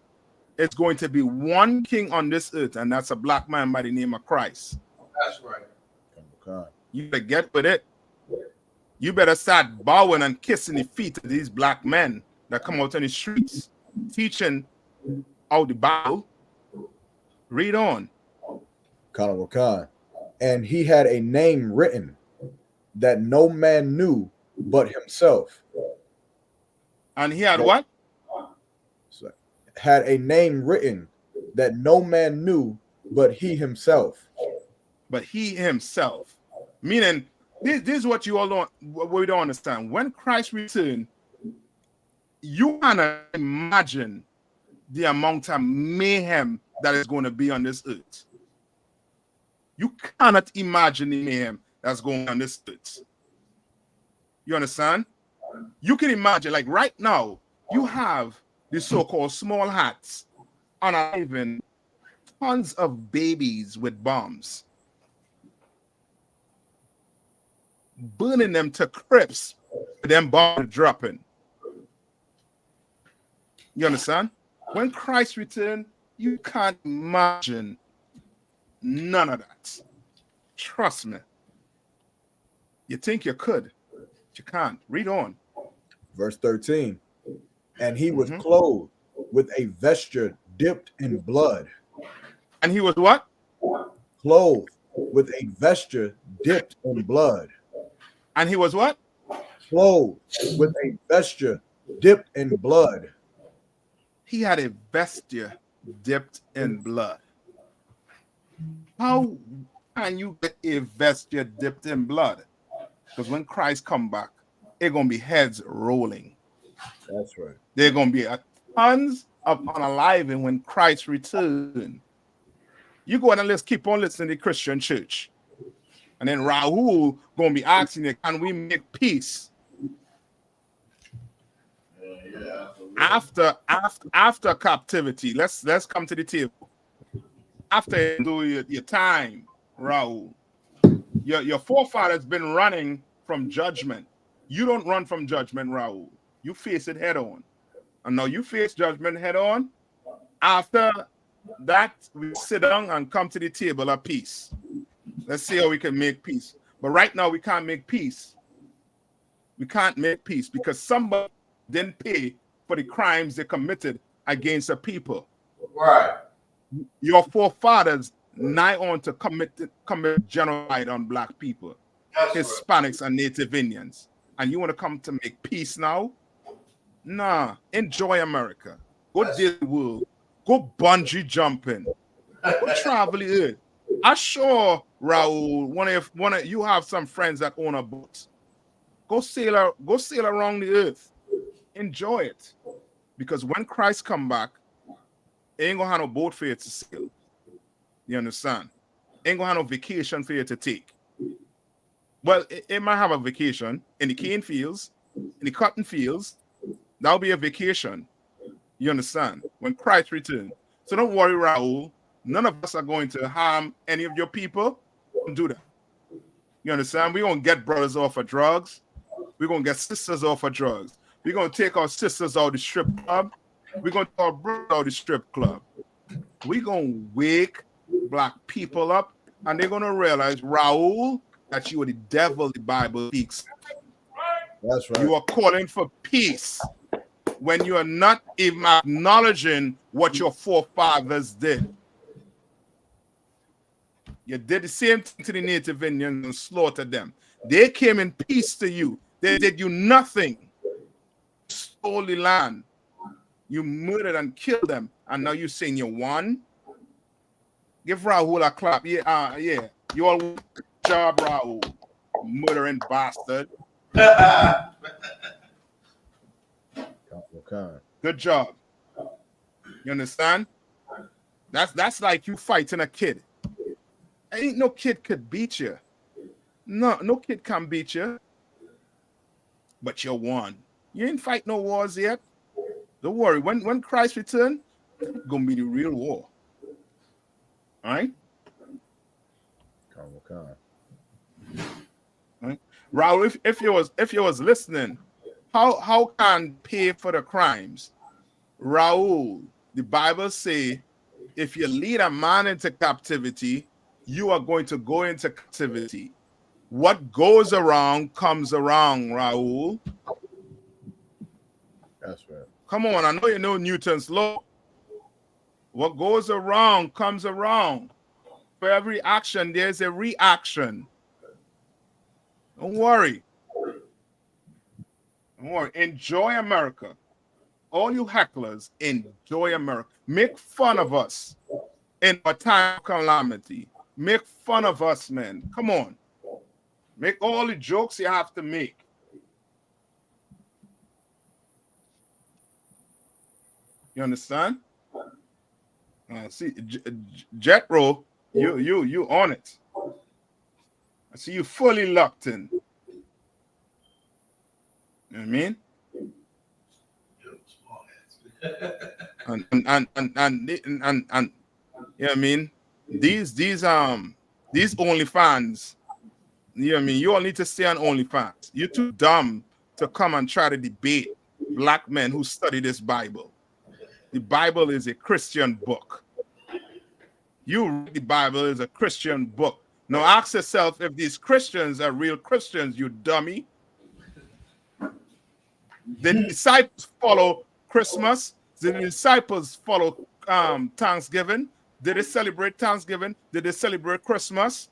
It's going to be one king on this earth, and that's a black man by the name of Christ. That's right. You better get with it. You better start bowing and kissing the feet of these black men that come out on the streets, teaching out the Bible. Read on. Khan. And he had a name written that no man knew but himself. And he had what? Had a name written that no man knew but he himself. But he himself. Meaning, this is what you all don't, what we don't understand. When Christ returned, you cannot imagine the amount of mayhem that is going to be on this earth. You cannot imagine the mayhem that's going on this earth. You understand? You can imagine, like right now, you have the so-called small hats unaliving tons of babies with bombs, burning them to crisp, them bombs dropping. You understand? When Christ returned, you can't imagine none of that. Trust me. You think you could, but you can't. Read on. Verse 13. And he was clothed with a vesture dipped in blood. And he was what? Clothed with a vesture dipped in blood. And he was what? Clothed with a vesture dipped in blood. he had a vesture dipped in blood. How can you get a vesture dipped in blood? Because when Christ come back, it's going to be heads rolling. That's right. There are going to be tons of unaliving when Christ returns. You go and let's keep on listening to the Christian church. And then Rahul going to be asking you, can we make peace? After captivity, let's come to the table. After you do your time, Rahul, your forefathers been running from judgment. You don't run from judgment, Rahul. You face it head on. And now you face judgment head on. After that, we sit down and come to the table of peace. Let's see how we can make peace. But right now, we can't make peace. We can't make peace because somebody didn't pay for the crimes they committed against the people. Right. Your forefathers nigh on to commit genocide on black people, Hispanics and Native Indians. And you want to come to make peace now? Nah, enjoy America. Go deal the world. Go bungee jumping. Go travel the earth. I'm sure, Rahul, one of you have some friends that own a boat. Go sail around the earth. Enjoy it. Because when Christ come back, ain't gonna have no boat for you to sail. You understand? Ain't gonna have no vacation for you to take. Well, it might have a vacation in the cane fields, in the cotton fields. That'll be a vacation. You understand? When Christ returns. So don't worry, Rahul. None of us are going to harm any of your people. Don't do that. You understand? We're going to get brothers off of drugs. We're going to get sisters off of drugs. We're going to take our sisters out of the strip club. We're going to take our brothers out of the strip club. We're going to wake black people up, and they're going to realize, Rahul, that you are the devil the Bible speaks. That's right. You are calling for peace when you are not even acknowledging what your forefathers did. You did the same thing to the Native Indians and slaughtered them. They came in peace to you. They did you nothing. Stole the land. You murdered and killed them. And now you're saying you won? Give Rahul a clap. Yeah, yeah. You all good job, Rahul. Murdering bastard. Good job. You understand? That's like you fighting a kid. Ain't no kid could beat you. No kid can beat you. But you won. You ain't fight no wars yet. Don't worry. When Christ return, it's gonna be the real war. All right? All right? Raul, if you was listening, how can pay for the crimes? Raul, the Bible say, if you lead a man into captivity, you are going to go into captivity. What goes around comes around, Raul. That's right. Come on, I know you know Newton's law. What goes around comes around. For every action, there's a reaction. Don't worry. Don't worry. Enjoy America. All you hecklers, enjoy America. Make fun of us in a time of calamity. Make fun of us, man. Come on. Make all the jokes you have to make. You understand? See, Jethro, you on it. I see you fully locked in. You know what I mean? And you know what I mean? These OnlyFans, you know what I mean? You all need to stay on OnlyFans. You're too dumb to come and try to debate black men who study this Bible. The Bible is a Christian book. You read the Bible is a Christian book. Now ask yourself if these Christians are real Christians, you dummy. The disciples follow Christmas. The disciples follow Thanksgiving. Did they celebrate Thanksgiving? Did they celebrate Christmas?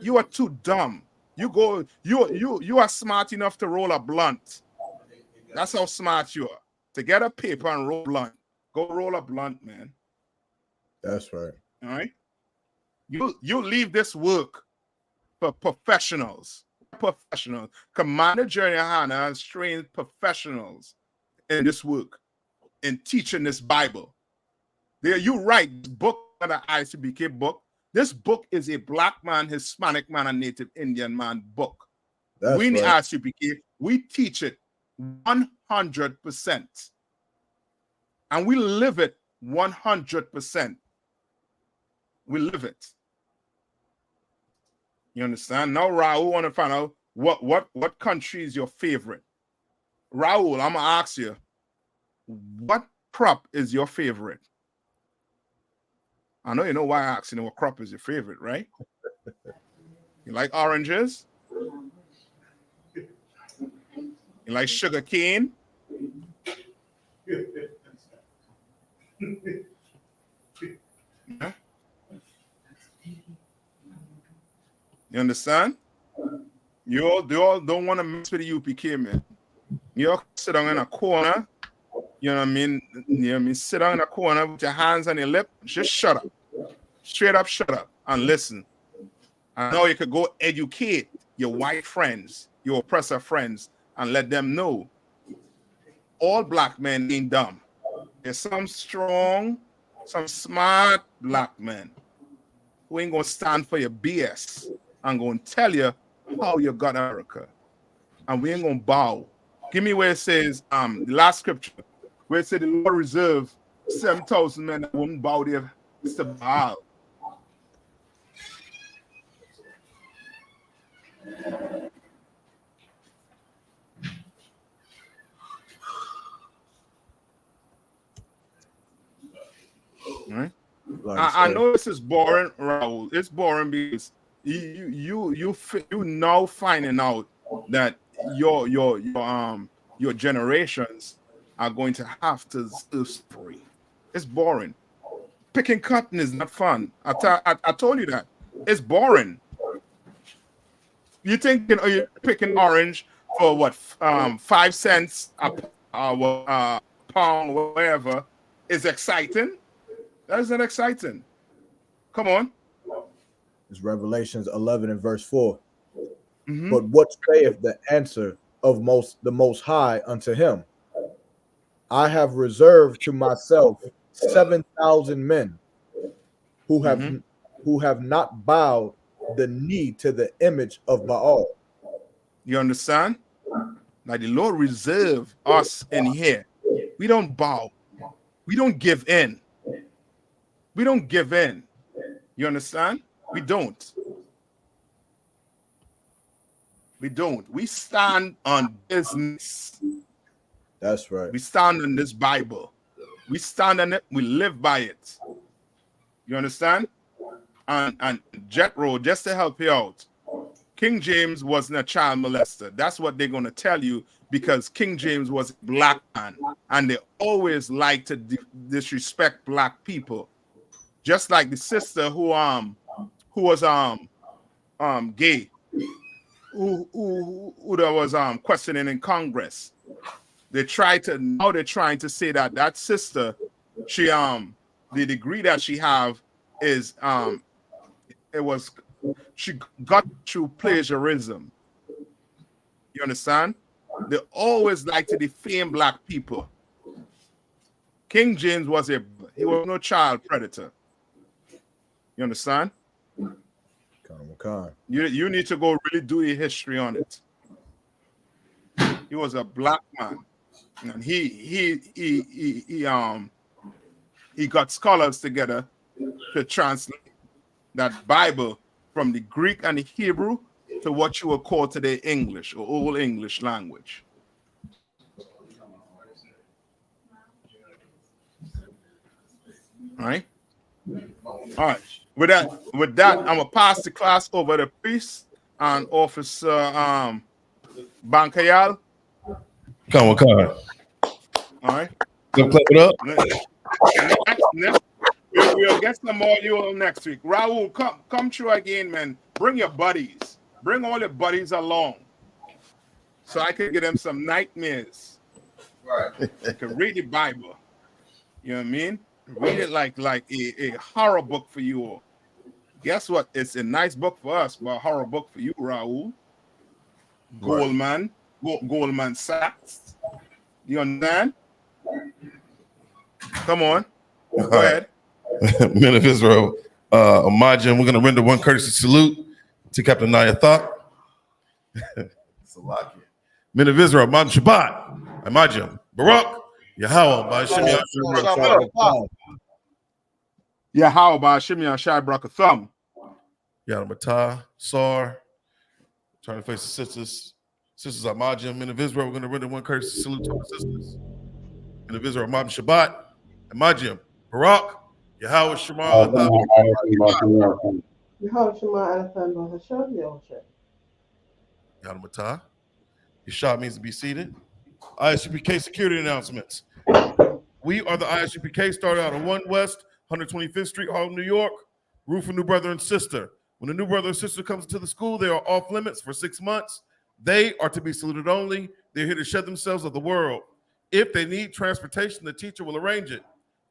You are too dumb. You are smart enough to roll a blunt. That's how smart you are. to get a paper and roll blunt. Go roll a blunt, man. That's right. All right. You leave this work for professionals. Professionals. Commander Jerry Yohanna has trained professionals in this work, in teaching this Bible. There, you write book, the I.S.U.P.K book. This book is a black man, Hispanic man, and Native Indian man book. That's we in the right. I.S.U.P.K, we teach it 100%. And we live it 100%. We live it. You understand? Now, Raul, want to find out what country is your favorite. Raul, I'm gonna ask you, what crop is your favorite? I know you know why I asked you what crop is your favorite, right? You like oranges? You like sugar cane? Yeah. You understand? You all don't want to mess with the UPK, man. You all sit down in a corner, you know what I mean? You know what I mean? Sit down in a corner with your hands on your lip, just shut up. Straight up, shut up and listen. I know you could go educate your white friends, your oppressor friends, and let them know all black men ain't dumb. There's some strong, some smart black men who ain't gonna stand for your BS and gonna tell you how you got America. And we ain't gonna bow. Give me where it says, the last scripture, where it said the Lord reserved 7,000 men that wouldn't bow their to Baal. Right? I know this is boring, Raul. It's boring because you now finding out that your generations are going to have to still free. It's boring. Picking cotton is not fun. I told you that. It's boring. You think you're picking orange for what 5 cents a pound, whatever, is exciting? That isn't exciting. Come on. It's Revelations 11 and verse 4. Mm-hmm. But what saith the answer of the Most High unto him? I have reserved to myself 7,000 men who have not bowed the knee to the image of Baal. You understand? Now the Lord reserve us in here. We don't bow. We don't give in. We don't give in. You understand? We don't. We don't. We stand on business. That's right. We stand on this Bible. We stand on it. We live by it. You understand? And Jethro, just to help you out, King James wasn't a child molester. That's what they're going to tell you, because King James was a black man, and they always like to disrespect black people. Just like the sister who was gay, who there was questioning in Congress. They're trying to say that sister, she the degree that she have is she got through plagiarism. You understand? They always like to defame black people. King James was no child predator. You understand? You need to go really do your history on it. He was a black man, and he got scholars together to translate that Bible from the Greek and the Hebrew to what you would call today English or Old English language. All right. All right. With that, I'm gonna pass the class over to priest and Officer Bankayal. Come on. All right. Gonna clap it up. We'll get some more you next week. Raul, come through again, man. Bring your buddies. Bring all your buddies along, so I can get them some nightmares. Right. You can read the Bible. You know what I mean? Read it like a horror book for you all. Guess what? It's a nice book for us, but a horror book for you, Raul. Goldman, Goldman Sachs. You understand? Come on. Go ahead. Men of Israel, Imagine, we're going to render one courtesy salute to Captain Nayathak. Men of Israel, Imagine Shabbat, Imagine, Barak, Yahweh, by Shimei Yahweh, by Shimei Shai Brakatham. Yadamata, Sar, trying to face the sisters. Sisters Imagine, Men of Israel, we're going to render one courtesy salute to our sisters. Men of Israel, Imagine Shabbat, Imagine, Barak, Yahweh Shema, Yadamata. Yeshua means to be seated. I.S.U.P.K security announcements. We are the I.S.U.P.K, started out on 1 West 125th Street, Harlem, New York. Root for new brother and sister. When a new brother or sister comes into the school, they are off limits for 6 months. They are to be saluted only. They're here to shed themselves of the world. If they need transportation, the teacher will arrange it.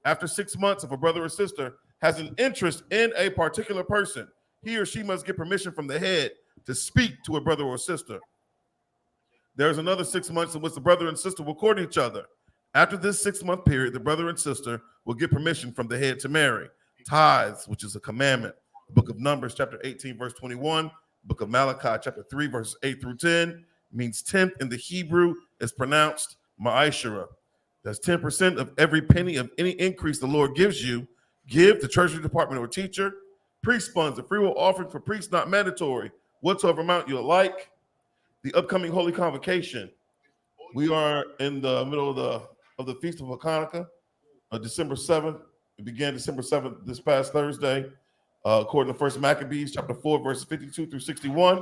After 6 months, if a brother or sister has an interest in a particular person, he or she must get permission from the head to speak to a brother or sister. There's another 6 months in which the brother and sister will court each other. After this 6-month period, the brother and sister will get permission from the head to marry. Tithes, which is a commandment. The book of Numbers, chapter 18, verse 21. Book of Malachi, chapter 3, verses 8 through 10, means tenth in the Hebrew is pronounced ma'ashera. That's 10% of every penny of any increase the Lord gives you. Give to Treasury Department or teacher. Priest funds, a free will offering for priests, not mandatory. Whatsoever amount you like. The upcoming Holy Convocation. We are in the middle of the Feast of Hanukkah, December 7th. It began December 7th this past Thursday, according to 1 Maccabees, chapter 4, verses 52 through 61.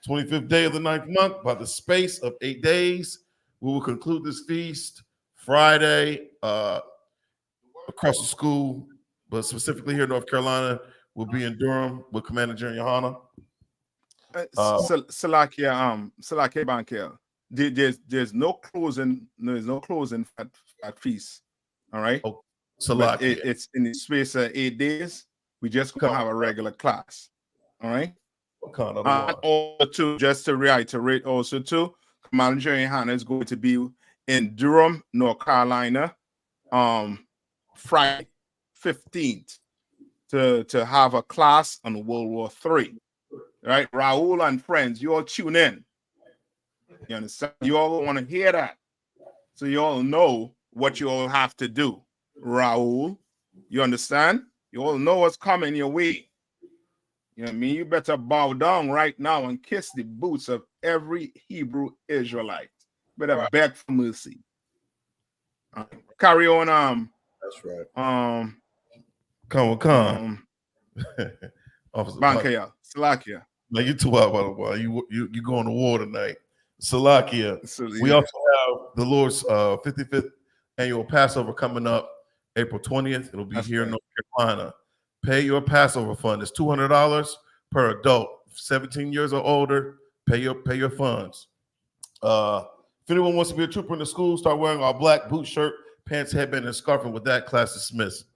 25th day of the 9th month, by the space of 8 days. We will conclude this feast Friday across the school, but specifically here in North Carolina. We'll be in Durham with Commander General YAHANNA. Salakia Bankel. There's no closing. There's no closing at feast. All right. Oh, Salakia. It's in the space of 8 days. We just gonna have a regular class. All right. Also, just to reiterate, also too, Commander General YAHANNA is going to be in Durham, North Carolina, Friday 15th to have a class on World War III. Right, Raul and friends, you all tune in. You understand? You all want to hear that, so you all know what you all have to do. Raul, you understand? You all know what's coming your way. You know what I mean? You better bow down right now and kiss the boots of every Hebrew Israelite. Better beg for mercy. Carry on. That's right. Officer Bankaya, Salakia. Now you two out by the way. You going to war tonight. Salakia. We also have the Lord's 55th annual Passover coming up April 20th. It'll be here in North Carolina. Pay your Passover fund. It's $200 per adult. 17 years or older, pay your funds. If anyone wants to be a trooper in the school, start wearing our black boot shirt, pants, headband, and scarf. And with that, class dismissed.